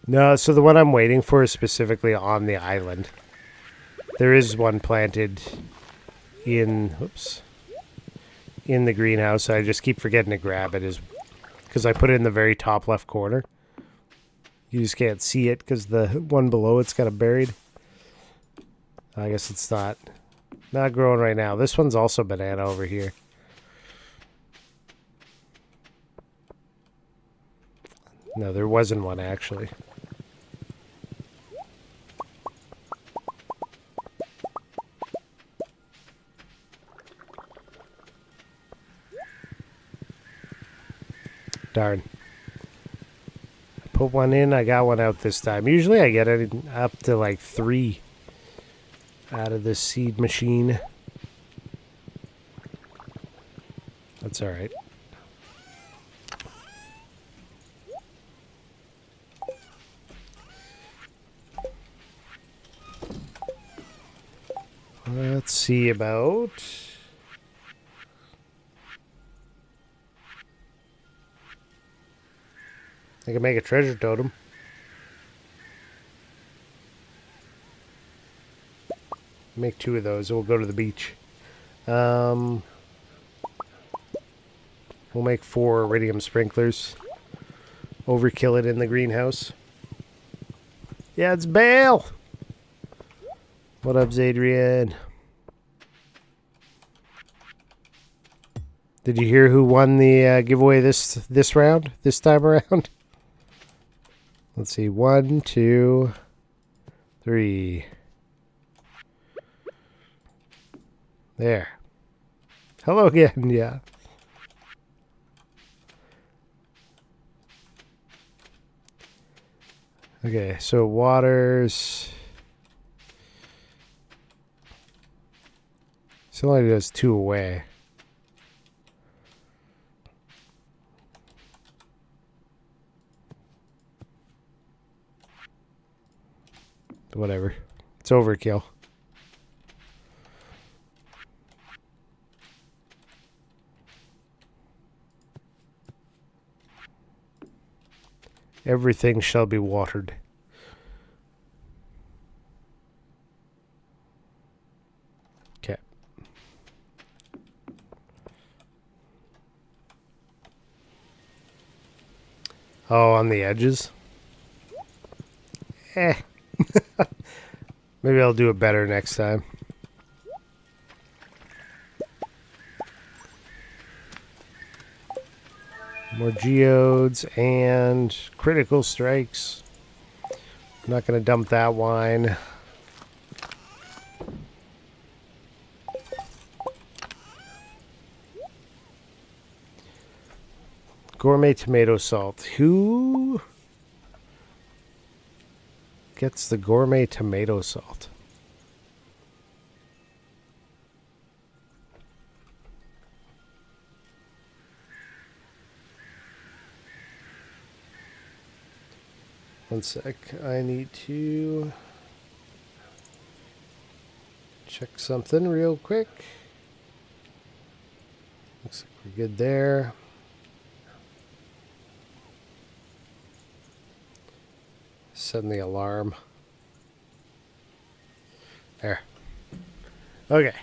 No, so the one I'm waiting for is specifically on the island. There is one planted in, in the greenhouse. I just keep forgetting to grab it, is because I put it in the very top left corner. You just can't see it because the one below it's got it buried. I guess it's not growing right now. This one's also banana over here. No, there wasn't one actually. Darn. Put one in, I got one out this time. Usually I get it up to like 3 out of this seed machine. That's alright. Let's see about... I can make a treasure totem. Make 2 of those. We'll go to the beach. We'll make 4 iridium sprinklers. Overkill it in the greenhouse. Yeah, it's Bale! What up, Zadrian? Did you hear who won the giveaway this round? This time around? Let's see. 1, 2, 3. There. Hello again, yeah. Okay, so waters. So only does 2 away. Whatever. It's overkill. Everything shall be watered. Okay. Oh, on the edges? Eh. Maybe I'll do it better next time. More geodes and critical strikes. I'm not going to dump that wine. Gourmet tomato salt. Who gets the gourmet tomato salt? One sec. I need to check something real quick. Looks like we're good there. Setting the alarm. There. Okay.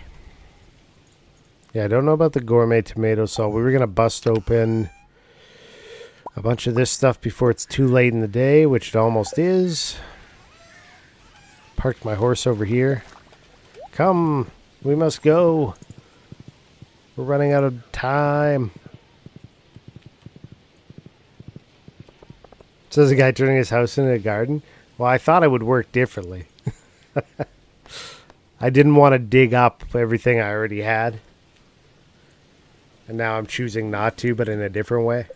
Yeah, I don't know about the gourmet tomato salt. We were going to bust open a bunch of this stuff before it's too late in the day, which it almost is. Parked my horse over here. Come, we must go. We're running out of time. Says the guy turning his house into a garden. Well, I thought it would work differently. I didn't want to dig up everything I already had. And now I'm choosing not to, but in a different way.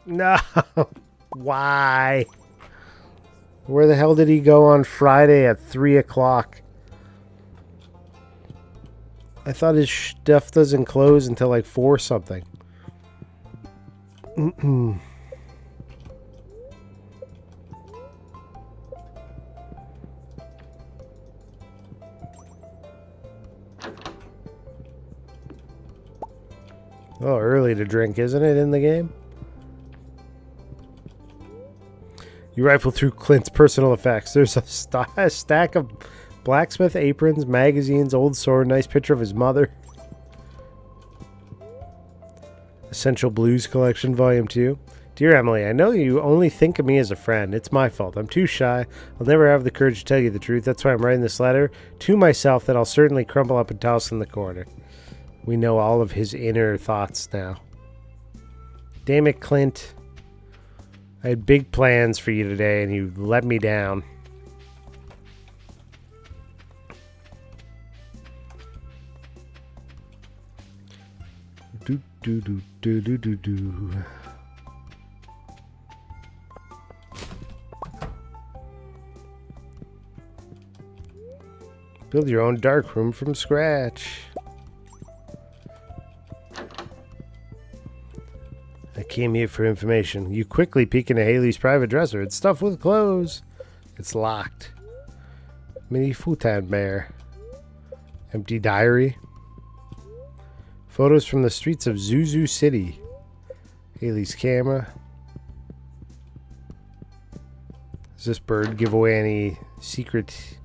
No. Why? Where the hell did he go on Friday at 3 o'clock? I thought his stuff doesn't close until like 4 something. Oh, early to drink, isn't it, in the game? You rifle through Clint's personal effects. There's a stack of blacksmith aprons, magazines, old sword, nice picture of his mother. Essential Blues Collection, Volume 2. Dear Emily, I know you only think of me as a friend. It's my fault. I'm too shy. I'll never have the courage to tell you the truth. That's why I'm writing this letter to myself that I'll certainly crumple up and toss in the corner. We know all of his inner thoughts now. Damn it, Clint. I had big plans for you today, and you let me down. Do do do do do do do. Build your own dark room from scratch. I came here for information. You quickly peek into Haley's private dresser. It's stuffed with clothes. It's locked. Mini futon bear. Empty diary. Photos from the streets of Zuzu City. Haley's camera. Does this bird give away any secret?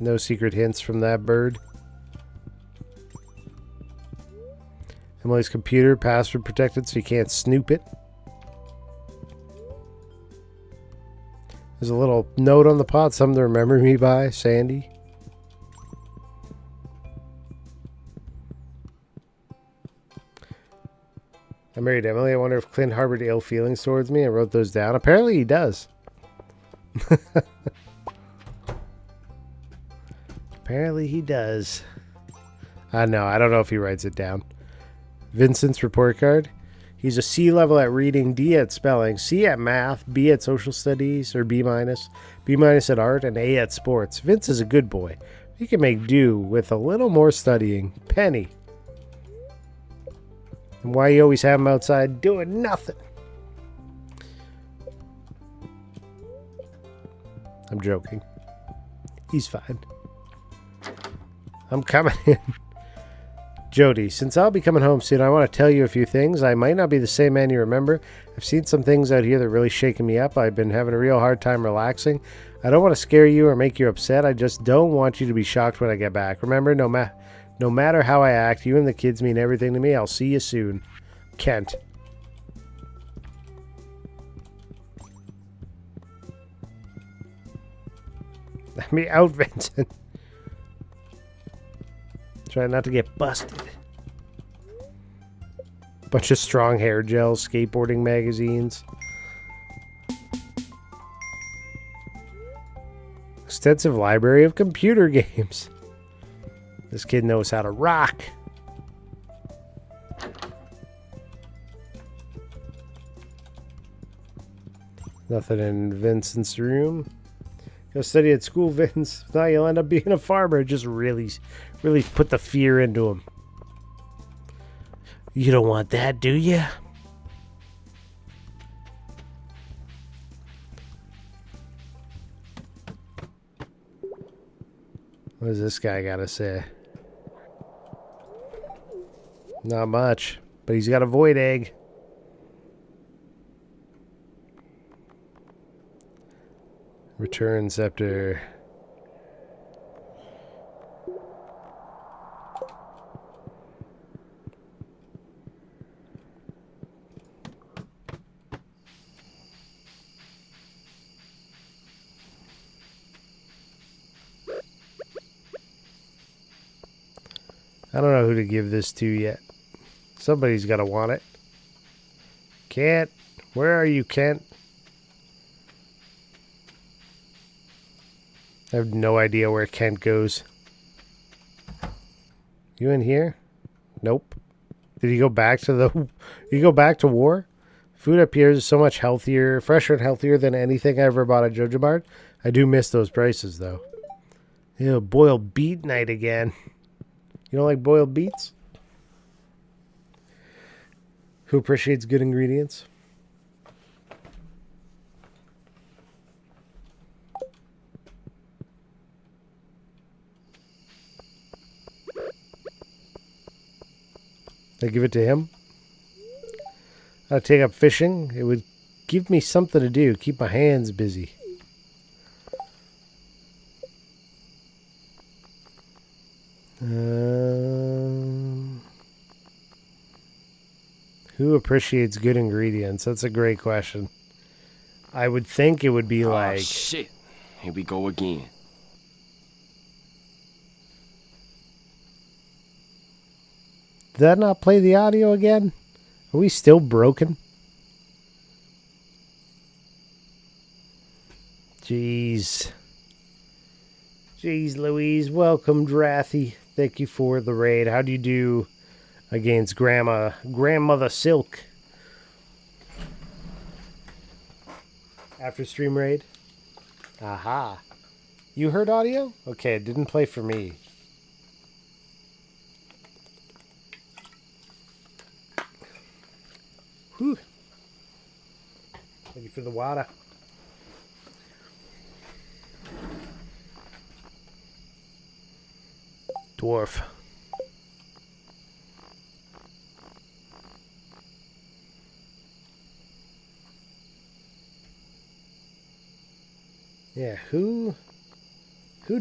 No secret hints from that bird. Emily's computer, password protected so you can't snoop it. There's a little note on the pot, something to remember me by, Sandy. I married Emily. I wonder if Clint harbored ill feelings towards me. I wrote those down. Apparently he does. Apparently he does. No, I don't know if he writes it down. Vincent's report card. He's a C level at reading, D at spelling, C at math, B at social studies, or B minus, B minus at art, and A at sports. Vince is a good boy. He can make do with a little more studying. Penny. And why you always have him outside doing nothing? I'm joking. He's fine. I'm coming in. Jody, since I'll be coming home soon, I want to tell you a few things. I might not be the same man you remember. I've seen some things out here that are really shaking me up. I've been having a real hard time relaxing. I don't want to scare you or make you upset. I just don't want you to be shocked when I get back. Remember, no matter how I act, you and the kids mean everything to me. I'll see you soon. Kent. Let me out, Vincent. Try not to get busted. Bunch of strong hair gels, skateboarding magazines. Extensive library of computer games. This kid knows how to rock. Nothing in Vincent's room. Go study at school, Vince. Now you'll end up being a farmer. Just really put the fear into him. You don't want that, do you? What does this guy got to say? Not much, but he's got a void egg. Return scepter. I don't know who to give this to yet. Somebody's got to want it. Kent, where are you, Kent? I have no idea where Kent goes. You in here? Nope. Did he go back to the... Did he go back to war? Food up here is so much healthier, fresher and healthier than anything I ever bought at Jojo Mart. I do miss those prices, though. Ew, boiled beet night again. You don't like boiled beets? Who appreciates good ingredients? I give it to him. I'll take up fishing. It would give me something to do. Keep my hands busy. Who appreciates good ingredients? That's a great question. I would think it would be like... Oh, shit. Here we go again. Did that not play the audio again? Are we still broken? Jeez. Jeez Louise. Welcome, Drathy. Thank you for the raid. How do you do against Grandmother Silk? After stream raid? Aha. You heard audio? Okay, it didn't play for me. Whew. Thank you for the water. Dwarf. Yeah, who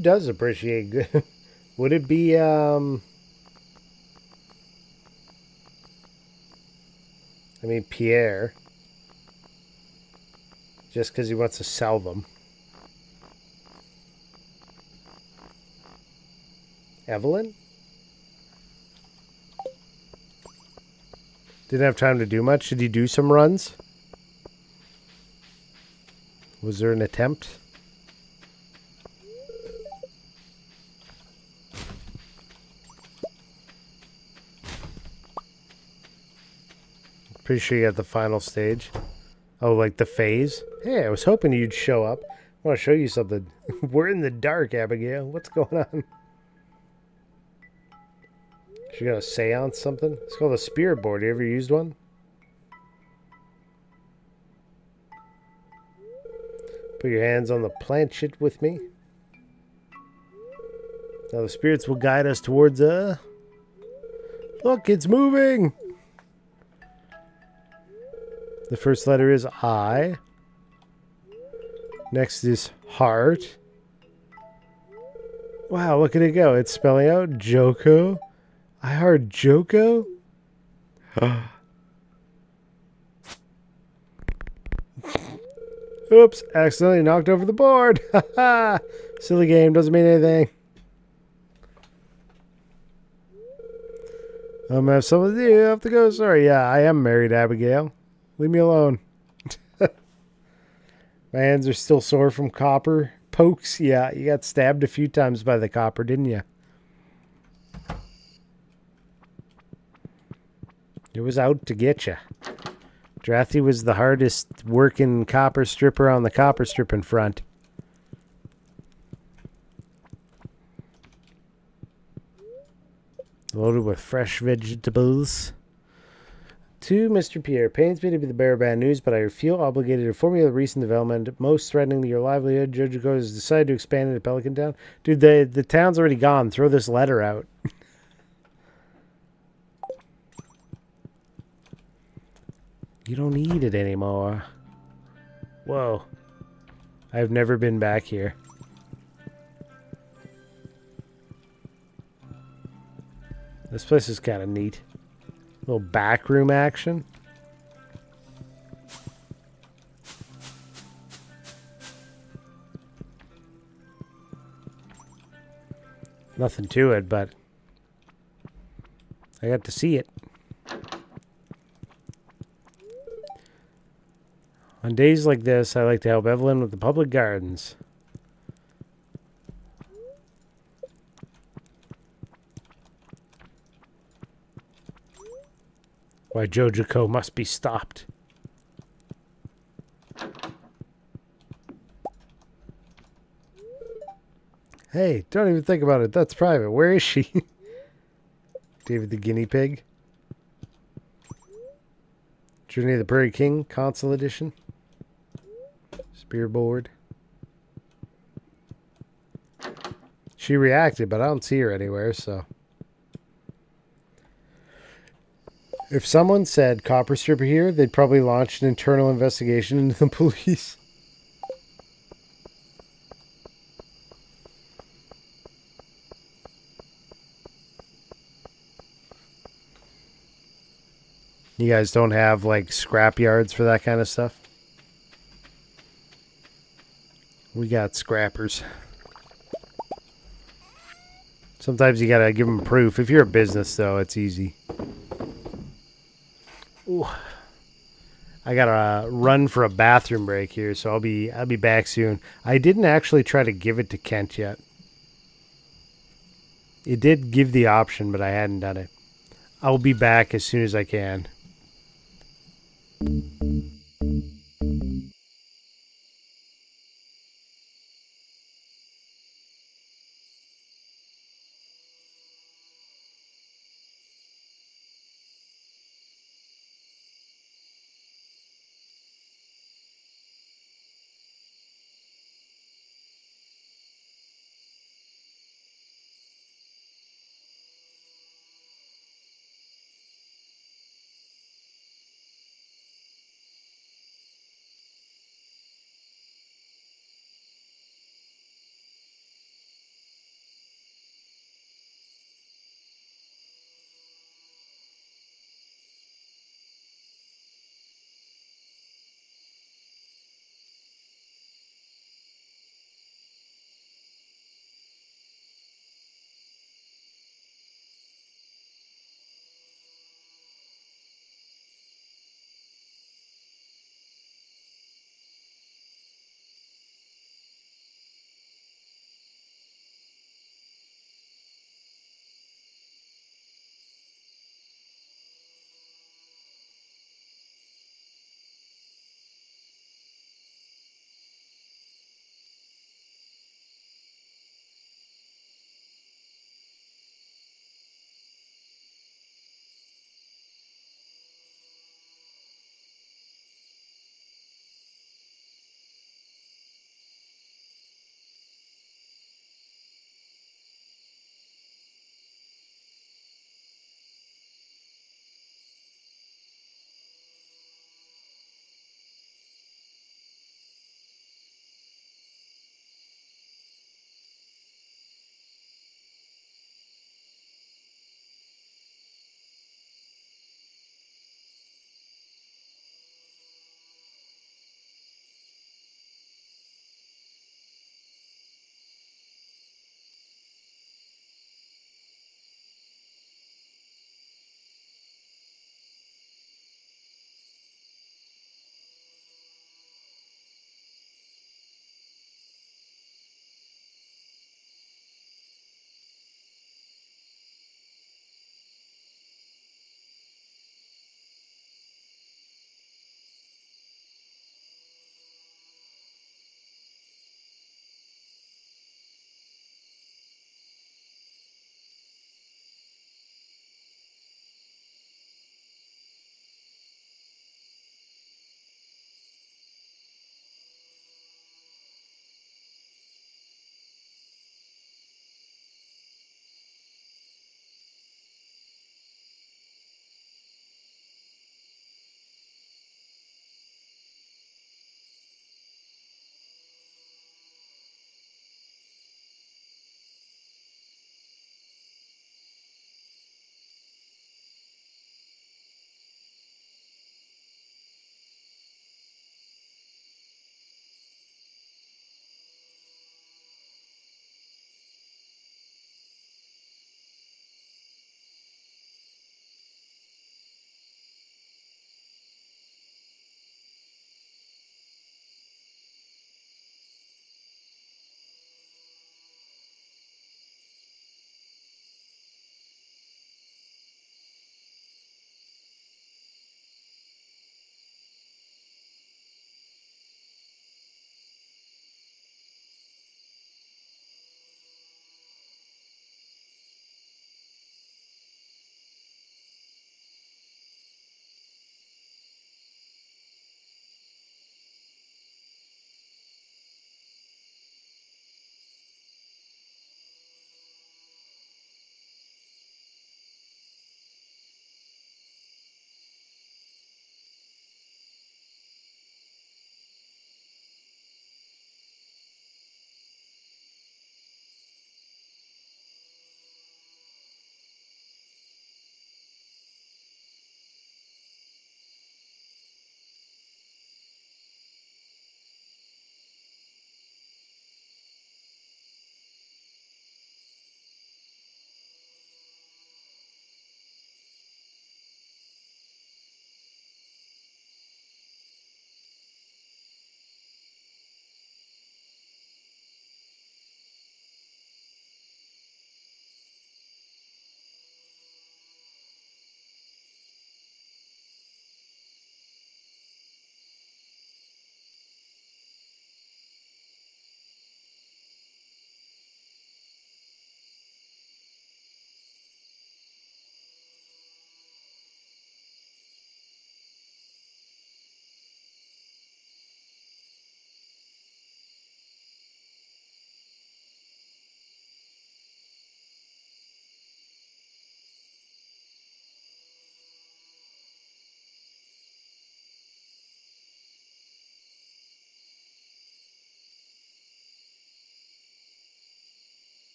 does appreciate good? Would it be I mean Pierre, just because he wants to sell them. Evelyn? Didn't have time to do much. Did he do some runs? Was there an attempt? Pretty sure you got the final stage. Oh, like the phase? Hey, I was hoping you'd show up. I want to show you something. We're in the dark, Abigail. What's going on? She got a seance something? It's called a spirit board. You ever used one? Put your hands on the planchet with me. Now the spirits will guide us towards Look, it's moving! The first letter is I. Next is heart. Wow, look at it go. It's spelling out Joko. I heard Joko? Oops, accidentally knocked over the board. Haha. Silly game, doesn't mean anything. I'm gonna have something to do. I have to go. Sorry, yeah, I am married, Abigail. Leave me alone. My hands are still sore from copper pokes. Yeah, you got stabbed a few times by the copper, didn't you? It was out to get you. Drathy was the hardest working copper stripper on the copper stripping front. Loaded with fresh vegetables. To Mr. Pierre, pains me to be the bearer of bad news, but I feel obligated to inform you of the recent development most threatening to your livelihood. Jojo has decided to expand into Pelican Town. Dude, the town's already gone. Throw this letter out. You don't need it anymore. Whoa. I've never been back here. This place is kind of neat. Little backroom action. Nothing to it, but I got to see it. On days like this, I like to help Evelyn with the public gardens. Why Jojico must be stopped. Hey, don't even think about it. That's private. Where is she? David the Guinea Pig. Journey of the Prairie King, Console Edition. Spearboard. She reacted, but I don't see her anywhere, so. If someone said Copper Stripper here, they'd probably launch an internal investigation into the police. You guys don't have, like, scrap yards for that kind of stuff? We got scrappers. Sometimes you gotta give them proof. If you're a business, though, it's easy. Ooh. I gotta run for a bathroom break here, so I'll be back soon. I didn't actually try to give it to Kent yet. It did give the option, but I hadn't done it. I'll be back as soon as I can.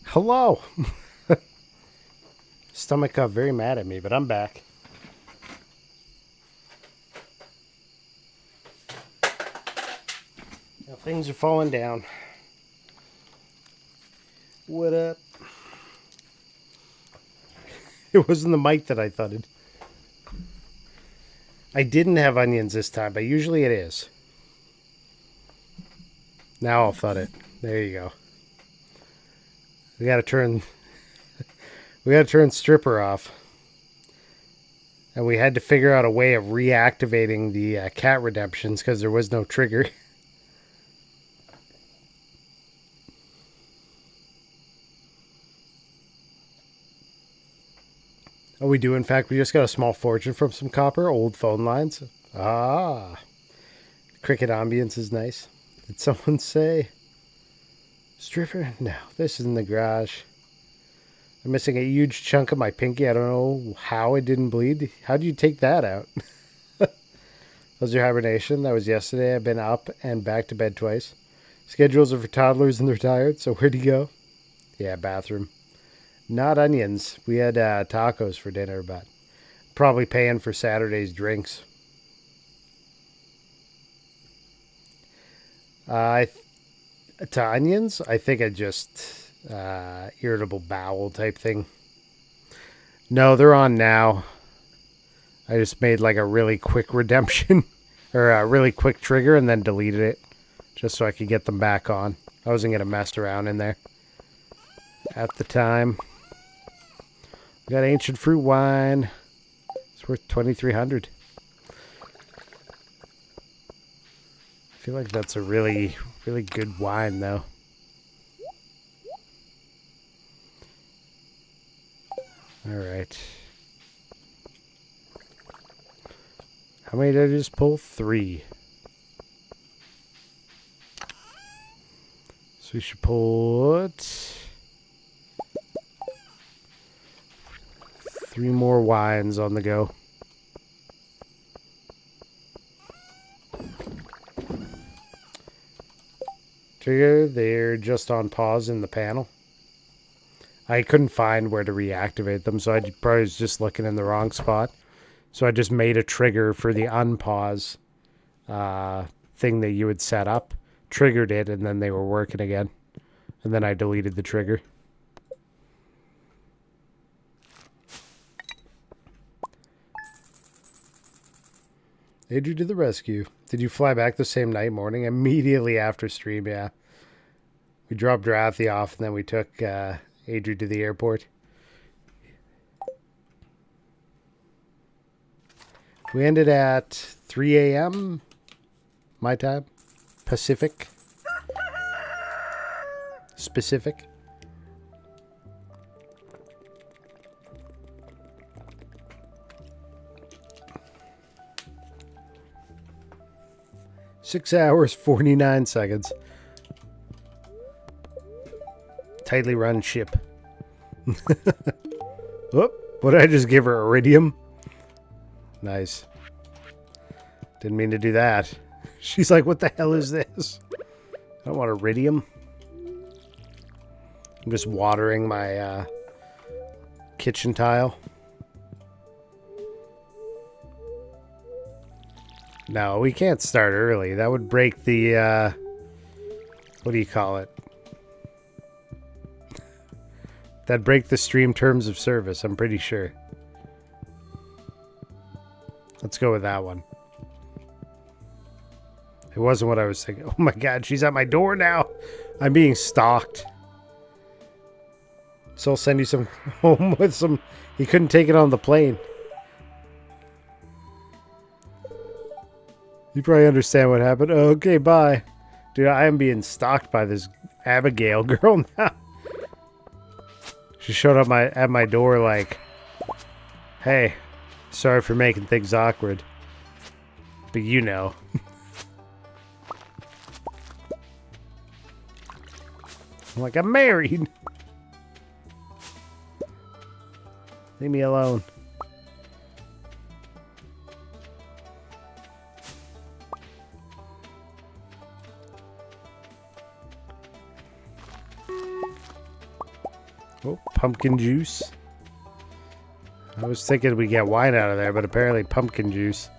Hello. Stomach got very mad at me, but I'm back. Now things are falling down. What up? It wasn't the mic that I thudded. I didn't have onions this time, but usually it is. Now I'll thud it. There you go. We gotta turn Stripper off. And we had to figure out a way of reactivating the cat redemptions because there was no trigger. Oh, we do. In fact, we just got a small fortune from some copper, old phone lines. Ah. Cricket ambience is nice. Did someone say Stripper? No, this is in the garage. I'm missing a huge chunk of my pinky. I don't know how it didn't bleed. How do you take that out? Was your hibernation? That was yesterday. I've been up and back to bed twice. Schedules are for toddlers and they're tired, so where'd you go? Yeah, bathroom. Not onions. We had tacos for dinner, but probably paying for Saturday's drinks. To onions, I think I just irritable bowel type thing. No, they're on now. I just made like a really quick redemption or a really quick trigger and then deleted it just so I could get them back on. I wasn't going to mess around in there at the time. We got ancient fruit wine. It's worth 2,300. I feel like that's a really, really good wine, though. All right. How many did I just pull? 3. So we should put 3 more wines on the go. Trigger, they're just on pause in the panel. I couldn't find where to reactivate them, so I probably was just looking in the wrong spot. So I just made a trigger for the unpause thing that you would set up, triggered it, and then they were working again. And then I deleted the trigger. Adri to the rescue. Did you fly back the same night, morning? Immediately after stream, yeah. We dropped Rathy off, and then we took Adri to the airport. We ended at 3 a.m. my time. Pacific. Specific. Six hours, 49 seconds. Tightly run ship. Whoop. What did I just give her? Iridium? Nice. Didn't mean to do that. She's like, what the hell is this? I don't want iridium. I'm just watering my kitchen tile. No, we can't start early. That would break the, what do you call it? That'd break the stream terms of service, I'm pretty sure. Let's go with that one. It wasn't what I was thinking. Oh my god, she's at my door now. I'm being stalked. So I'll send you some home with some... He couldn't take it on the plane. You probably understand what happened. Oh, okay, bye. Dude, I am being stalked by this Abigail girl now. She showed up at my door like, hey, sorry for making things awkward. But you know. I'm like, I'm married. Leave me alone. Oh, pumpkin juice. I was thinking we get wine out of there, but apparently pumpkin juice.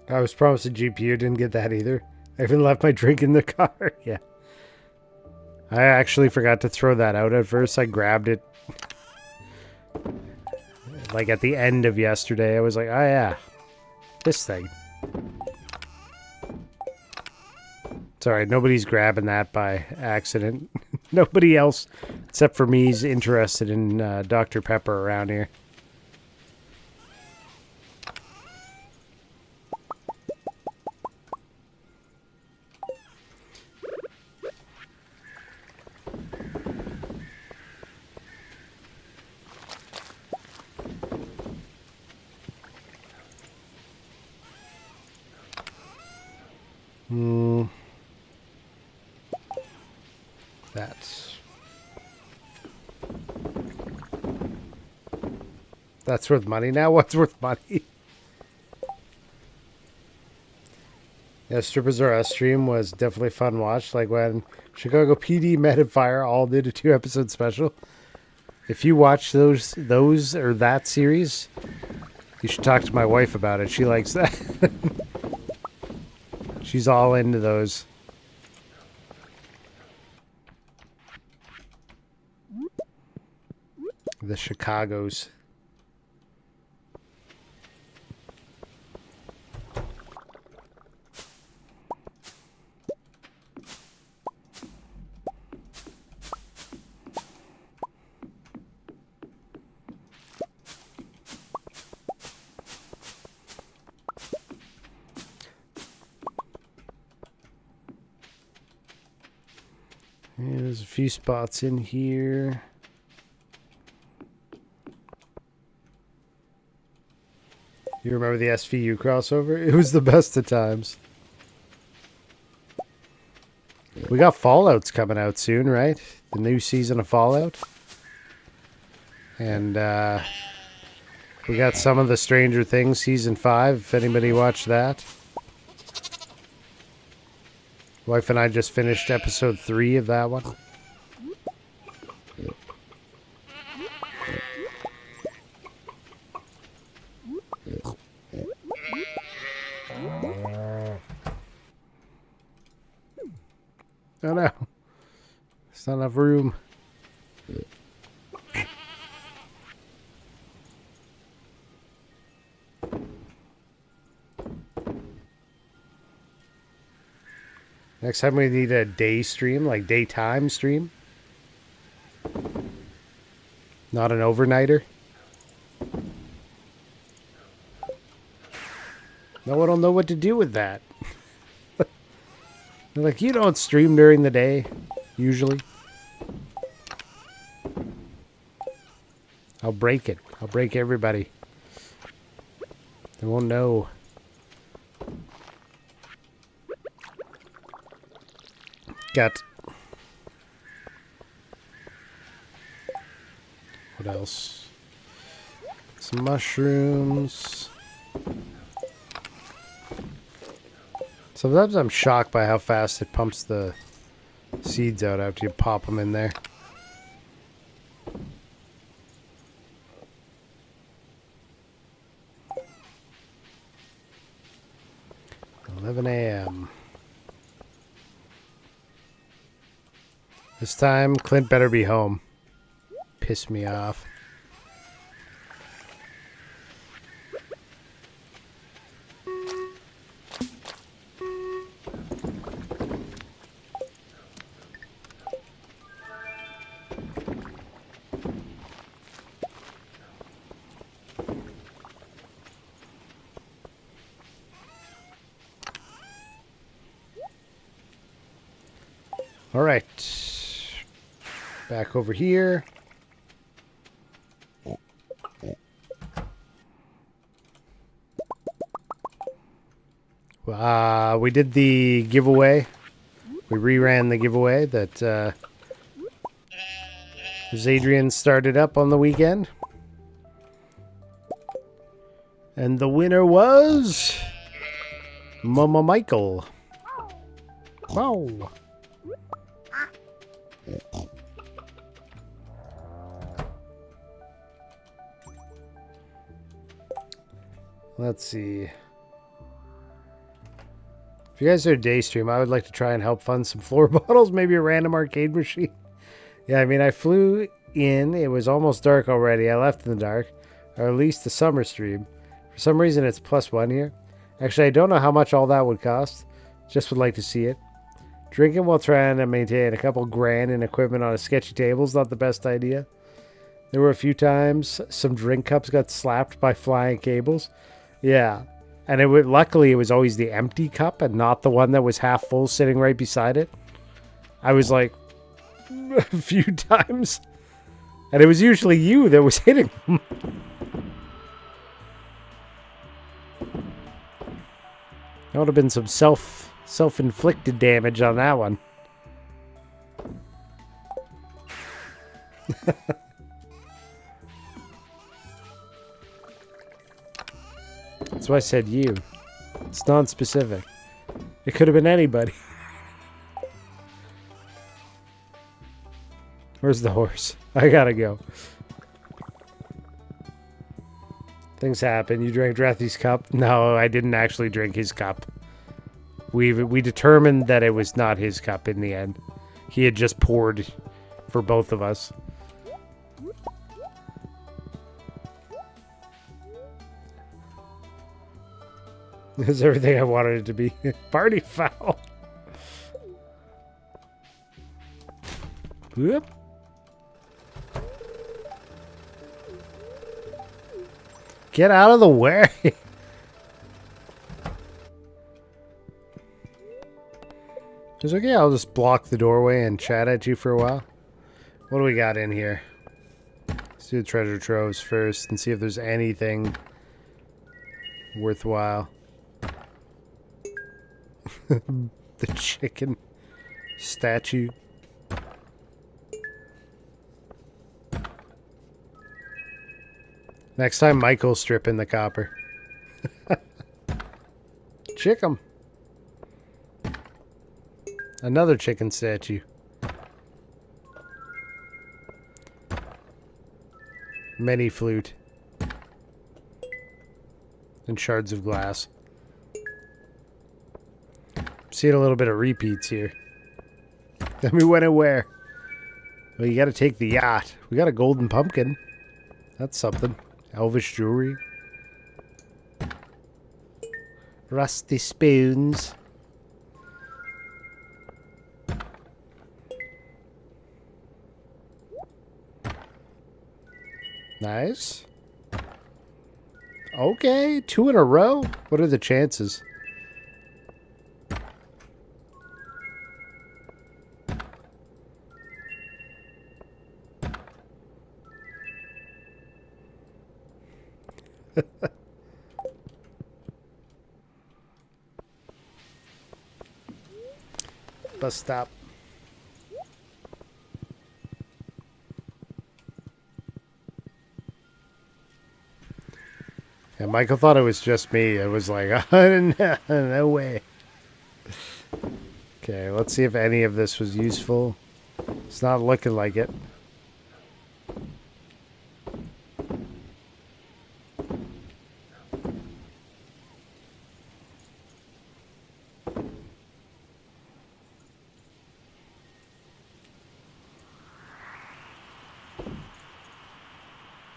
I was promised a GPU, didn't get that either. I even left my drink in the car. Yeah. I actually forgot to throw that out at first. I grabbed it like at the end of yesterday. I was like, oh yeah, this thing. It's alright, nobody's grabbing that by accident. Nobody else, except for me, is interested in Dr. Pepper around here. That's worth money now? What's worth money? Yeah, Strippers R Us stream was definitely fun watch. Like when Chicago PD, Med and Fire all did a 2-episode special. If you watch those or that series, you should talk to my wife about it. She likes that. She's all into those. The Chicagos. Yeah, there's a few spots in here. You remember the SVU crossover? It was the best of times. We got Fallout's coming out soon, right? The new season of Fallout. And we got some of the Stranger Things season 5, if anybody watched that. Wife and I just finished episode 3 of that one. Oh no. There's not enough room. Next time we need a day stream, like daytime stream. Not an overnighter. No one will know what to do with that. They're like, you don't stream during the day, usually. I'll break it. I'll break everybody. They won't know. Got... What else? Some mushrooms. Sometimes I'm shocked by how fast it pumps the seeds out after you pop them in there. $11 a.m. This time, Clint better be home. Piss me off. All right. Back over here. We did the giveaway. We reran the giveaway that As Adrian started up on the weekend. And the winner was Mama Michael. Wow. Let's see. If you guys are a day stream, I would like to try and help fund some floor bottles, maybe a random arcade machine. Yeah, I mean, I flew in. It was almost dark already. I left in the dark. I released the summer stream. For some reason, it's +1 here. Actually, I don't know how much all that would cost. Just would like to see it. Drinking while trying to maintain a couple grand in equipment on a sketchy table is not the best idea. There were a few times some drink cups got slapped by flying cables. Yeah. And luckily, it was always the empty cup and not the one that was half full sitting right beside it. I was like, a few times. And it was usually you that was hitting them. That would have been some self-inflicted damage on that one. That's why I said you. It's non-specific. It could have been anybody. Where's the horse? I gotta go. Things happen. You drank Drathy's cup? No, I didn't actually drink his cup. We determined that it was not his cup in the end. He had just poured for both of us. It was everything I wanted it to be. Party foul. Whoop. Get out of the way. It's okay, I'll just block the doorway and chat at you for a while. What do we got in here? Let's do the treasure troves first and see if there's anything worthwhile. The chicken statue. Next time, Michael's stripping the copper. Chicken. Another chicken statue. Mini flute. And shards of glass. Seeing a little bit of repeats here. Then we went where? Well, you gotta take the yacht. We got a golden pumpkin. That's something. Elvish jewelry. Rusty spoons. Nice. Okay, 2 in a row. What are the chances? Bus stop. Yeah, Michael thought it was just me. It was like, no way. Okay, let's see if any of this was useful. It's not looking like it.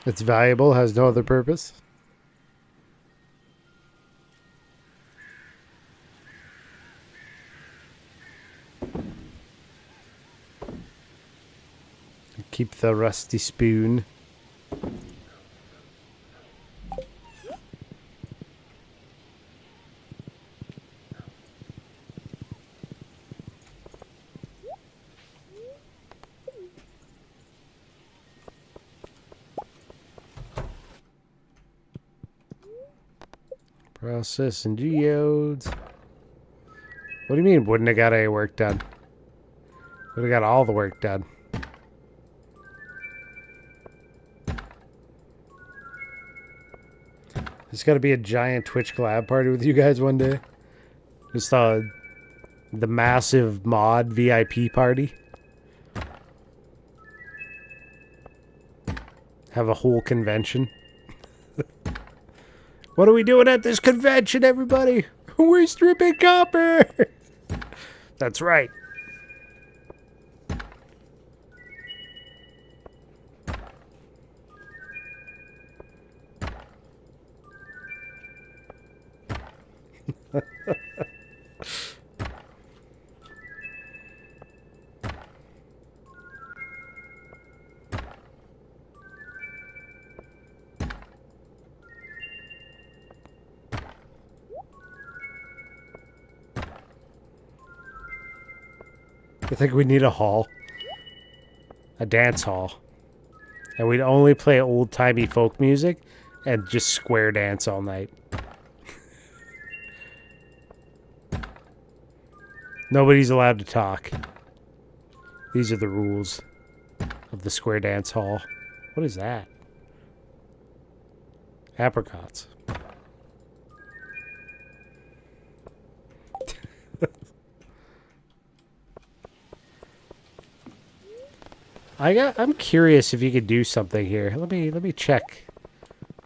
It's valuable, has no other purpose. Keep the rusty spoon. Process and geodes. What do you mean wouldn't have got any work done? Would have got all the work done. There's got to be a giant Twitch collab party with you guys one day. Just the massive mod VIP party. Have a whole convention. What are we doing at this convention, everybody? We're stripping copper! That's right. I think we need a hall. A dance hall. And we'd only play old-timey folk music and just square dance all night. Nobody's allowed to talk. These are the rules of the square dance hall. What is that? Apricots. I'm curious if you could do something here. Let me check.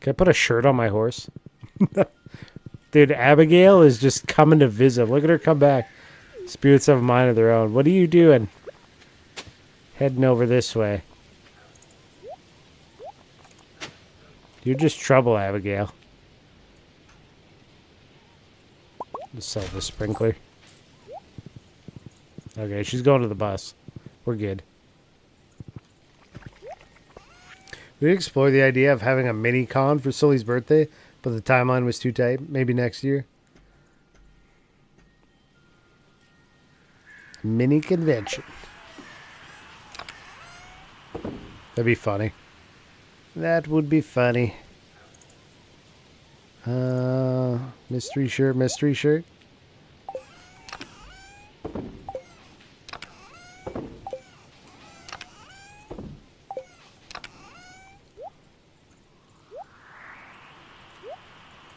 Can I put a shirt on my horse? Dude, Abigail is just coming to visit. Look at her come back. Spirits have a mind of their own. What are you doing? Heading over this way. You're just trouble, Abigail. Just sell the sprinkler. Okay, she's going to the bus. We're good. We explored the idea of having a mini con for Sully's birthday, but the timeline was too tight. Maybe next year. Mini convention. That'd be funny. That would be funny. Mystery shirt, mystery shirt.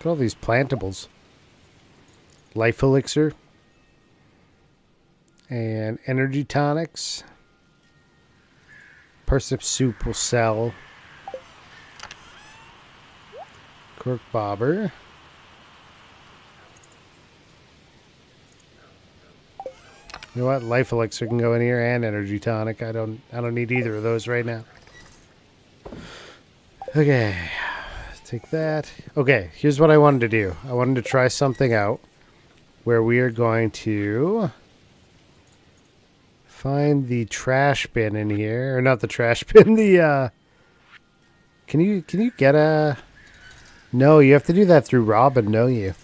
Look at all these plantables. Life elixir. And energy tonics. Parsnip soup will sell. Cork bobber. You know what? Life elixir can go in here and energy tonic. I don't need either of those right now. Okay. Take that. Okay, here's what I wanted to do. I wanted to try something out where we are going to find the trash bin in here. Or not the trash bin, the Can you get a... No, you have to do that through Robin, don't you? You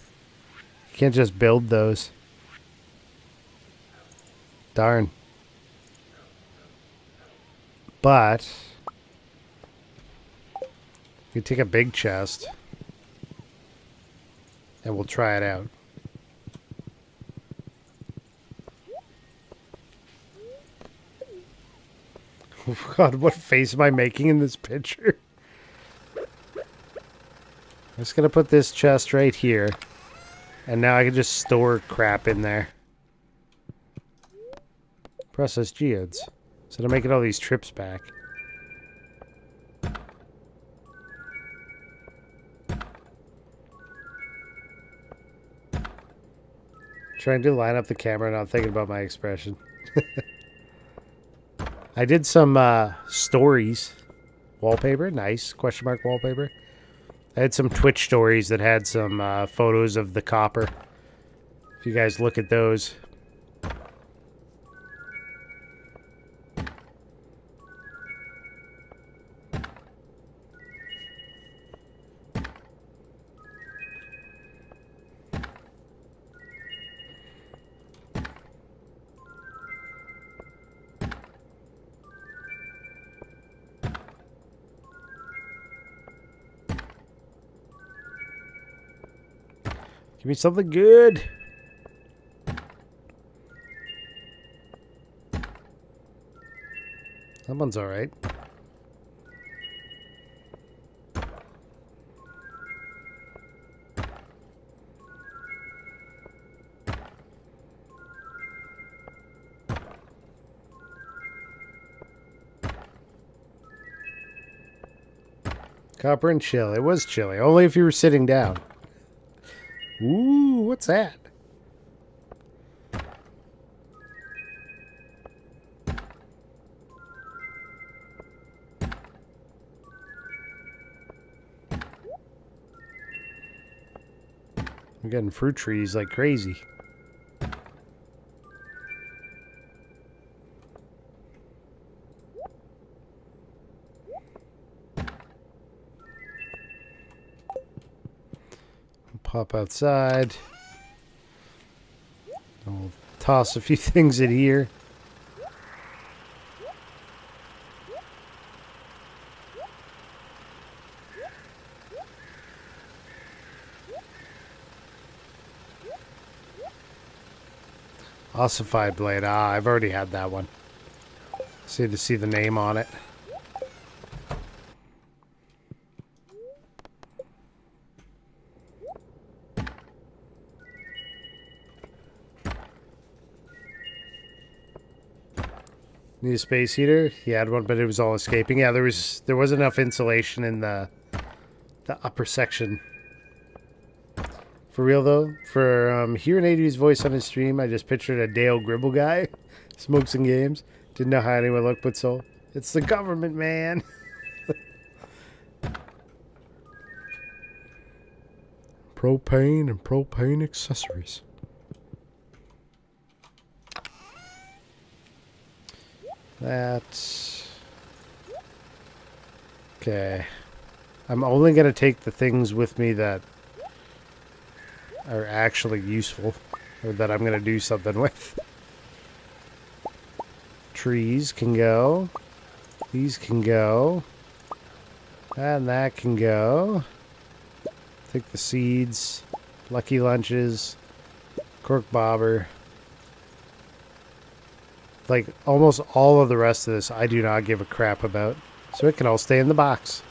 can't just build those. Darn. But you take a big chest and we'll try it out. Oh God, what face am I making in this picture? I'm just gonna put this chest right here, and now I can just store crap in there. Process geodes. So I'm making all these trips back. Trying to line up the camera, not thinking about my expression. I did some stories. Wallpaper, nice. Question mark wallpaper. I had some Twitch stories that had some photos of the copper. If you guys look at those. Give me something good. That one's alright. Copper and chill. It was chilly. Only if you were sitting down. Ooh, what's that? I'm getting fruit trees like crazy. Pop outside. I'll toss a few things in here. Ossified blade. Ah, I've already had that one. See to see the name on it. Need a space heater? He had one, but it was all escaping. Yeah, there was enough insulation in the upper section. For real though, for hearing AD's voice on his stream, I just pictured a Dale Gribble guy, smokes and games. Didn't know how anyone looked, but so it's the government, man. Propane and propane accessories. That's okay. I'm only gonna take the things with me that are actually useful, or that I'm gonna do something with. Trees can go. These can go. And that can go. Take the seeds. Lucky Lunches. Cork Bobber. Like, almost all of the rest of this I do not give a crap about. So it can all stay in the box.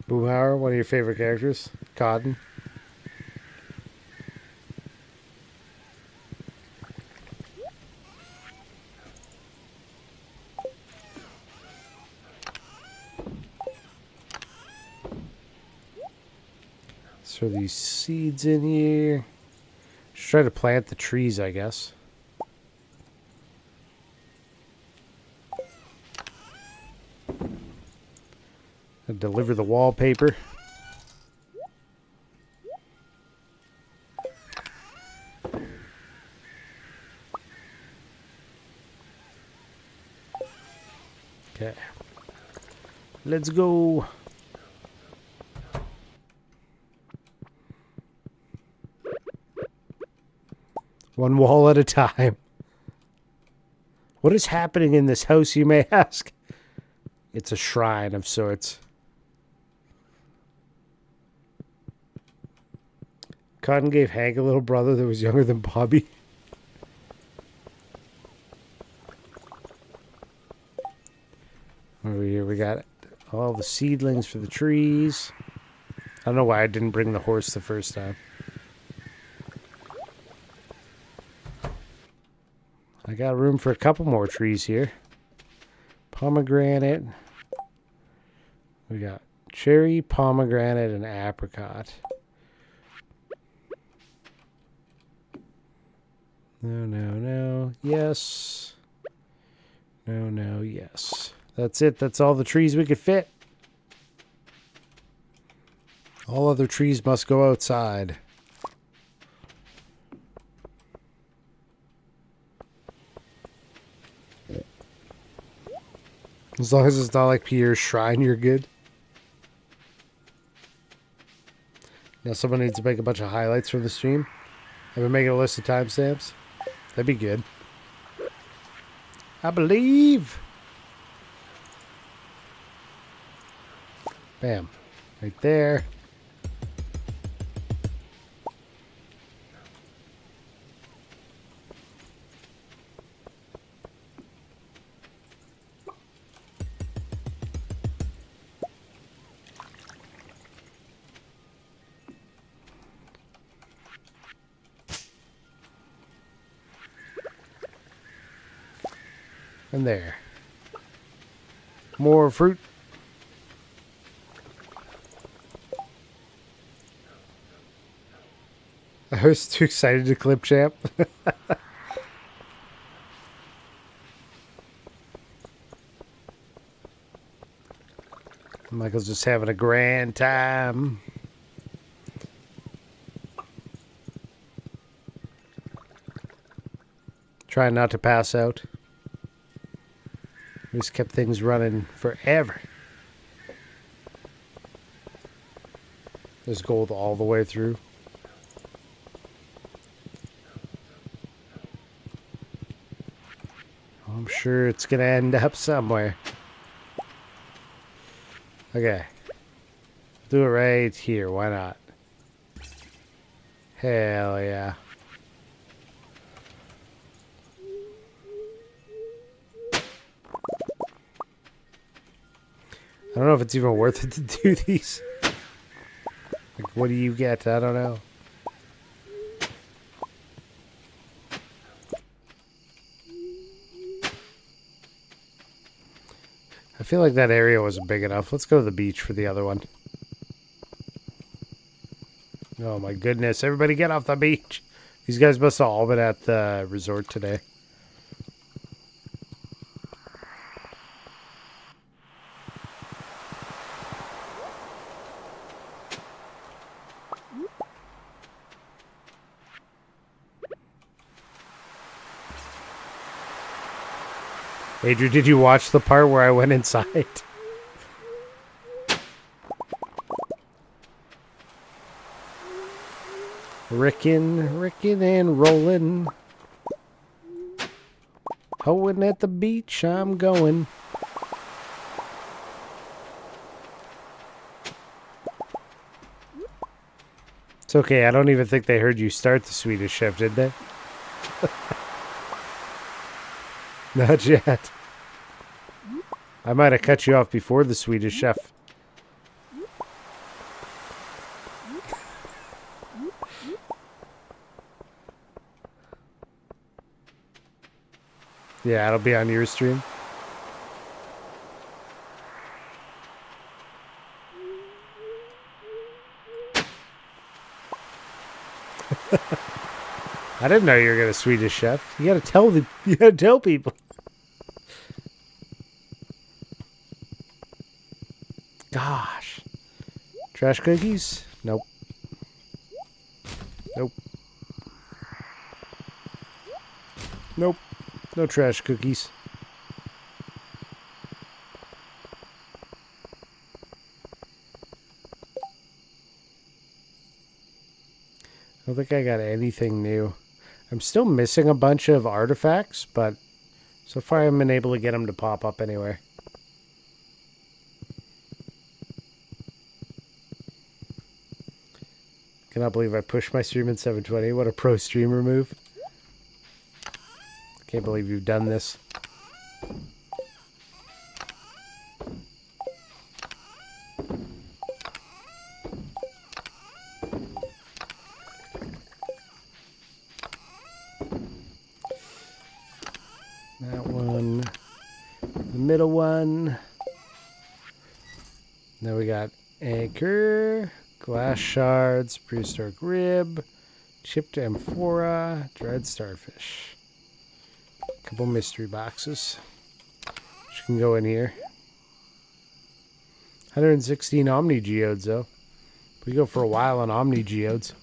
Boomhauer, one of your favorite characters. Cotton. Throw these seeds in here. Just try to plant the trees, I guess. And deliver the wallpaper. Okay. Let's go. One wall at a time. What is happening in this house, you may ask? It's a shrine of sorts. Cotton gave Hank a little brother that was younger than Bobby. Over here we got all the seedlings for the trees. I don't know why I didn't bring the horse the first time. I got room for a couple more trees here. Pomegranate. We got cherry, pomegranate, and apricot. No, no, no. Yes. No, no, yes. That's it. That's all the trees we could fit. All other trees must go outside. As long as it's not like Peter's shrine, you're good. Now someone needs to make a bunch of highlights for the stream. I've been making a list of timestamps. That'd be good. I believe. Bam. Right there. And there. More fruit. I was too excited to clip champ. Michael's just having a grand time. Trying not to pass out. We just kept things running forever. There's gold all the way through. I'm sure it's going to end up somewhere. Okay. Do it right here. Why not? Hell yeah. I don't know if it's even worth it to do these. Like, what do you get? I don't know. I feel like that area wasn't big enough. Let's go to the beach for the other one. Oh my goodness. Everybody get off the beach. These guys must have all been at the resort today. Adrian, did you watch the part where I went inside? Rickin' and rollin'. Hoeing at the beach, I'm going. It's okay, I don't even think they heard you start the Swedish Chef, did they? Not yet. I might have cut you off before the Swedish Chef. Yeah, it'll be on your stream. I didn't know you were gonna Swedish Chef. You gotta tell people. Gosh. Trash cookies? Nope. Nope. Nope. No trash cookies. I don't think I got anything new. I'm still missing a bunch of artifacts, but so far I haven't been able to get them to pop up anywhere. Cannot believe I pushed my stream in 720. What a pro streamer move. Can't believe you've done this. That one. The middle one. Now we got anchor, glass shards, prehistoric rib, chipped amphora, dried starfish. A couple mystery boxes. Which can go in here. 116 Omni Geodes though. We go for a while on Omni Geodes.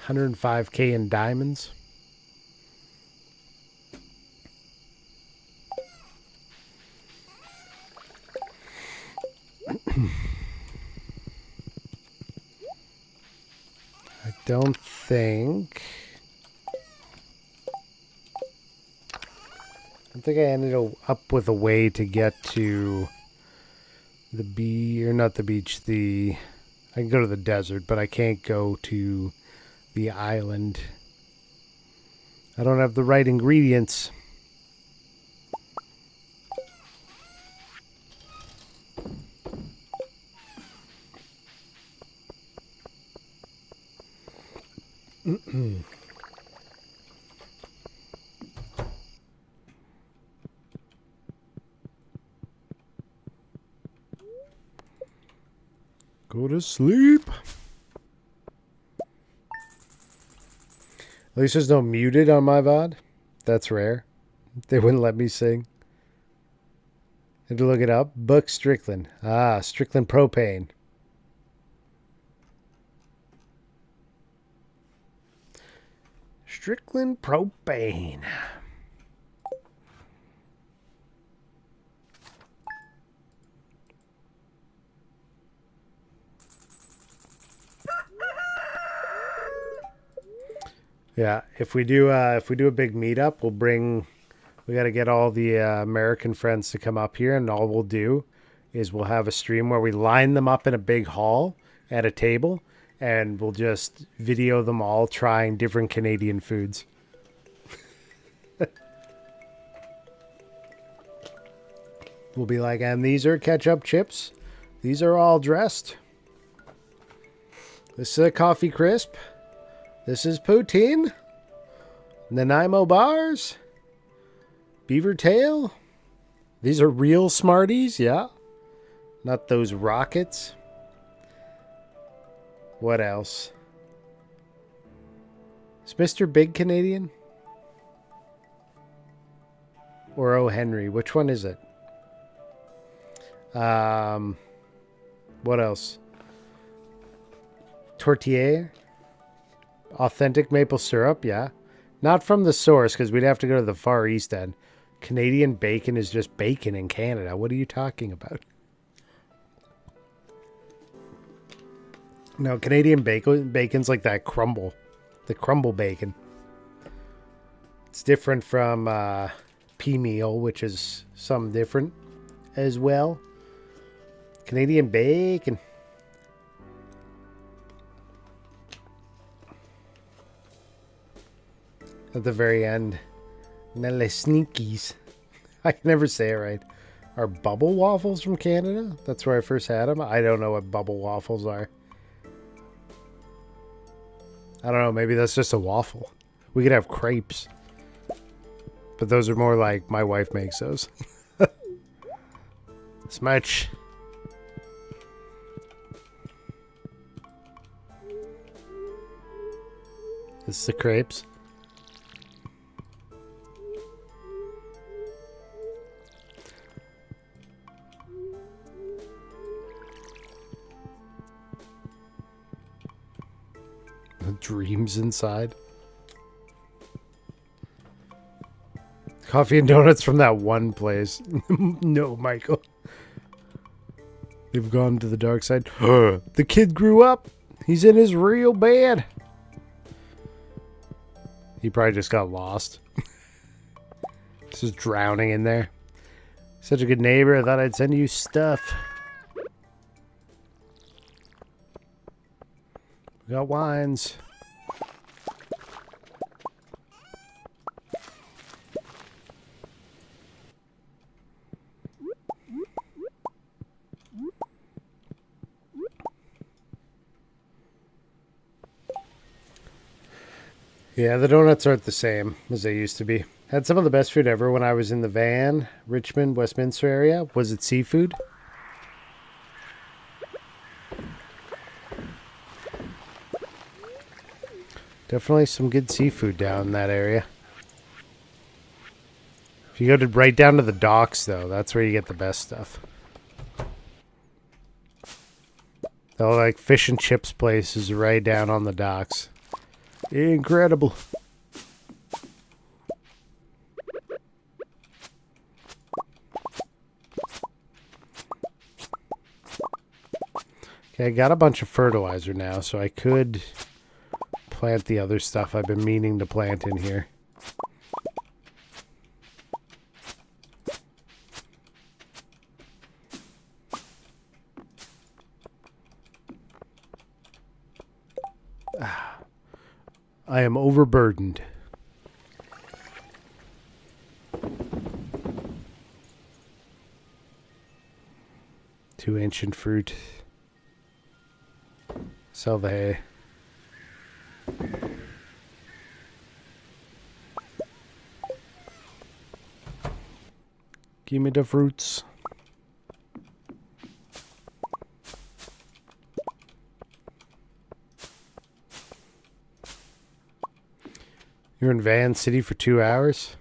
105k in diamonds. I don't think I ended up with a way to get to the not the beach, I can go to the desert, but I can't go to the island. I don't have the right ingredients. Go to sleep. At least there's no muted on my VOD. That's rare. They wouldn't let me sing. Had to look it up. Buck Strickland. Ah, Strickland Propane. Strickland Propane. Yeah, if we do a big meetup, we got to get all the American friends to come up here, and all we'll do is we'll have a stream where we line them up in a big hall at a table, and we'll just video them all trying different Canadian foods. We'll be like, and these are ketchup chips. These are all dressed. This is a coffee crisp. This is poutine. Nanaimo bars. Beaver tail. These are real Smarties, yeah. Not those rockets. What else? Is Mr. Big Canadian? Or O. Henry? Which one is it? What else? Tortilla? Authentic maple syrup, yeah. Not from the source, because we'd have to go to the Far East End. Canadian bacon is just bacon in Canada. What are you talking about? No, Canadian bacon's like that crumble. The crumble bacon. It's different from pea meal, which is something different as well. Canadian bacon. At the very end. Nelle sneakies. I can never say it right. Are bubble waffles from Canada? That's where I first had them. I don't know what bubble waffles are. I don't know. Maybe that's just a waffle. We could have crepes. But those are more like my wife makes those. Smudge. This is the crepes. Dreams inside. Coffee and donuts from that one place. No, Michael. They've gone to the dark side. The kid grew up. He's in his real bed. He probably just got lost. Just drowning in there. Such a good neighbor. I thought I'd send you stuff. We got wines. Yeah, the donuts aren't the same as they used to be. Had some of the best food ever when I was in the van, Richmond, Westminster area. Was it seafood? Definitely some good seafood down in that area. If you go to right down to the docks, though, that's where you get the best stuff. The like fish and chips place is right down on the docks. Incredible. Okay, I got a bunch of fertilizer now, so I could plant the other stuff I've been meaning to plant in here. I am overburdened. Too ancient fruit. Sell the hay. Give me the fruits. You're in Van City for 2 hours?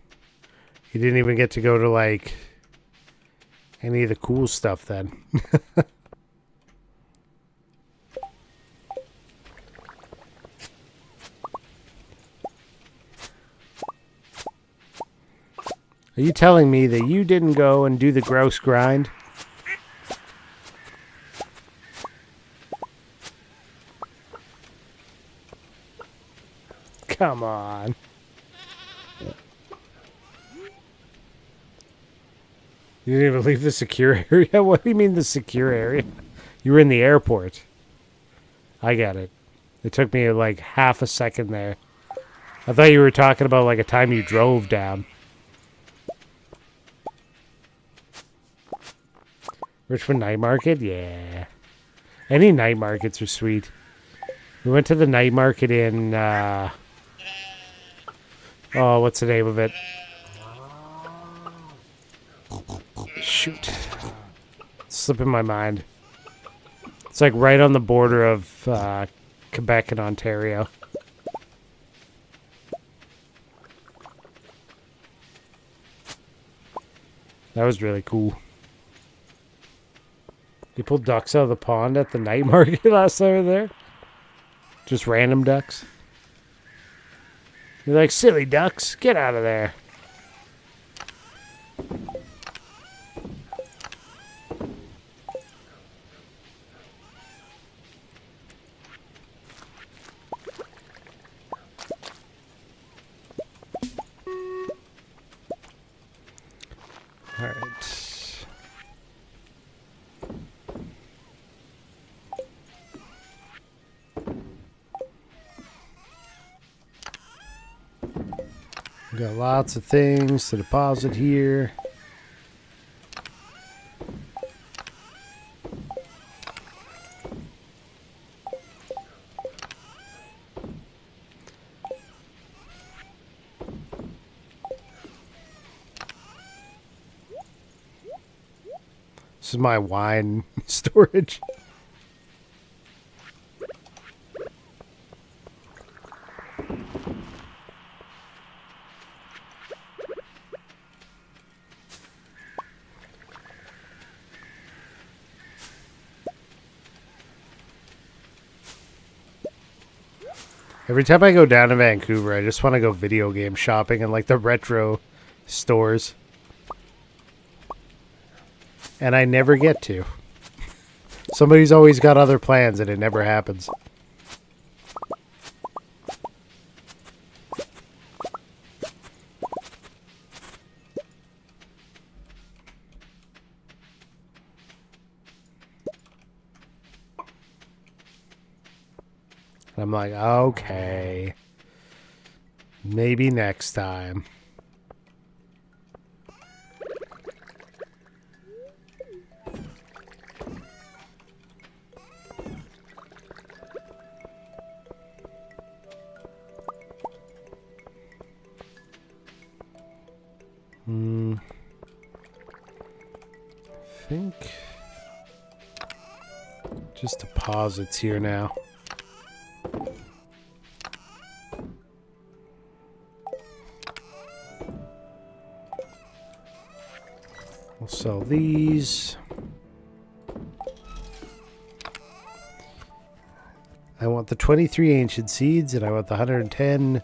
You didn't even get to go to, like, any of the cool stuff then. Are you telling me that you didn't go and do the grouse grind? Come on. You didn't even leave the secure area? What do you mean the secure area? You were in the airport. I get it. It took me like half a second there. I thought you were talking about like a time you drove down. Richmond Night Market? Yeah. Any night markets are sweet. We went to the night market in, oh, what's the name of it? Shoot. It's slipping my mind. It's like right on the border of Quebec and Ontario. That was really cool. You pulled ducks out of the pond at the night market last time we were there? Just random ducks? You're like, silly ducks, get out of there. All right. We got lots of things to deposit here. This is my wine storage. Every time I go down to Vancouver, I just want to go video game shopping in like the retro stores. And I never get to. Somebody's always got other plans and it never happens. I'm like, okay. Maybe next time. I think just deposits here now. We'll sell these. I want the 23 ancient seeds and I want the 110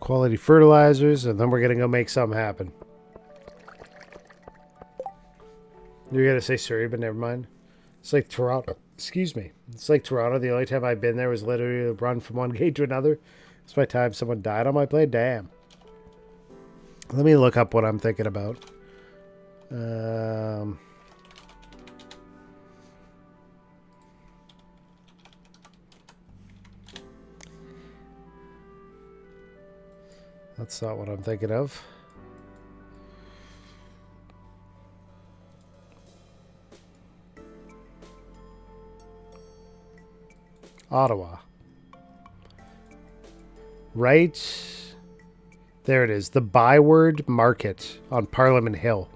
quality fertilizers, and then we're gonna go make something happen. You're gonna say Surrey, but never mind. It's like Toronto. Excuse me. It's like Toronto. The only time I've been there was literally a run from one gate to another. It's my time someone died on my plane. Damn. Let me look up what I'm thinking about. That's not what I'm thinking of. Ottawa. Right. There it is. The Byward Market on Parliament Hill.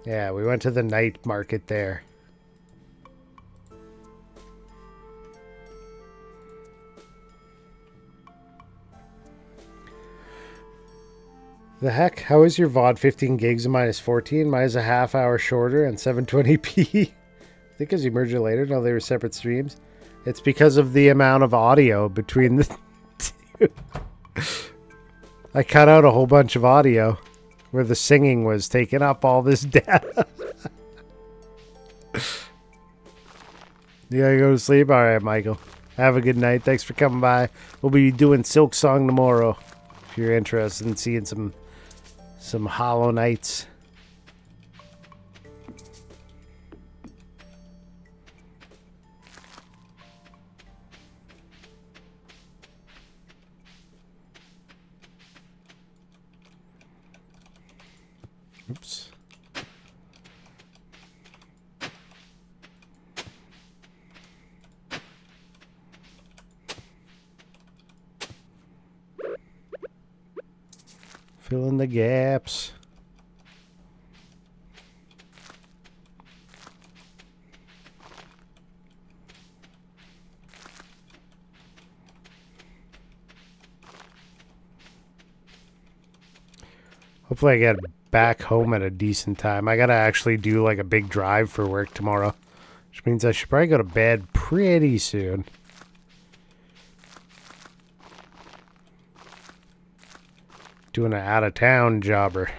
Yeah, we went to the night market there. The heck? How is your VOD 15 gigs and minus 14? Mine is a half hour shorter and 720p. I think because you merge it later. No, they were separate streams. It's because of the amount of audio between the two. I cut out a whole bunch of audio where the singing was taking up all this data. You gotta go to sleep? Alright, Michael. Have a good night. Thanks for coming by. We'll be doing Silk Song tomorrow. If you're interested in seeing some Hollow Knights. Oops. Fill in the gaps. Hopefully I get back home at a decent time. I gotta actually do like a big drive for work tomorrow, which means I should probably go to bed pretty soon. Doing an out-of-town jobber.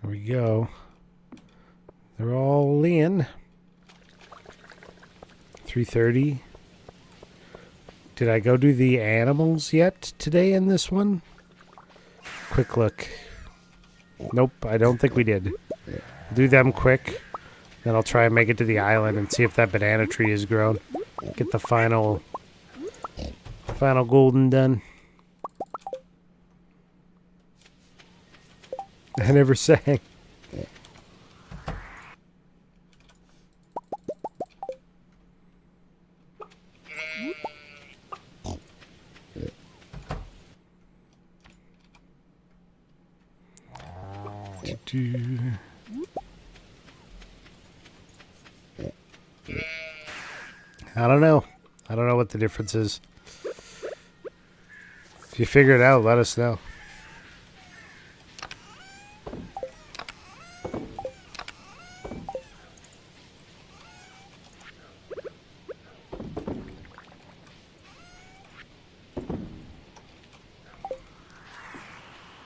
There we go. They're all in. 3:30. Did I go do the animals yet today in this one? Quick look. Nope, I don't think we did. Do them quick. Then I'll try and make it to the island and see if that banana tree has grown. Get the final golden done. I never sang. I don't know. I don't know what the difference is. If you figure it out, let us know.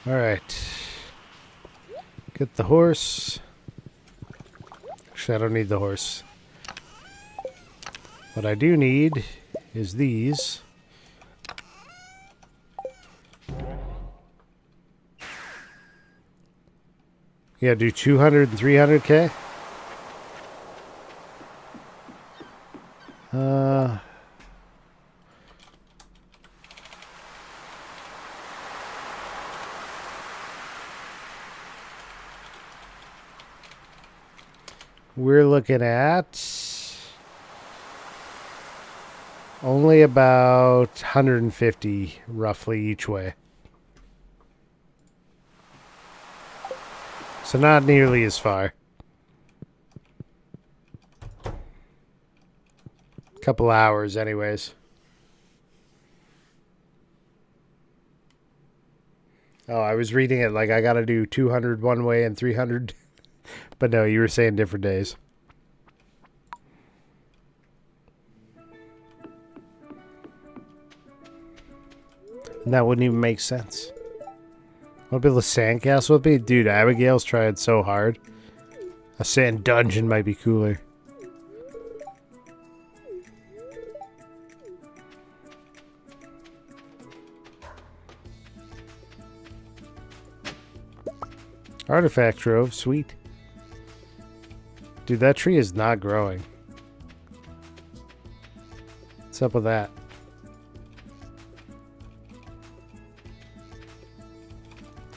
All right. Get the horse. Actually, I don't need the horse. What I do need is these. Yeah, do 200 and 300k. We're looking at only about 150 roughly each way. So not nearly as far. Couple hours anyways. Oh, I was reading it like I gotta do 200 one way and 300. But no, you were saying different days. And that wouldn't even make sense. What about the sandcastle would be? Dude, Abigail's tried so hard. A sand dungeon might be cooler. Artifact Grove, sweet. Dude, that tree is not growing. What's up with that?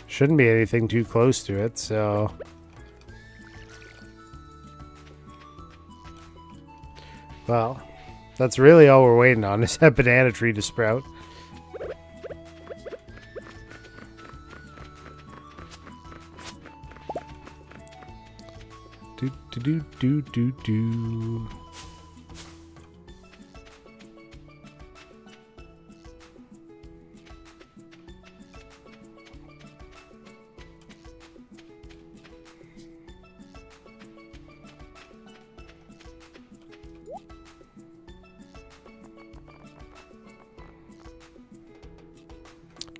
Shouldn't be anything too close to it, so... Well, that's really all we're waiting on is that banana tree to sprout. Do do do do do do.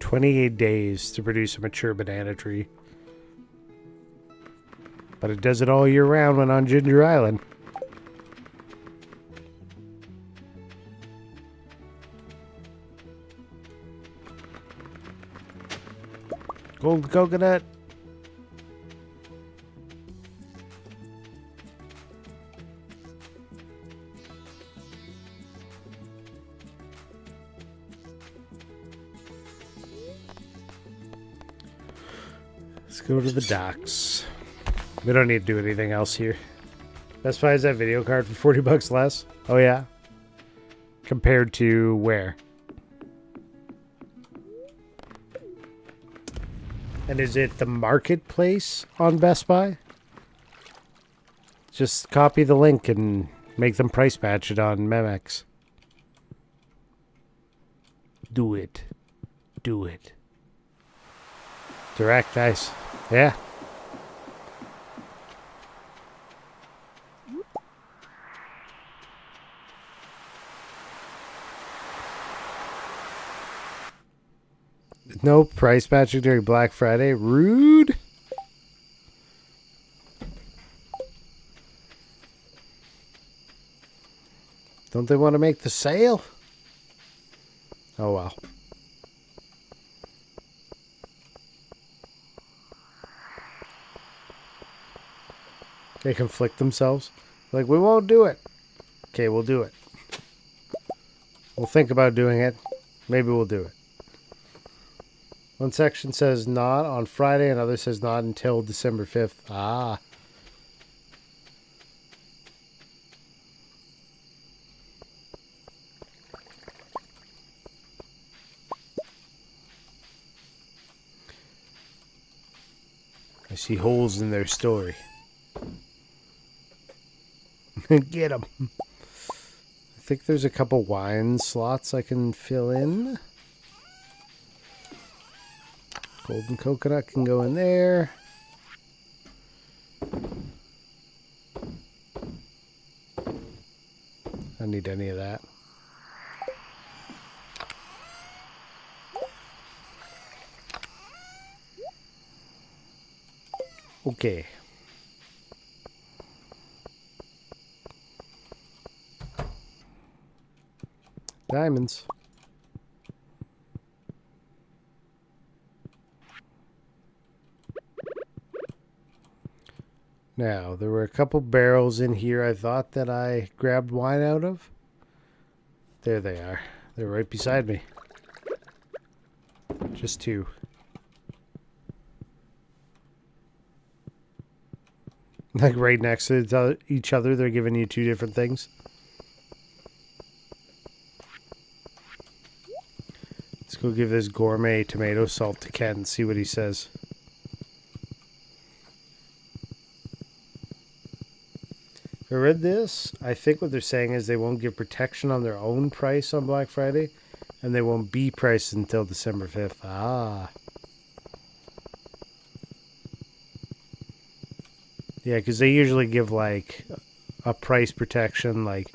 "28 days to produce a mature banana tree. But it does it all year round when on Ginger Island." Gold coconut. Let's go to the docks. We don't need to do anything else here. Best Buy has that video card for 40 bucks less. Oh yeah? Compared to where? And is it the marketplace on Best Buy? Just copy the link and make them price match it on Memex. Do it. Do it. Direct, nice. Yeah. No price matching during Black Friday. Rude. Don't they want to make the sale? Oh well. They conflict themselves. Like, we won't do it. Okay, we'll do it. We'll think about doing it. Maybe we'll do it. One section says not on Friday, another says not until December 5th. Ah. I see holes in their story. Get them. I think there's a couple wine slots I can fill in. Golden coconut can go in there. I don't need any of that. Okay. Diamonds. Now, there were a couple barrels in here I thought that I grabbed wine out of. There they are. They're right beside me. Just two. Like right next to each other, they're giving you two different things. Let's go give this gourmet tomato salt to Ken and see what he says. I read this. I think what they're saying is they won't give protection on their own price on Black Friday, and they won't be priced until December 5th. Ah. Yeah, because they usually give like a price protection, like,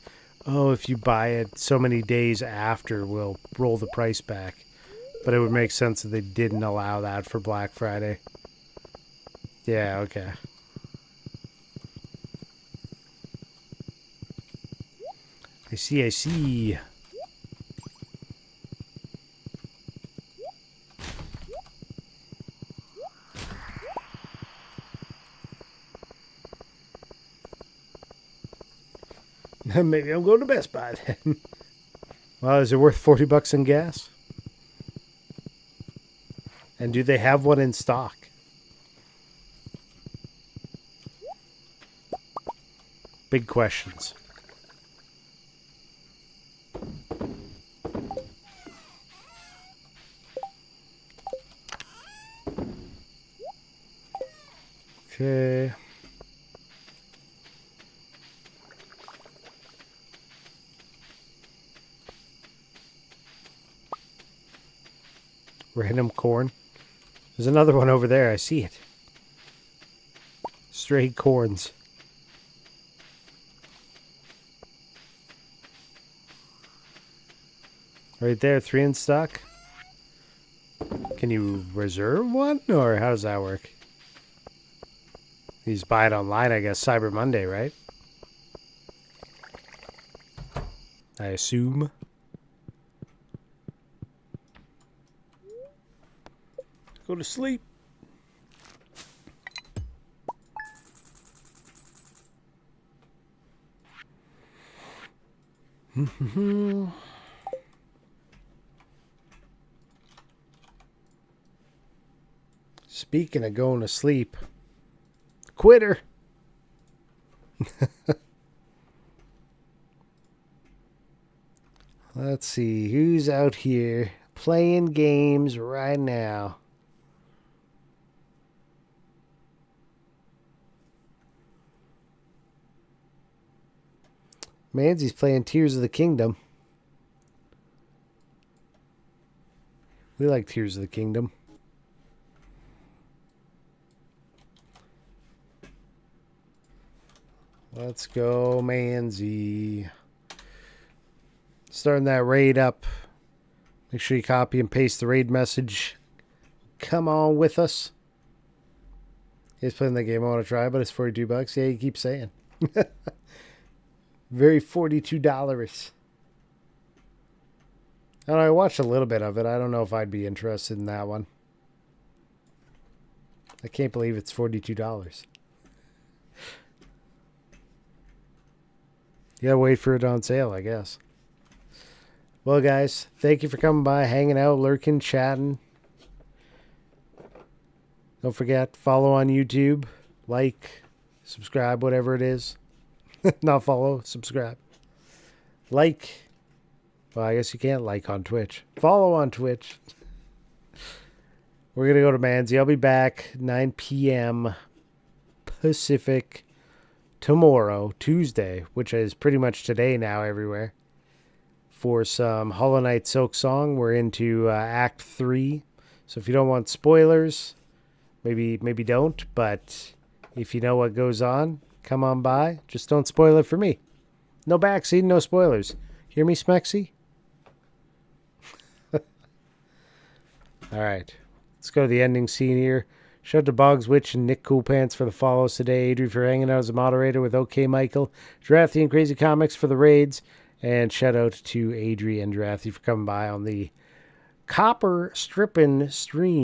oh, if you buy it so many days after, we'll roll the price back. But it would make sense that they didn't allow that for Black Friday. Yeah, okay. I see, I see. Maybe I'm going to Best Buy then. Well, is it worth 40 bucks in gas? And do they have one in stock? Big questions. Okay. Random corn. There's another one over there. I see it. Stray corns. Right there, 3 in stock. Can you reserve one, or how does that work? You just buy it online, I guess. Cyber Monday, right? I assume. Go to sleep. Speaking of going to sleep, quitter. Let's see who's out here playing games right now. Manzy's playing Tears of the Kingdom. We like Tears of the Kingdom. Let's go, Manzy. Starting that raid up. Make sure you copy and paste the raid message. Come on with us. He's playing that game I want to try, but it's $42. Yeah, you keep saying. Very $42. And I watched a little bit of it. I don't know if I'd be interested in that one. I can't believe it's $42. You gotta wait for it on sale, I guess. Well, guys, thank you for coming by, hanging out, lurking, chatting. Don't forget, follow on YouTube, like, subscribe, whatever it is. Not follow, subscribe. Like. Well, I guess you can't like on Twitch. Follow on Twitch. We're going to go to Manzy. I'll be back 9 p.m. Pacific tomorrow, Tuesday, which is pretty much today now everywhere, for some Hollow Knight Silk Song. We're into Act 3. So if you don't want spoilers, maybe don't. But if you know what goes on, come on by. Just don't spoil it for me. No backseat, no spoilers. Hear me, Smexy? All right. Let's go to the ending scene here. Shout out to Boggs Witch and Nick Coolpants for the follows today. Adrian for hanging out as a moderator with OK Michael. Drathy and Crazy Comics for the raids. And shout out to Adrian and Drathy for coming by on the Copper Strippin' stream.